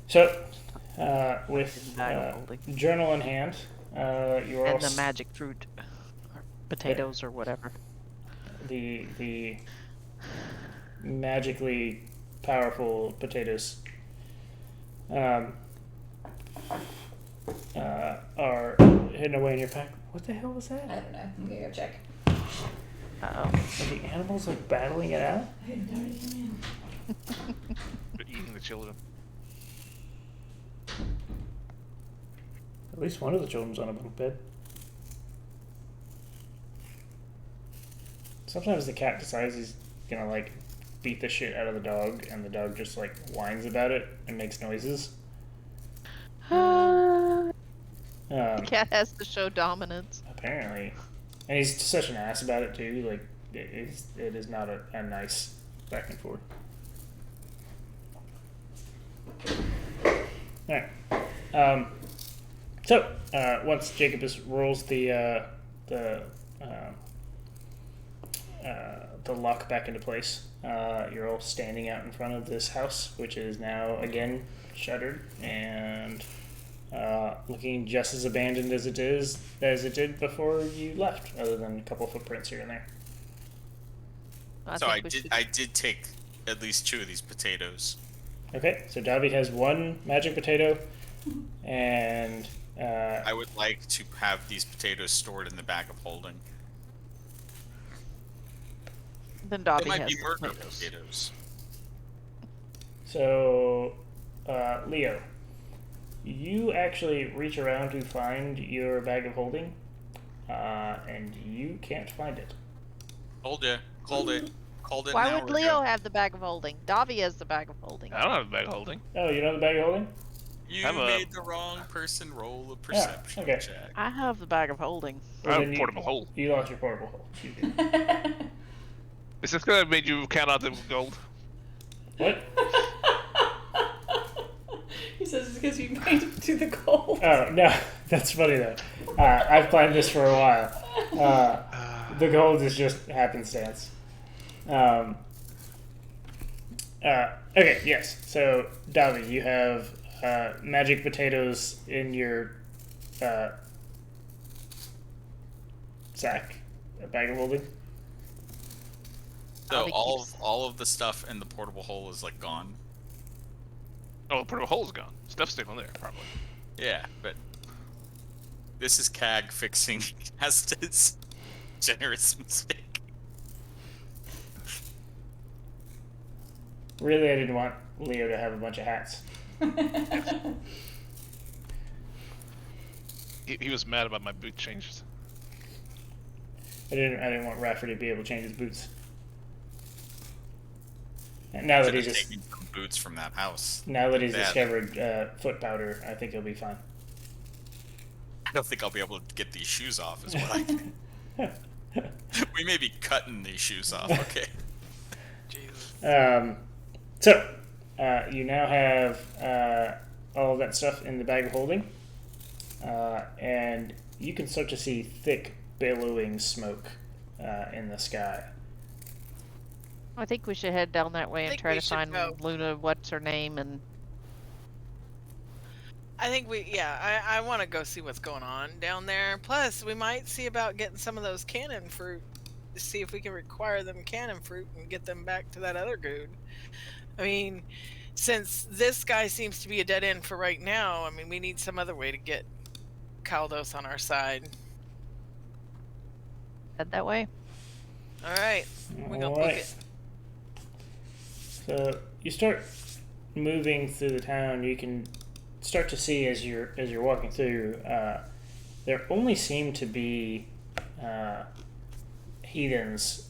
So, with Bag holding. journal in hand, you're all And the magic fruit, or potatoes, or whatever. the magically powerful potatoes are hidden away in your pack. What the hell was I that? don't know. I'm gonna go check. Uh-oh. Are the animals like battling it out? I didn't already come in. They're eating the children. At least one of the children's on a bunk bed. Sometimes the cat decides he's gonna like beat the shit out of the dog, and the dog just like whines about it and makes noises. The cat has to show dominance. Apparently, and he's such an ass about it too. Like it is not a nice back and forth. All right. So once Jacobus rolls the lock back into place, you're all standing out in front of this house, which is now again shuttered and looking just as abandoned as it did before you left, other than a couple footprints here and there. So I did take at least 2 of these potatoes. Okay, so Davi has 1 magic potato, and I would like to have these potatoes stored in the bag of holding. Then They Davi might has be the murder potatoes. potatoes. so Leo, you actually reach around to find your bag of holding, and you can't find it. Hold it. Called it. Called it. Why an would hour Leo ago. have the bag of holding? Davi has the bag of holding. I don't have a bag holding. Oh, you know the bag of holding? You I'm a- made the wrong person roll a perception okay. check. I have the bag of holding. I have then a portable hole. You lost your portable hole. You did. Is this gonna make you count out the gold? What? He says it's because you made it to the goal. Oh, no. That's funny, though. I've planned this for a while. The gold is just happenstance. Okay, yes. So, Davi, you have magic potatoes in your sack, a bag of holding. So Davi all keeps- all of the stuff in the portable hole is like gone. Oh, the portable hole's gone. Stuff's still in there, probably. Yeah, but this is CAG fixing Heston's generous mistake. Really, I didn't want Leo to have a bunch of hats. He was mad about my boot changes. I didn't want Rafferty to be able to change his boots. And now that Should he's have just taken some boots from that house. now that he's Bad. discovered foot powder, I think he'll be fine. I don't think I'll be able to get these shoes off. Is what I think. We may be cutting these shoes off. Okay. Jesus. So you now have all of that stuff in the bag of holding, and you can start to see thick, billowing smoke in the sky. I think we should head down that way and think try we to should find go. Luna, what's her name, and I think I want to go see what's going on down there. Plus, we might see about getting some of those cannon fruit. See if we can require them cannon fruit and get them back to that other dude. I mean, since this guy seems to be a dead end for right now, I mean, we need some other way to get Kaldos on our side. Head that way. All right, we're gonna book Alright. it. So you start moving through the town. You can start to see as you're walking through. There only seem to be heathens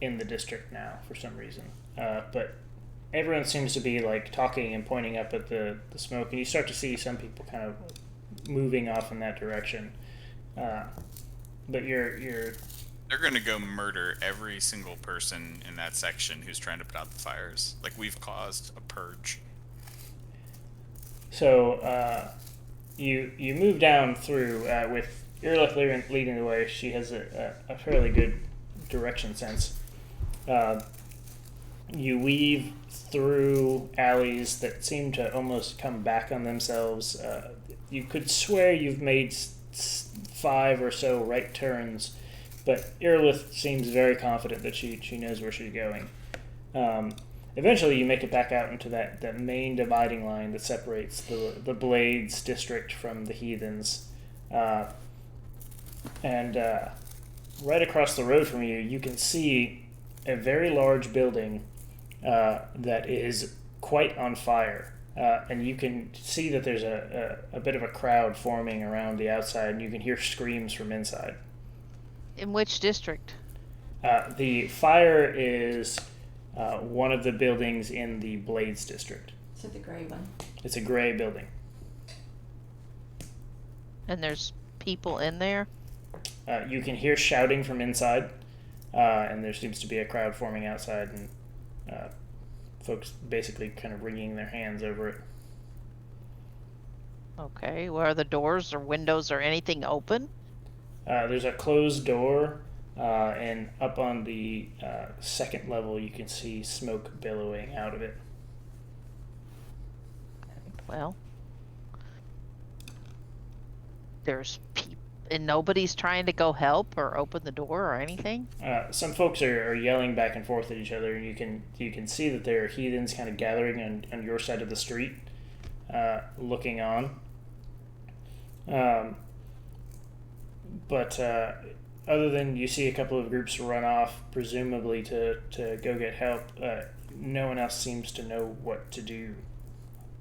in the district now for some reason, but everyone seems to be like talking and pointing up at the smoke, and you start to see some people kind of moving off in that direction. But you're They're gonna go murder every single person in that section who's trying to put out the fires. Like, we've caused a purge. so you move down through with Irlith leading the way. She has a fairly good direction sense. You weave through alleys that seem to almost come back on themselves. You could swear you've made 5 or so right turns, but Irlith seems very confident that she knows where she's going. Eventually, you make it back out into that main dividing line that separates the Blades district from the Heathens. And right across the road from you, you can see a very large building that is quite on fire. And you can see that there's a bit of a crowd forming around the outside, and you can hear screams from inside. In which district? The fire is one of the buildings in the Blades district. So the grey one. It's a gray building. And there's people in there? You can hear shouting from inside, and there seems to be a crowd forming outside, and folks basically kind of wringing their hands over it. Okay, where are the doors or windows or anything open? There's a closed door, and up on the second level, you can see smoke billowing out of it. Well, there's people, and nobody's trying to go help or open the door or anything? Some folks are yelling back and forth at each other, and you can see that there are heathens kind of gathering on your side of the street, looking on. But other than you see a couple of groups run off, presumably to go get help, no one else seems to know what to do.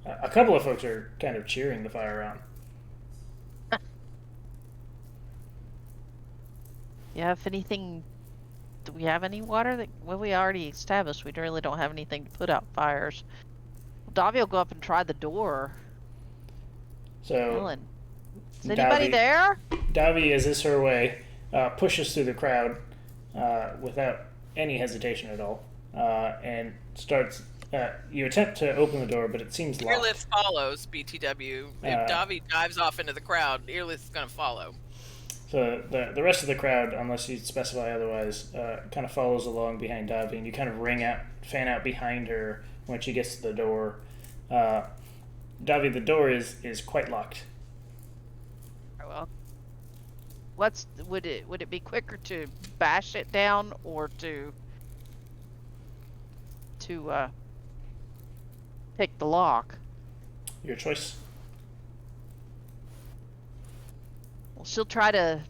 A couple of folks are kind of cheering the fire on. Yeah, if anything, do we have any water? Well, we already established we really don't have anything to put out fires. Davy will go up and try the door. So Ellen. Is anybody there? Davi, as is her way, pushes through the crowd without any hesitation at all, and starts. You attempt to open the door, but it seems locked. Earlith follows BTW. If Davi dives off into the crowd, Earlith's gonna follow. So the rest of the crowd, unless you specify otherwise, kind of follows along behind Davi, and you kind of fan out behind her when she gets to the door. Davi, the door is quite locked. Well, would it be quicker to bash it down or to pick the lock? Your choice. Well, she'll try to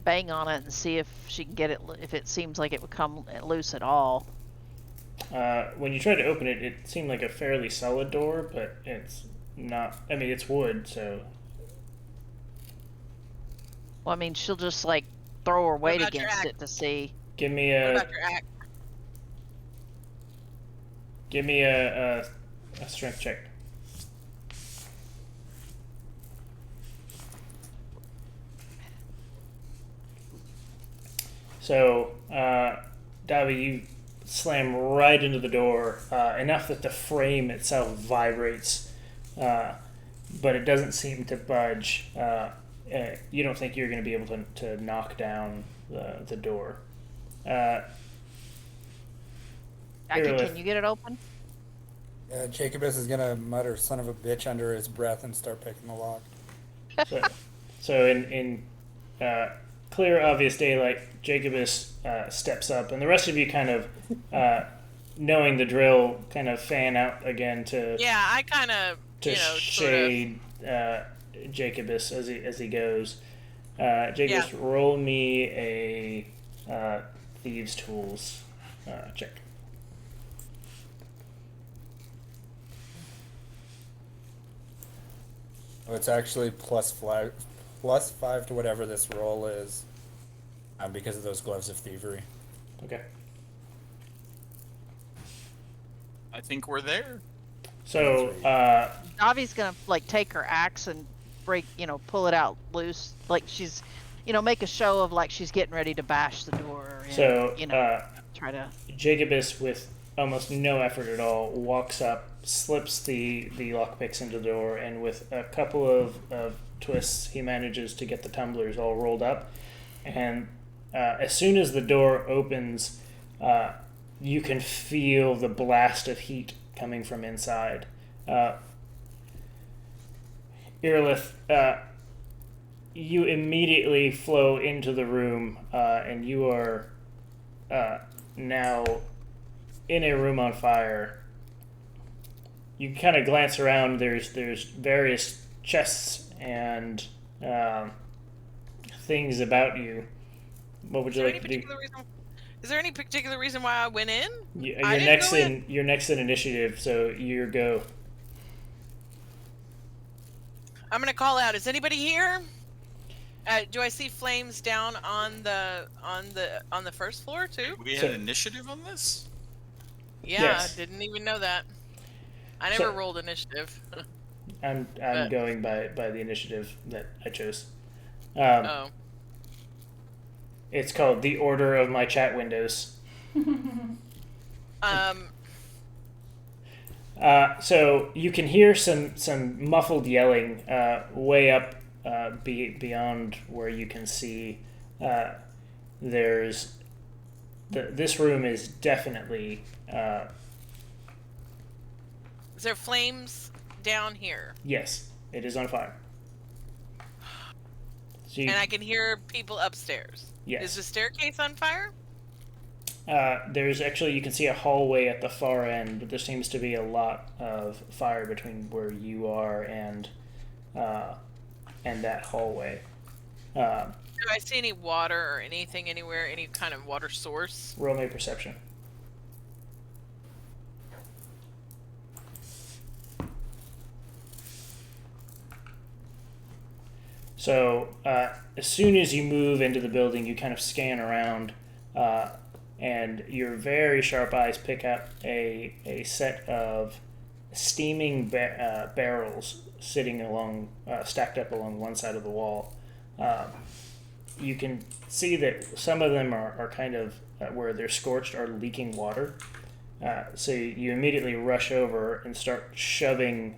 bang on it and see if she can get it. If it seems like it would come loose at all. When you tried to open it, it seemed like a fairly solid door, but it's not. I mean, it's wood, so. Well, I mean, she'll just like throw her weight about your against axe? it to see. Give me What a about your act? strength check. So, Davi, you slam right into the door, enough that the frame itself vibrates, but it doesn't seem to budge. You don't think you're going to be able to knock down the door. Jackie, Irlith. can you get it open? Jacobus is gonna mutter "son of a bitch" under his breath and start picking the lock. So in clear, obvious daylight, Jacobus steps up, and the rest of you kind of knowing the drill, kind of fan out again to Yeah, I kind of, to sort of. shade Jacobus as he goes. Jacobus, Yeah. roll me a thieves' tools check. Oh, it's actually +5 to whatever this roll is, because of those gloves of thievery. Okay. I think we're there. So Davi's gonna like take her axe and break, pull it out loose, like she's, make a show of like she's getting ready to bash the door. And, So, try to. Jacobus, with almost no effort at all, walks up, slips the lockpicks into the door, and with a couple of twists, he manages to get the tumblers all rolled up. And as soon as the door opens, you can feel the blast of heat coming from inside. Irlith, you immediately flow into the room, and you are now in a room on fire. You kind of glance around. There's various chests and things about you. What would you like to do? Is there any particular reason why I went in? You're didn't next go in. You're next in initiative, so you go. I'm gonna call out. Is anybody here? Do I see flames down on the first floor too? We had initiative on this? Yeah, Yes. didn't even know that. I never rolled initiative. I'm going by the initiative that I chose. Oh. It's called the order of my chat windows. So you can hear some muffled yelling way up beyond where you can see. There's this room is definitely. Is there flames down here? Yes, it is on fire. So And I can hear people upstairs. Yes. Is the staircase on fire? There's actually, you can see a hallway at the far end, but there seems to be a lot of fire between where you are and that hallway. Do I see any water or anything anywhere? Any kind of water source? Roll me perception. So as soon as you move into the building, you kind of scan around, and your very sharp eyes pick up a set of steaming barrels sitting along, stacked up along one side of the wall. You can see that some of them are kind of where they're scorched are leaking water. So you immediately rush over and start shoving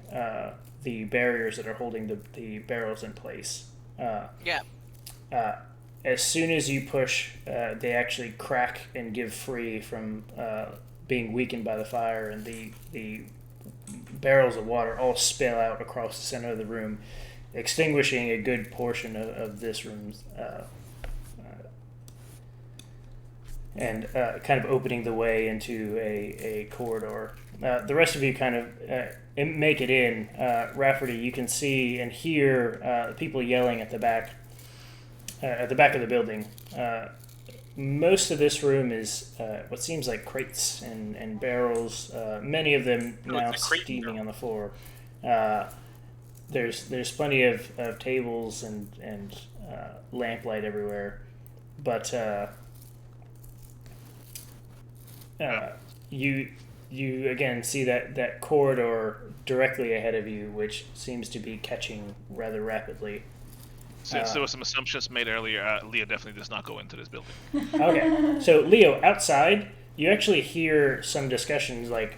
the barriers that are holding the barrels in place. Yeah. As soon as you push, they actually crack and give free from being weakened by the fire, and the barrels of water all spill out across the center of the room, extinguishing a good portion of this room's and kind of opening the way into a corridor. The rest of you kind of make it in. Rafferty, you can see and hear people yelling at the back of the building. Most of this room is what seems like crates and barrels, many of them now steaming on the floor. There's plenty of tables and lamplight everywhere, but you again see that corridor directly ahead of you, which seems to be catching rather rapidly. Since there were some assumptions made earlier, Leah definitely does not go into this building. Okay, so Leo, outside, you actually hear some discussions like,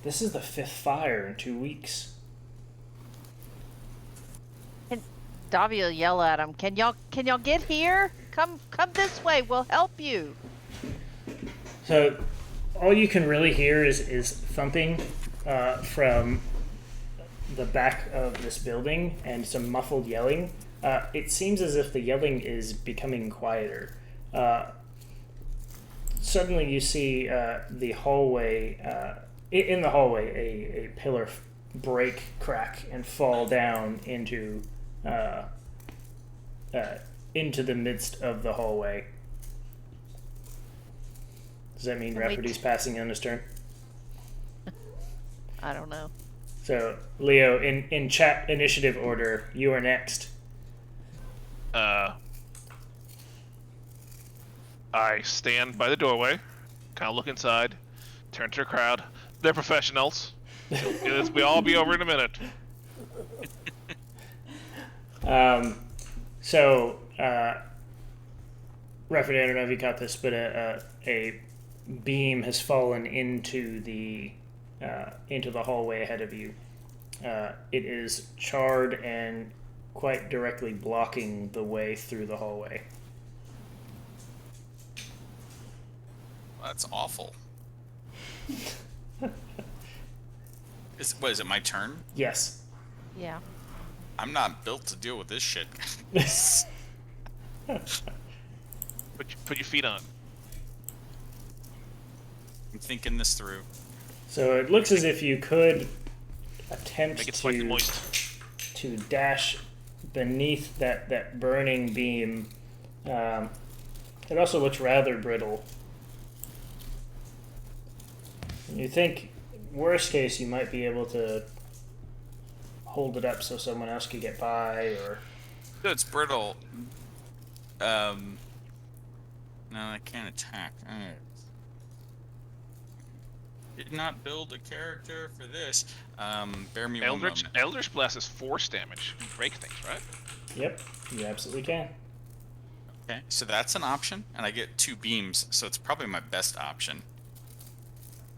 "This is the 5th fire in 2 weeks." And Davi will yell at him. Can y'all get here? Come this way. We'll help you. So all you can really hear is thumping from the back of this building and some muffled yelling. It seems as if the yelling is becoming quieter. suddenly you see the hallway. In the hallway, a pillar break, crack, and fall down into the midst of the hallway. Does that mean Can we Rafferty's passing on his turn? I don't know. So, Leo, in chat initiative order, you are next. I stand by the doorway, kind of look inside, turn to the crowd. They're professionals. This will all be over in a minute. Rafferty, I don't know if you caught this, but a beam has fallen into the hallway ahead of you. It is charred and quite directly blocking the way through the hallway. That's awful. Is it my turn? Yes. Yeah. I'm not built to deal with this shit. Put your feet on. I'm thinking this through. So it looks as if you could attempt Make it slightly moist. to dash beneath that burning beam. It also looks rather brittle. You think, worst case, you might be able to hold it up so someone else could get by, or... No, it's brittle. No, I can't attack. Did not build a character for this. Bear me one moment. Eldritch Blast is force damage. You break things, right? Yep, you absolutely can. Okay, so that's an option, and I get 2 beams, so it's probably my best option.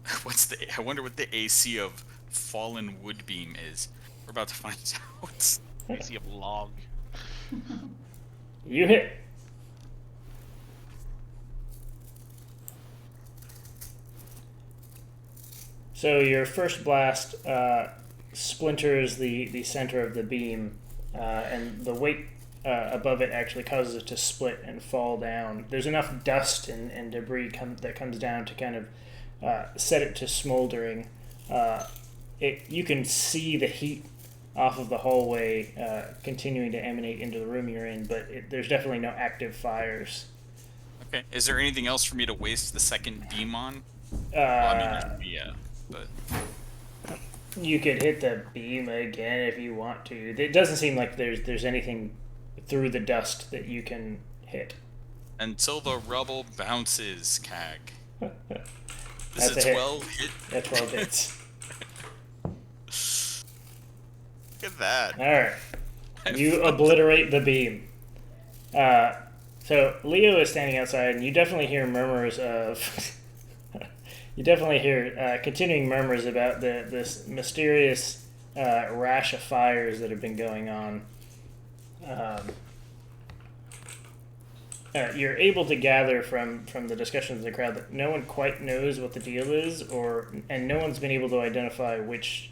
I wonder what the AC of Fallen Wood Beam is. We're about to find out. AC of log. You hit. So your first blast splinters the center of the beam, and the weight above it actually causes it to split and fall down. There's enough dust and debris that comes down to kind of set it to smoldering. You can see the heat off of the hallway continuing to emanate into the room you're in, but there's definitely no active fires. Okay, is there anything else for me to waste the second beam on? Yeah, but... You could hit the beam again if you want to. It doesn't seem like there's anything through the dust that you can hit. Until the rubble bounces, Cag. That's Is a it hit. 12 hit? That's 12 hits. Look at that. Alright. You obliterate the beam. So Leo is standing outside, and you definitely hear murmurs of... you definitely hear continuing murmurs about this mysterious rash of fires that have been going on. You're able to gather from the discussions of the crowd that no one quite knows what the deal is, and no one's been able to identify which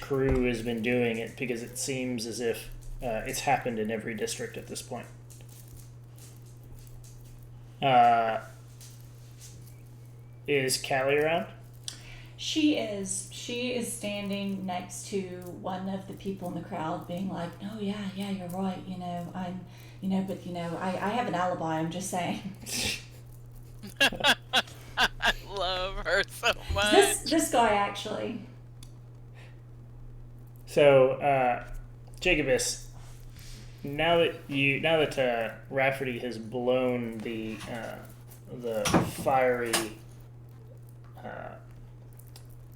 crew has been doing it, because it seems as if it's happened in every district at this point. Is Callie around? She is. She is standing next to one of the people in the crowd, being like, "No, yeah, you're right. I have an alibi. I'm just saying." I love her so much. This guy actually. So, Jacobus, now that Rafferty has blown the fiery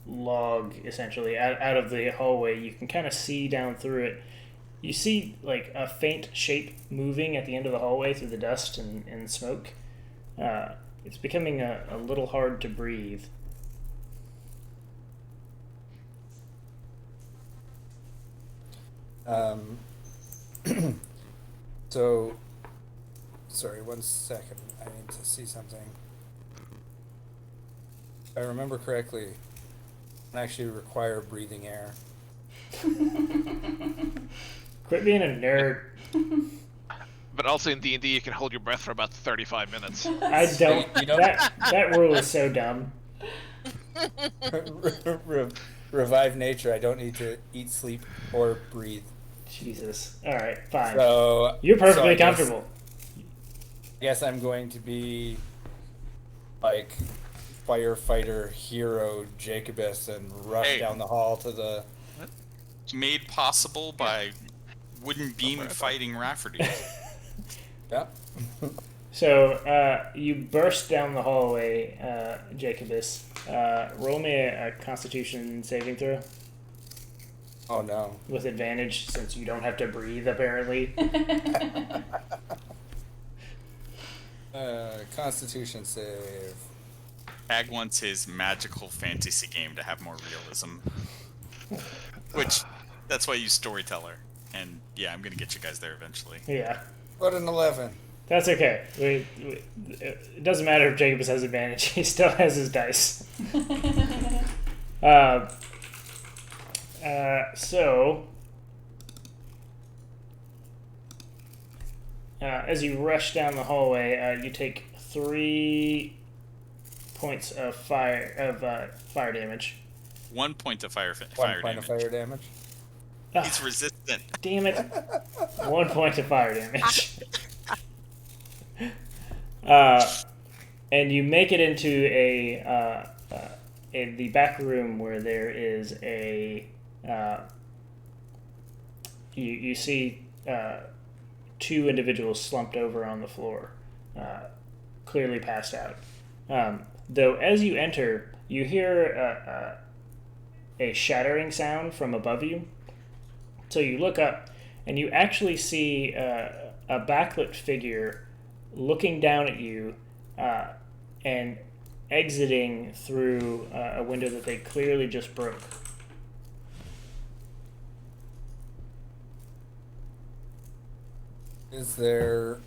log essentially out of the hallway, you can kind of see down through it. You see like a faint shape moving at the end of the hallway through the dust and smoke. It's becoming a little hard to breathe. So, sorry, 1 second. I need to see something. If I remember correctly, I actually require breathing air. Quit being a nerd. But also in D&D, you can hold your breath for about 35 minutes. I don't. You don't- That rule is so dumb. Revive nature. I don't need to eat, sleep, or breathe. Jesus. All right, fine. So You're so perfectly I guess- comfortable. I guess I'm going to be like firefighter hero Jacobus and rush Hey. down the hall to the. Made possible by wooden beam fighting Rafferty. Yeah. So you burst down the hallway, Jacobus. Roll me a Constitution saving throw Oh no. with advantage since you don't have to breathe apparently. Constitution save. Ag wants his magical fantasy game to have more realism. Which, that's why you storyteller. And yeah, I'm gonna get you guys there eventually. Yeah, What an 11. that's okay. It doesn't matter if Jacobus has advantage; he still has his dice. So, as you rush down the hallway, you take 3 points of fire damage. 1 point of fire One point damage. of fire damage. He's resistant. Damn it! 1 point of fire damage. And you make it into the back room where there is a. You see 2 individuals slumped over on the floor, clearly passed out. Though as you enter, you hear a shattering sound from above you. So you look up, and you actually see a backlit figure looking down at you and exiting through a window that they clearly just broke. Is there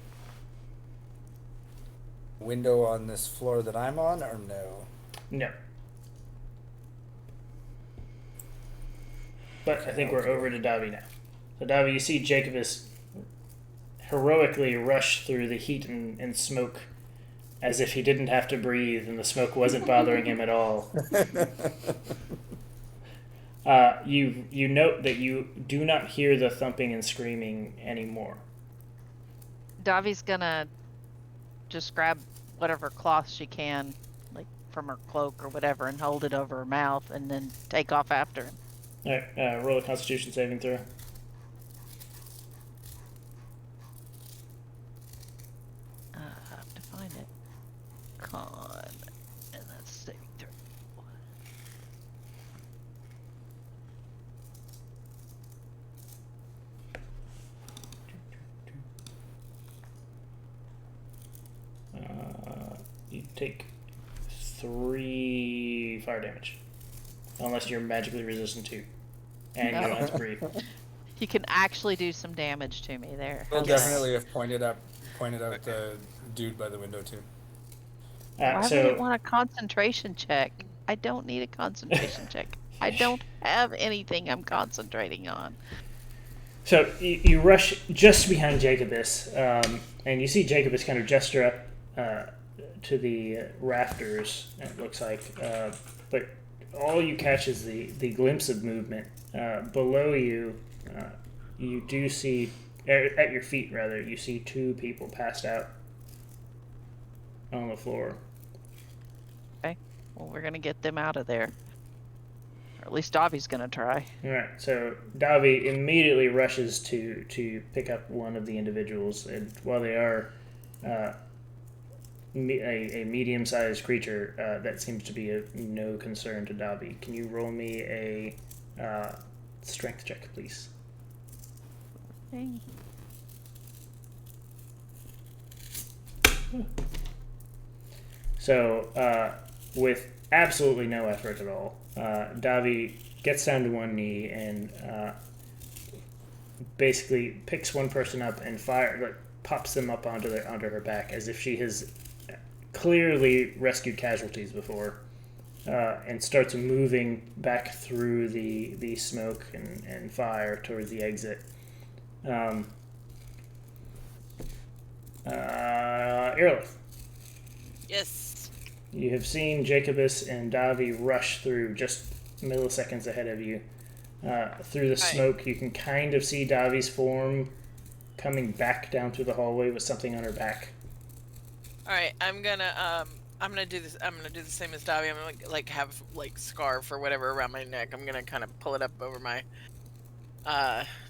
a window on this floor that I'm on, or no? No. But I think we're over to Davi now. So Davi, you see Jacobus heroically rush through the heat and smoke as if he didn't have to breathe and the smoke wasn't bothering him at all. You note that you do not hear the thumping and screaming anymore. Davi's gonna just grab whatever cloth she can, like from her cloak or whatever, and hold it over her mouth, and then take off after him. All right, roll a Constitution saving throw. I have to find it. Con, and that's saving throw. You take 3 fire damage, unless you're magically resistant to, and you don't have to breathe. You can actually do some damage to me there. We'll Okay. definitely have pointed out the dude by the window too. Why would So it want a concentration check? I don't need a concentration check. I don't have anything I'm concentrating on. So you rush just behind Jacobus, and you see Jacobus kind of gesture up to the rafters, it looks like. But all you catch is the glimpse of movement. Below you, you do see, at your feet rather, you see 2 people passed out on the floor. Okay. Well, we're gonna get them out of there. Or at least Davi's gonna try. All right, so Davi immediately rushes to pick up one of the individuals, and while they are a medium-sized creature, that seems to be of no concern to Davi. Can you roll me a strength check, please? Hey. So, with absolutely no effort at all, Davi gets down to one knee and basically picks one person up and pops them up onto her back as if she has clearly rescued casualties before, and starts moving back through the smoke and fire towards the exit. Earlith. Yes. You have seen Jacobus and Davi rush through just milliseconds ahead of you. Through the smoke, you can kind of see Davi's form coming back down through the hallway with something on her back. All right, I'm gonna do this. I'm gonna do the same as Davi. I'm gonna like have like scarf or whatever around my neck. I'm gonna kind of pull it up over my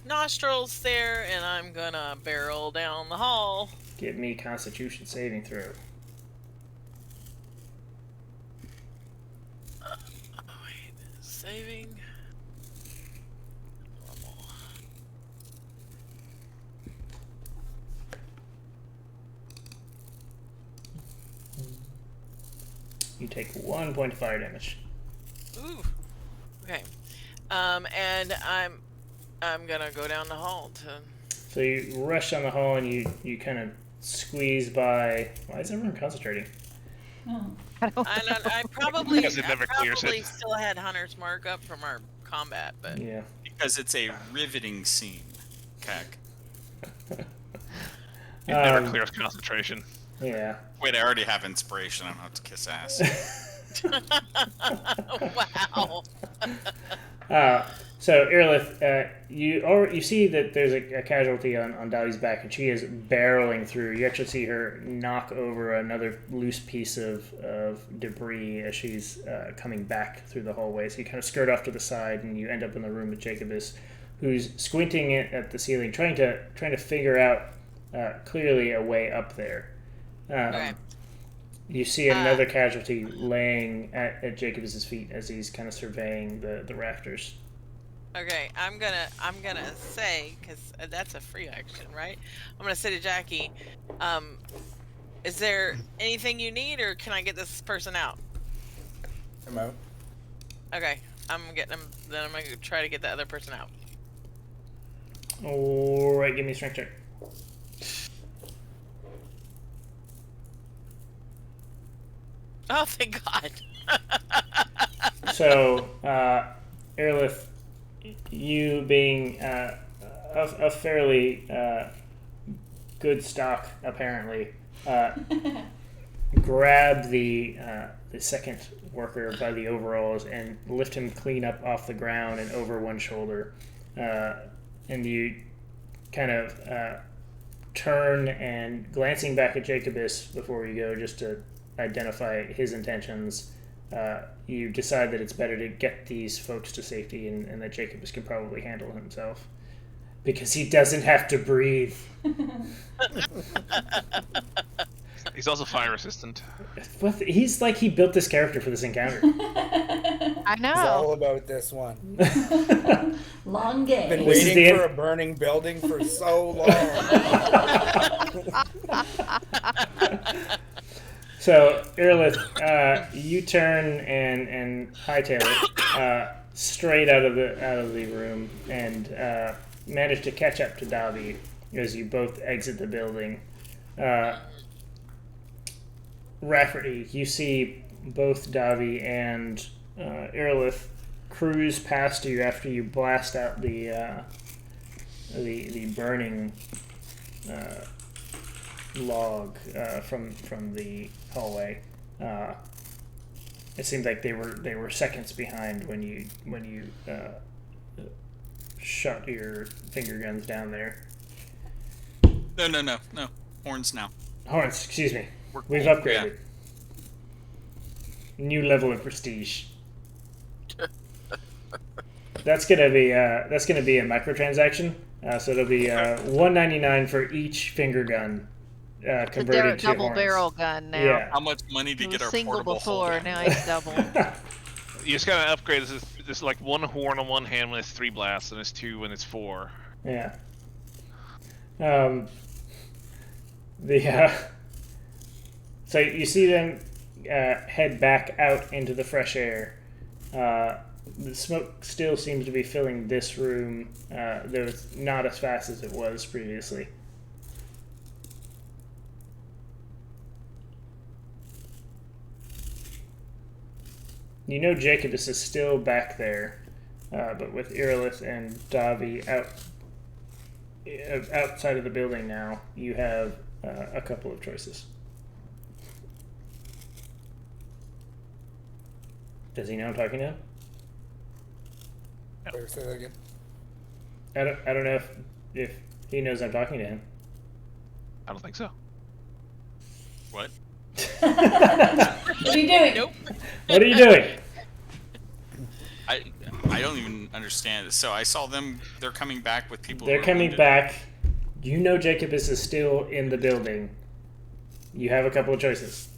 nostrils there, and I'm gonna barrel down the hall. Give me Constitution saving throw. Wait, saving. Normal. You take 1 point of fire damage. Ooh. Okay. And I'm gonna go down the hall to. So you rush down the hall and you kind of squeeze by. Why is everyone concentrating? Oh. I probably Because it never clears it. still had Hunter's mark up from our combat, but Yeah. Because it's a riveting scene. Cack. It never Um, clears concentration. Yeah. Wait, I already have inspiration. I don't have to kiss ass. wow. So Earlith, you see that there's a casualty on Davi's back, and she is barreling through. You actually see her knock over another loose piece of debris as she's coming back through the hallway. So you kind of skirt off to the side, and you end up in the room with Jacobus, who's squinting at the ceiling, trying to figure out clearly a way up there. Okay. You see another casualty laying at Jacobus's feet as he's kind of surveying the rafters. Okay, I'm gonna say, because that's a free action, right? I'm gonna say to Jackie, is there anything you need, or can I get this person out? I'm out. Okay, I'm getting him. Then I'm gonna try to get the other person out. All right, give me a strength check. Oh, thank God. So, Earlith, you being a fairly good stock, apparently, grab the second worker by the overalls and lift him clean up off the ground and over one shoulder. And you kind of turn and, glancing back at Jacobus before you go, just to identify his intentions, you decide that it's better to get these folks to safety, and that Jacobus can probably handle himself because he doesn't have to breathe. He's also fire resistant. But he's like, he built this character for this encounter. I It's all know. about this one. Long game. Been This is waiting the for a burning building for so long. So, Earlith, you turn and hightail it straight out of the room and manage to catch up to Davi as you both exit the building. Rafferty, you see both Davi and Earlith cruise past you after you blast out the burning log from the hallway. It seemed like they were seconds behind when you shot your finger guns down there. No. Horns now. Horns, excuse me. We're We've cool. upgraded. New level of prestige. That's gonna be a microtransaction. So it'll be $1.99 for each finger gun converted to Double horns. barrel gun now. Yeah. How much money to It get was our single portable before, hold? now it's double. You just gotta upgrade this like one horn on one hand when it's 3 blasts, and it's 2 when it's 4. Yeah. So you see them head back out into the fresh air. The smoke still seems to be filling this room, though it's not as fast as it was previously. You know Jacobus is still back there, but with Irilith and Davi outside of the building now, you have a couple of choices. Does he know I'm talking to him? Wait, say that again. I don't know if he knows I'm talking to him. I don't think so. What? What are you doing? Nope. What are you doing? I don't even understand. So I saw them. They're coming back with people. They're who are coming wounded. back. You know Jacobus is still in the building. You have a couple of choices.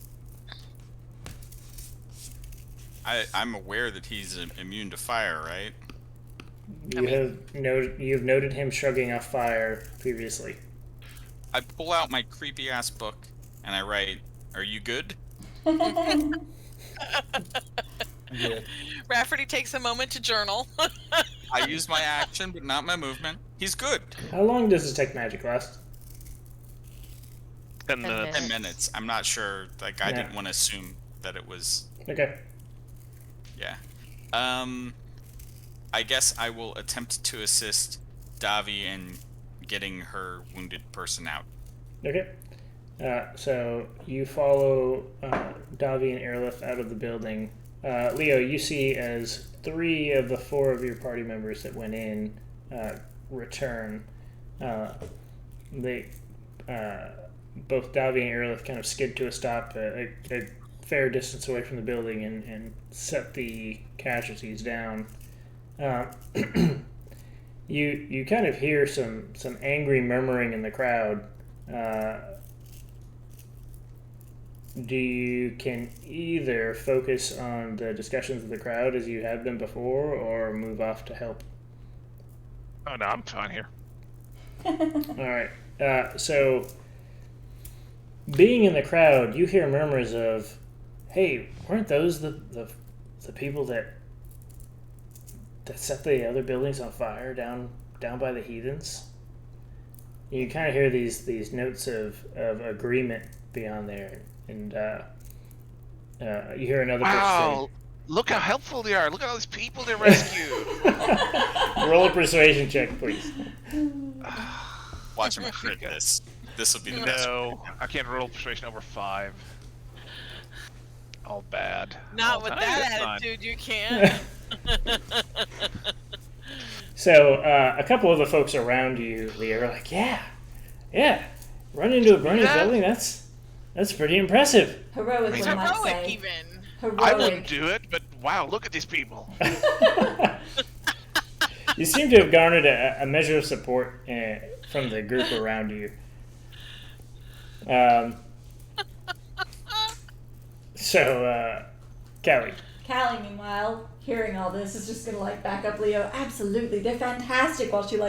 I'm aware that he's immune to fire, right? You've noted him shrugging off fire previously. I pull out my creepy ass book and I write, "Are you good?" Yeah. Rafferty takes a moment to journal. I use my action, but not my movement. He's good. How long does detect magic last? 10 10 minutes. 10 minutes. I'm not sure. Like, I Yeah. didn't want to assume that it was. Okay. Yeah. I guess I will attempt to assist Davi in getting her wounded person out. Okay. So you follow Davi and Airlift out of the building. Leo, you see as 3 of the 4 of your party members that went in return. They both Davi and Airlift kind of skid to a stop a fair distance away from the building and set the casualties down. You kind of hear some angry murmuring in the crowd. You can either focus on the discussions of the crowd as you have been before, or move off to help. Oh no, I'm fine here. All right. So, being in the crowd, you hear murmurs of, "Hey, weren't those the people that set the other buildings on fire down by the heathens?" You kind of hear these notes of agreement beyond there, and you hear another Wow, look how helpful they are. Look at all these people they rescued. person say, "Roll a persuasion check, please." Watch him crit this. This will be the best. No, I can't roll persuasion over 5. All bad. Not All with time. that That's fine. attitude, you can't. So a couple of the folks around you, Leo, are like, "Yeah, run into a burning Yeah. building. That's pretty impressive." Heroic, one might Heroic, say. even. Heroic. I wouldn't do it, but wow, look at these people. You seem to have garnered a measure of support from the group around you. So, Callie. Callie, meanwhile, hearing all this, is just gonna back up Leo. Absolutely, they're fantastic. While she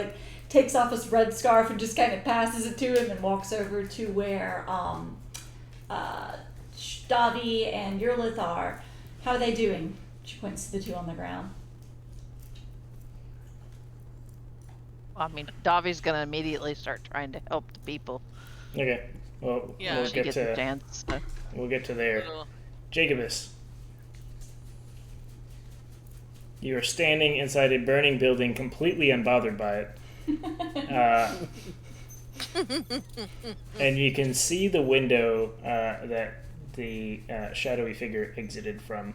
takes off his red scarf and just kind of passes it to him and walks over to where Davi and Yurlith are. How are they doing? She points to the 2 on the ground. I mean, Davi's gonna immediately start trying to help the people. Okay. Well, Yeah. we'll She get gets a to chance. So. there. Little- Jacobus. You are standing inside a burning building, completely unbothered by it. And you can see the window that the shadowy figure exited from.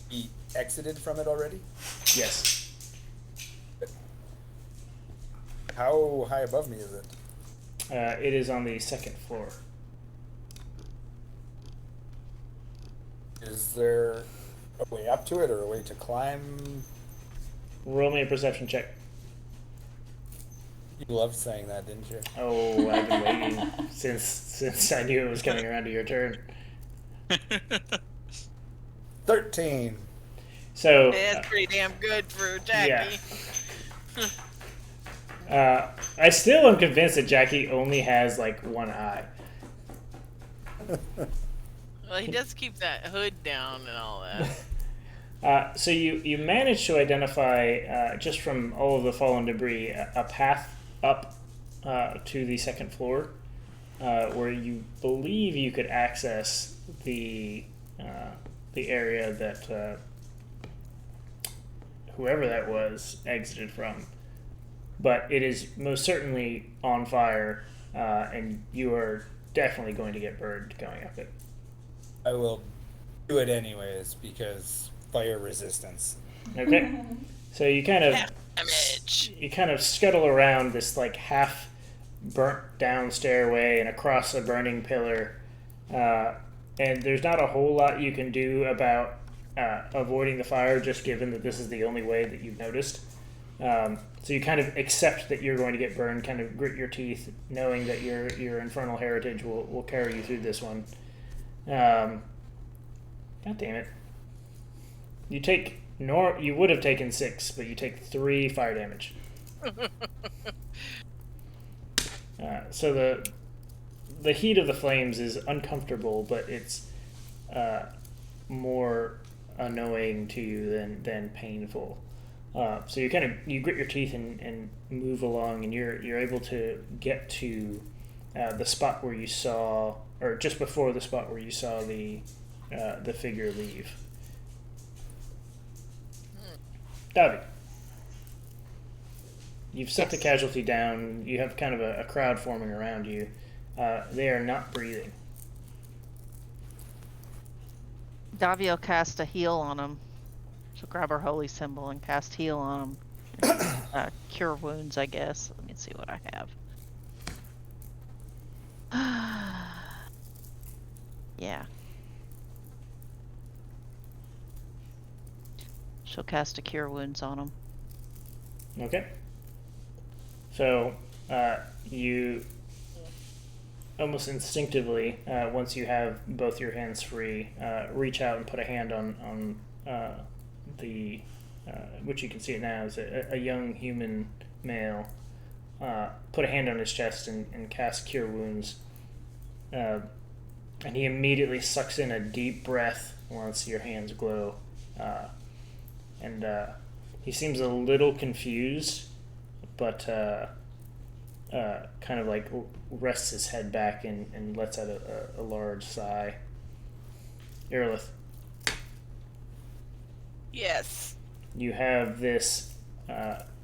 He exited from it already? Yes. How high above me is it? It is on the 2nd floor. Is there a way up to it or a way to climb? Roll me a perception check. You loved saying that, didn't you? Oh, I've been waiting since I knew it was coming around to your turn. 13. So, That's pretty damn good for Jackie. I still am convinced that Jackie only has 1 eye. Well, he does keep that hood down and all that. So you managed to identify, just from all of the fallen debris, a path up to the 2nd floor, where you believe you could access the area that whoever that was exited from. but it is most certainly on fire, and you are definitely going to get burned going up it. I will do it anyways because fire resistance. Okay, so you kind of Damage. scuttle around this like half burnt down stairway and across a burning pillar, and there's not a whole lot you can do about avoiding the fire, just given that this is the only way that you've noticed. So you kind of accept that you're going to get burned, kind of grit your teeth, knowing that your infernal heritage will carry you through this one. God damn it! You would have taken 6, but you take 3 fire damage. So the heat of the flames is uncomfortable, but it's more annoying to you than painful. So you grit your teeth and move along, and you're able to get to the spot where you saw, or just before the spot where you saw the figure leave. Davi, you've set the casualty down. You have kind of a crowd forming around you. They are not breathing. Davi will cast a heal on him. She'll grab her holy symbol and cast heal on him. Cure wounds, I guess. Let me see what I have. Yeah. She'll cast a cure wounds on him. Okay. So you almost instinctively, once you have both your hands free, reach out and put a hand on the, which you can see it now, is a young human male. Put a hand on his chest and cast Cure Wounds. And he immediately sucks in a deep breath once your hands glow. And he seems a little confused, but kind of like rests his head back and lets out a large sigh. Aerolith. Yes. You have this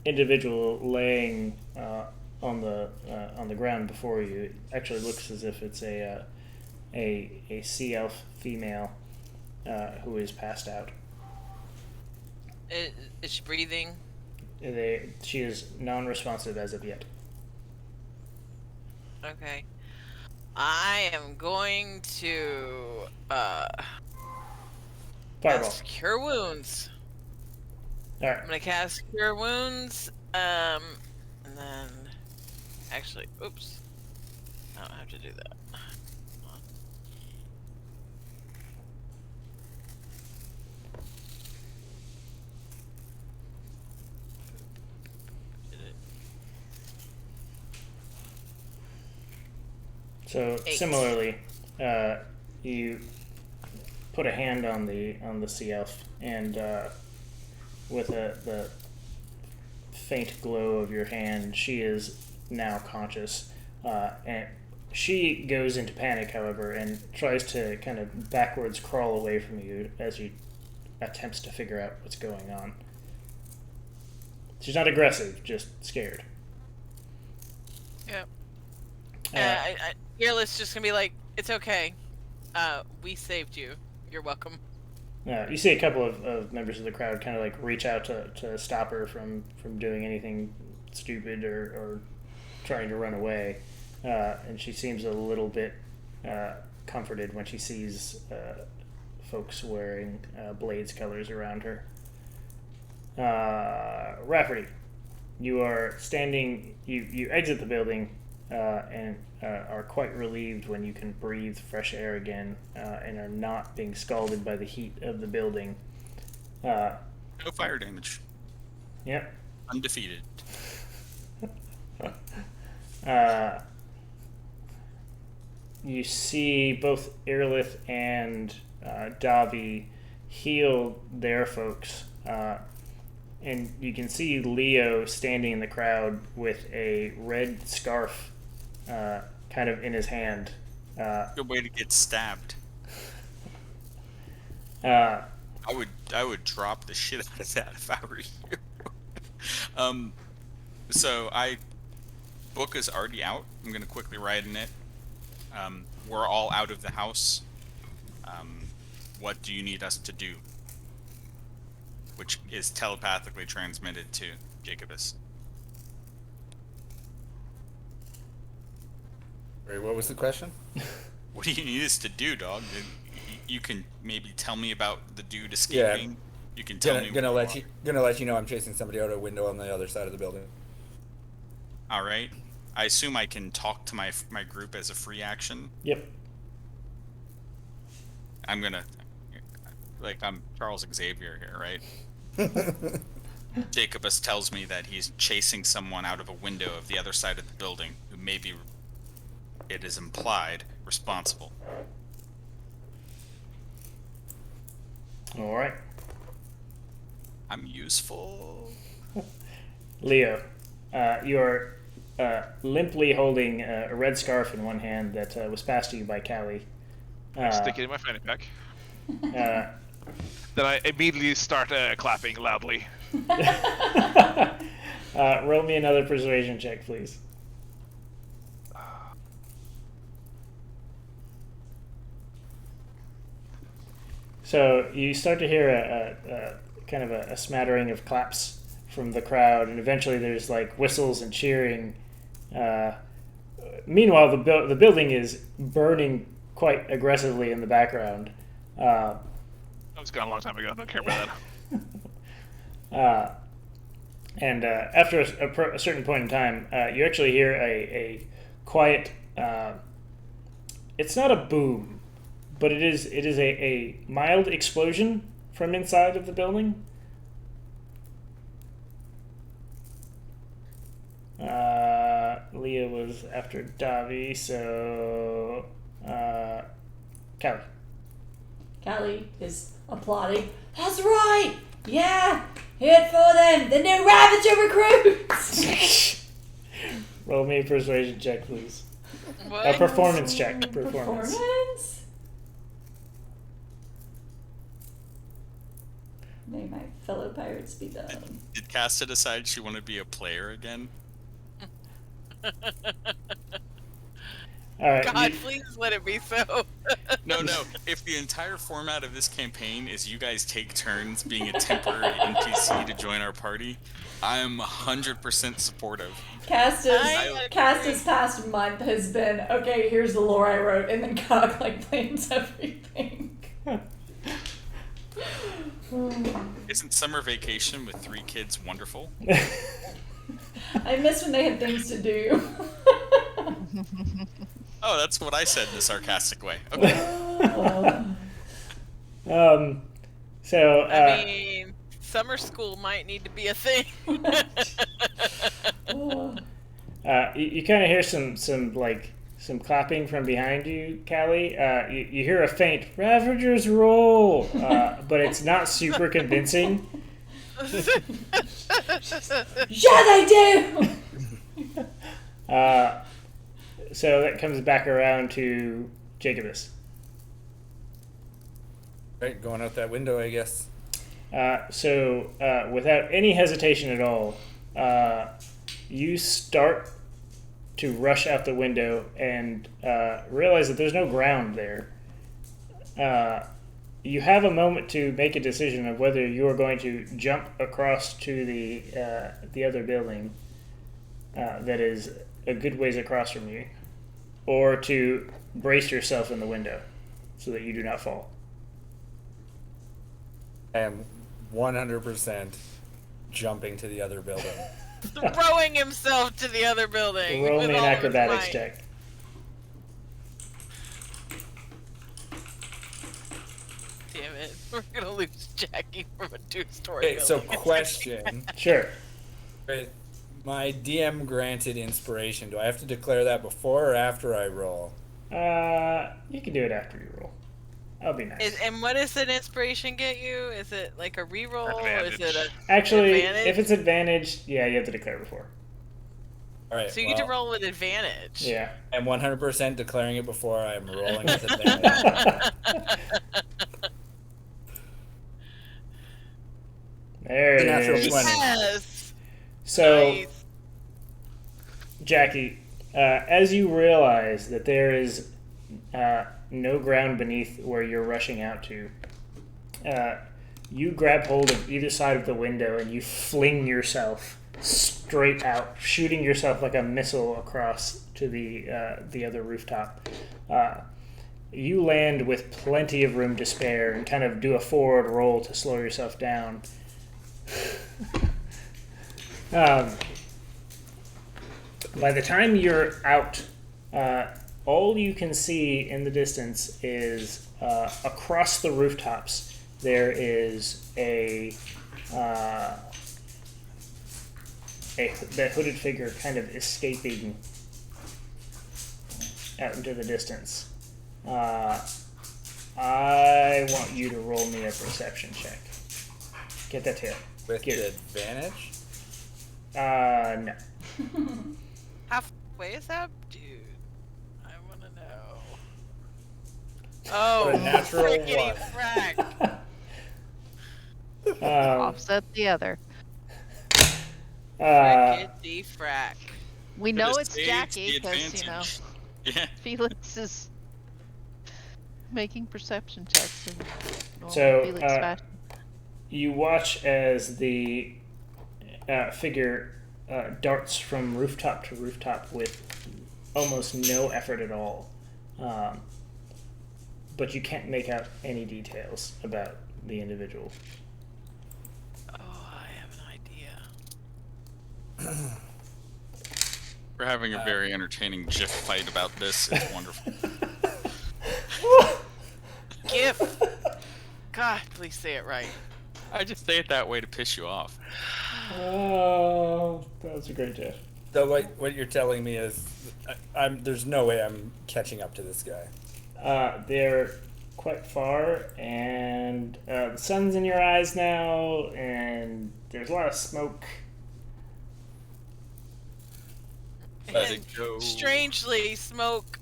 individual laying on the ground before you. It actually looks as if it's a sea elf female who is passed out. Is she breathing? She is non-responsive as of yet. Okay. I am going to Fireball. cast Cure Wounds. All right. I'm gonna cast Cure Wounds, and then actually, oops, I don't have to do that. Hold on. Did it? So 8. similarly, you put a hand on the sea elf, and with the faint glow of your hand, she is now conscious, and she goes into panic, however, and tries to kind of backwards crawl away from you as you attempts to figure out what's going on. She's not aggressive, just scared. Yep. Uh, Fearless just gonna be like, it's okay. We saved you. You're welcome. You see a couple of members of the crowd kind of like reach out to stop her from doing anything stupid or trying to run away, and she seems a little bit comforted when she sees folks wearing Blades colors around her. Rafferty, you are standing. You exit the building and are quite relieved when you can breathe fresh air again and are not being scalded by the heat of the building. No fire damage. Yep. Undefeated. You see both Aerolith and Davi heal their folks. And you can see Leo standing in the crowd with a red scarf kind of in his hand. Good way to get stabbed. Uh, I would drop the shit out of that if I were you. So book is already out. I'm gonna quickly write in it. We're all out of the house. What do you need us to do? Which is telepathically transmitted to Jacobus. Wait, what was the question? What do you need us to do, dog? You can maybe tell me about the dude escaping. You can tell me. Gonna let you know I'm chasing somebody out a window on the other side of the building. All right. I assume I can talk to my group as a free action. Yep. I'm gonna, I'm Charles Xavier here, right? Jacobus tells me that he's chasing someone out of a window of the other side of the building who may be, it is implied, responsible. All right. I'm useful. Leo, you're limply holding a red scarf in one hand that was passed to you by Callie. Stick it in my fanny pack. Uh, Then I immediately start clapping loudly. roll me another persuasion check, please. So you start to hear a kind of a smattering of claps from the crowd, and eventually there's like whistles and cheering. Meanwhile, the building is burning quite aggressively in the background. I was gone a long time ago. I don't care about that. And after a certain point in time, you actually hear a quiet. It's not a boom, but it is a mild explosion from inside of the building. Leah was after Davi, so Callie. Callie is applauding. That's right! Yeah! Hit for them! The new Ravager recruits! Roll me a persuasion check, please. What? A performance check. Performance. May my fellow pirates be done. Did Casta decide she wanted to be a player again? All right. God, please let it be so. No. If the entire format of this campaign is you guys take turns being a temporary NPC to join our party, I am 100% supportive. Casta's past month has been, okay, here's the lore I wrote, and then Cog plans everything. Isn't summer vacation with 3 kids wonderful? I miss when they had things to do. Oh, that's what I said in a sarcastic way. Okay. So I mean, summer school might need to be a thing. you kind of hear some clapping from behind you, Callie. You hear a faint Ravager's roll, but it's not super convincing. Yeah, they do! So that comes back around to Jacobus. Right, going out that window, I guess. So without any hesitation at all, you start to rush out the window and realize that there's no ground there. You have a moment to make a decision of whether you are going to jump across to the other building that is a good ways across from you, or to brace yourself in the window so that you do not fall. I am 100% jumping to the other building. Throwing himself to the other building. Roll with me an all his acrobatics might. check. Damn it. We're gonna lose Jackie from a two-story Okay, so building. question. Sure. Right, my DM granted inspiration. Do I have to declare that before or after I roll? You can do it after you roll. That'll be nice. And what does an inspiration get you? Is it like a reroll? Or is it a Actually, advantage? if it's advantage, yeah, you have to declare before. All right. So you get to roll with advantage. Yeah. I'm 100% declaring it before I'm rolling with advantage. There it The natural is. 20. Yes. So Nice. Jackie, as you realize that there is no ground beneath where you're rushing out to, you grab hold of either side of the window and you fling yourself straight out, shooting yourself like a missile across to the other rooftop. You land with plenty of room to spare and kind of do a forward roll to slow yourself down. By the time you're out, all you can see in the distance is across the rooftops there is that hooded figure kind of escaping out into the distance. I want you to roll me a perception check. Get that tail. With advantage? No. Halfway is up? Dude, I want to know. Oh, A natural frickety one. frack. Offset the other. Frickety frack. We But know it it's saves Jackie the because, you know, advantage. Yeah. Felix is making perception checks in normal So, Felix fashion. You watch as the figure darts from rooftop to rooftop with almost no effort at all. But you can't make out any details about the individual. Oh, I have an idea. We're having a very entertaining GIF fight about this. It's wonderful. GIF. God, please say it right. I just say it that way to piss you off. Oh, that was a great Jeff. So what you're telling me is, there's no way I'm catching up to this guy. They're quite far, and the sun's in your eyes now, and there's a lot of smoke. Let And it go. strangely, smoke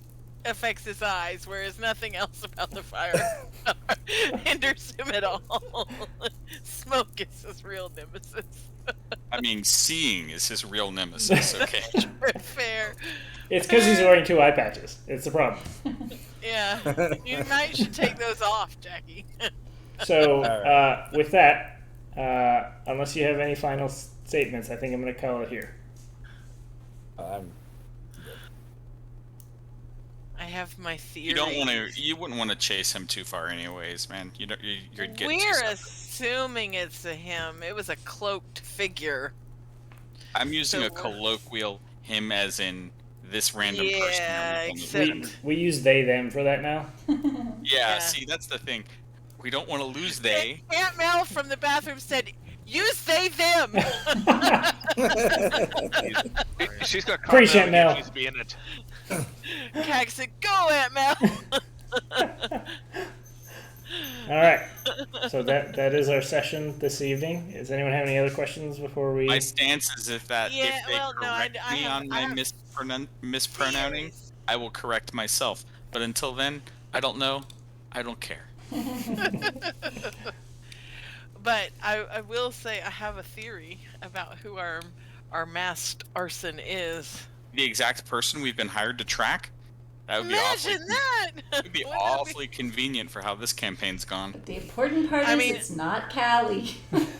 affects his eyes, whereas nothing else about the fire hinders him at all. Smoke is his real nemesis. I mean, seeing is his real nemesis, okay? Fair. It's because he's wearing 2 eye patches. It's the problem. Yeah. You might should take those off, Jackie. So, Alright. with that, unless you have any final statements, I think I'm going to call it here. I have my theory. You don't want to. You wouldn't want to chase him too far, anyways, man. You don't. You're getting. We're assuming it's a him. It was a cloaked figure. I'm using so a colloquial him as in this random Yeah, person. that was on the except- ship. We use they, them for that now. Yeah. Yeah. See, that's the thing. We don't want to lose they. Aunt Mel from the bathroom said, "Use they them." She's got Appreciate continuity, Mel. She's being it. Cag said, "Go, Aunt Mel." All right. So that is our session this evening. Does anyone have any other questions before we? My stance is if Yeah, if they well, no, I correct me have- on I my have mispronouncing, Theories. I will correct myself. But until then, I don't know. I don't care. But I will say I have a theory about who our masked arson is. The exact person we've been hired to track. That would be awfully. Imagine that. It would be Wouldn't that be- awfully convenient for how this campaign's gone. The important part I is mean- it's not Callie.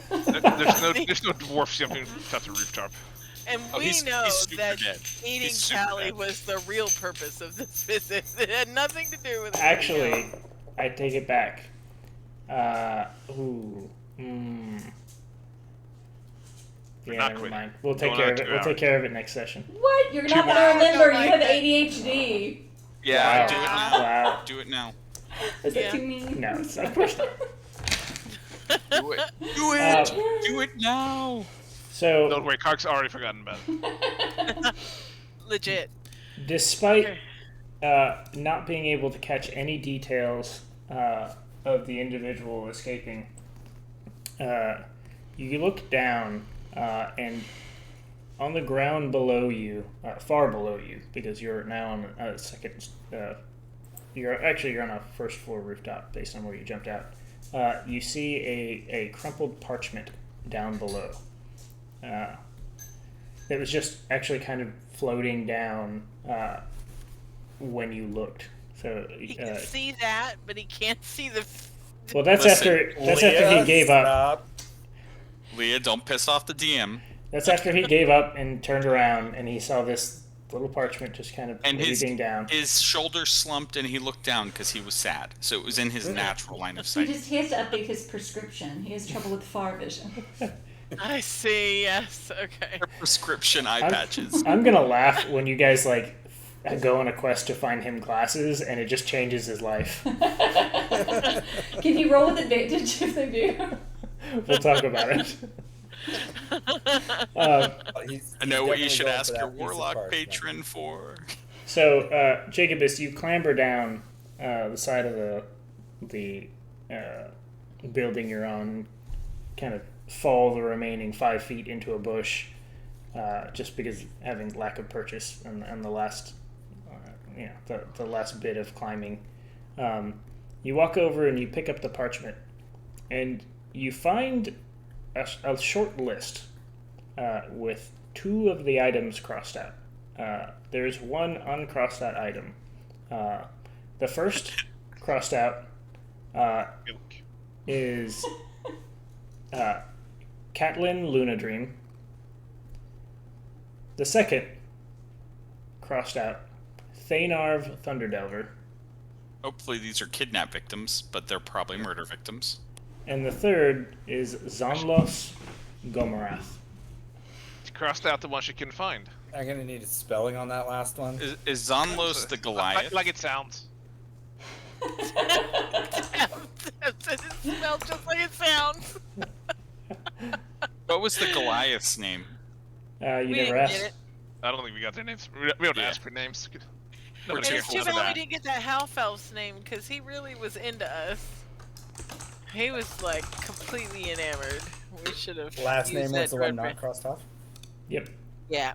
There's no dwarfs jumping off the rooftop. And Oh, we he's know super that dead. eating He's super Callie dead. was the real purpose of this visit. It had nothing to do with it. Actually, I take it back. Ooh. Yeah, Not never quitting. mind. We'll take Going care on of it. 2 We'll hours. take care of it next session. What? You're not 2 gonna hours. remember. I You don't have like ADHD. Yeah, Wow. do it now. Wow. Do it now. Is that Yeah. too mean? No, it's not question. Do it. Do it. Uh, Do it now. So, Don't worry, Conk's already forgotten about it. Legit. despite not being able to catch any details of the individual escaping, you look down and on the ground below you, far below you, because you're now on a second. You're on a first floor rooftop based on where you jumped out. You see a crumpled parchment down below. It was just actually kind of floating down when you looked. So He can see that, but he can't see the. well, that's Listen, after he gave up. Stop. Leah, don't piss off the DM. That's after he gave up and turned around and he saw this little parchment just kind of And waving down. his shoulder slumped and he looked down because he was sad. So it was in his natural line of sight. He has to update his prescription. He has trouble with far vision. I see. Yes. Okay. Prescription eye patches. I'm gonna laugh when you guys like go on a quest to find him glasses and it just changes his life. Can you roll with advantage if they do? We'll talk about it. I know what you should ask your warlock patron for. So, Jacobus, you clamber down the side of the building you're on, kind of fall the remaining 5 feet into a bush, just because having lack of purchase and the last, the last bit of climbing. You walk over and you pick up the parchment, and you find a short list with 2 of the items crossed out. There's one uncrossed out item. The first crossed out is Catelyn Luna Dream. The second crossed out Thanarv Thunderdelver. Hopefully these are kidnap victims, but they're probably murder victims. And the third is Zonlos Gomorath. She crossed out the one she couldn't find. I'm gonna need a spelling on that last one. Is Zonlos the Goliath? Like it sounds. It smells just like it sounds. What was the Goliath's name? You We never didn't asked. get it. I don't think we got their names. We don't Yeah. ask for names. We're And too it's full too for bad that. we didn't get that half elf's name because he really was into us. He was like completely enamored. We should have. Last used name that was the one red not crossed off. Yep. Yeah.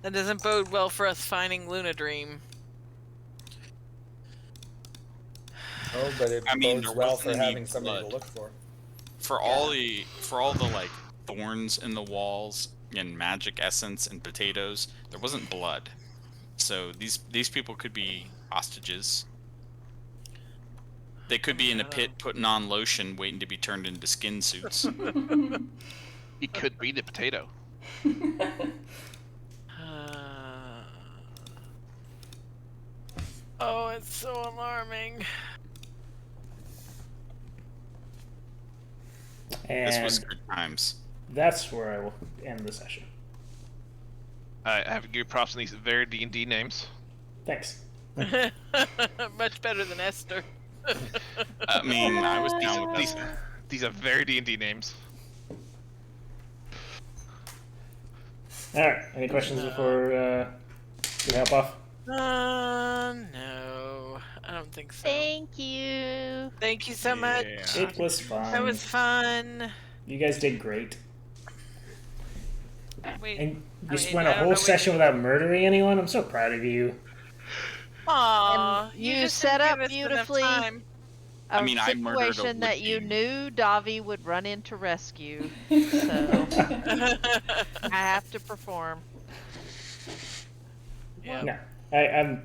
That doesn't bode well for us finding Luna Dream. Oh, but it I mean, bodes there well wasn't for any having somebody blood. to look for. For all the like thorns in the walls and magic essence and potatoes, there wasn't blood. So these people could be hostages. They could be in a pit putting on lotion waiting to be turned into skin suits. He could be the potato. Oh, it's so alarming. This And was good times. that's where I will end the session. I have to give props on these very D&D names. Thanks. Much better than Esther. I mean, I was down with These, that. these are very D&D names. All right. Any questions before we hop off? No, I don't think so. Thank you. Thank you so much. It was fun. That was fun. You guys did great. Wait, And I you mean, went I a don't whole know session without murdering anyone. I'm so proud of you. aw, And you just set didn't up give us enough beautifully. time. A mean, I murdered a situation that you would-be. knew Davi would run in to rescue. So I have to perform. Yeah. No, I'm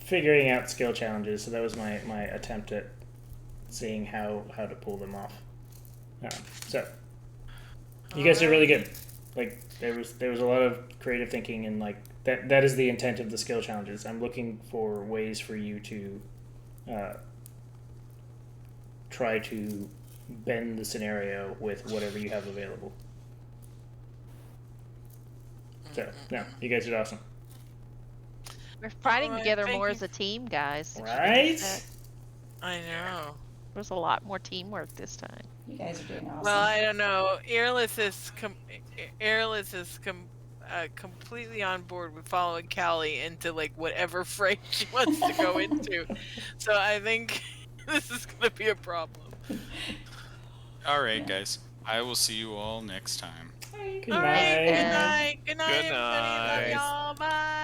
figuring out skill challenges, so that was my attempt at seeing how to pull them off. So you guys did really good. Like there was a lot of creative thinking, and like that is the intent of the skill challenges. I'm looking for ways for you to try to bend the scenario with whatever you have available. So no, you guys did awesome. We're fighting Alright, together thank more you. as a team, guys. Right? I know. There's a lot more teamwork this time. You guys are doing awesome. Well, I don't know. Airless is completely on board with following Callie into like whatever fray she wants to go into. So I think this is gonna be a problem. All right, guys. I will see you all next time. Good All right. night. Good night. Good night, Good everybody. Love night. y'all. Bye.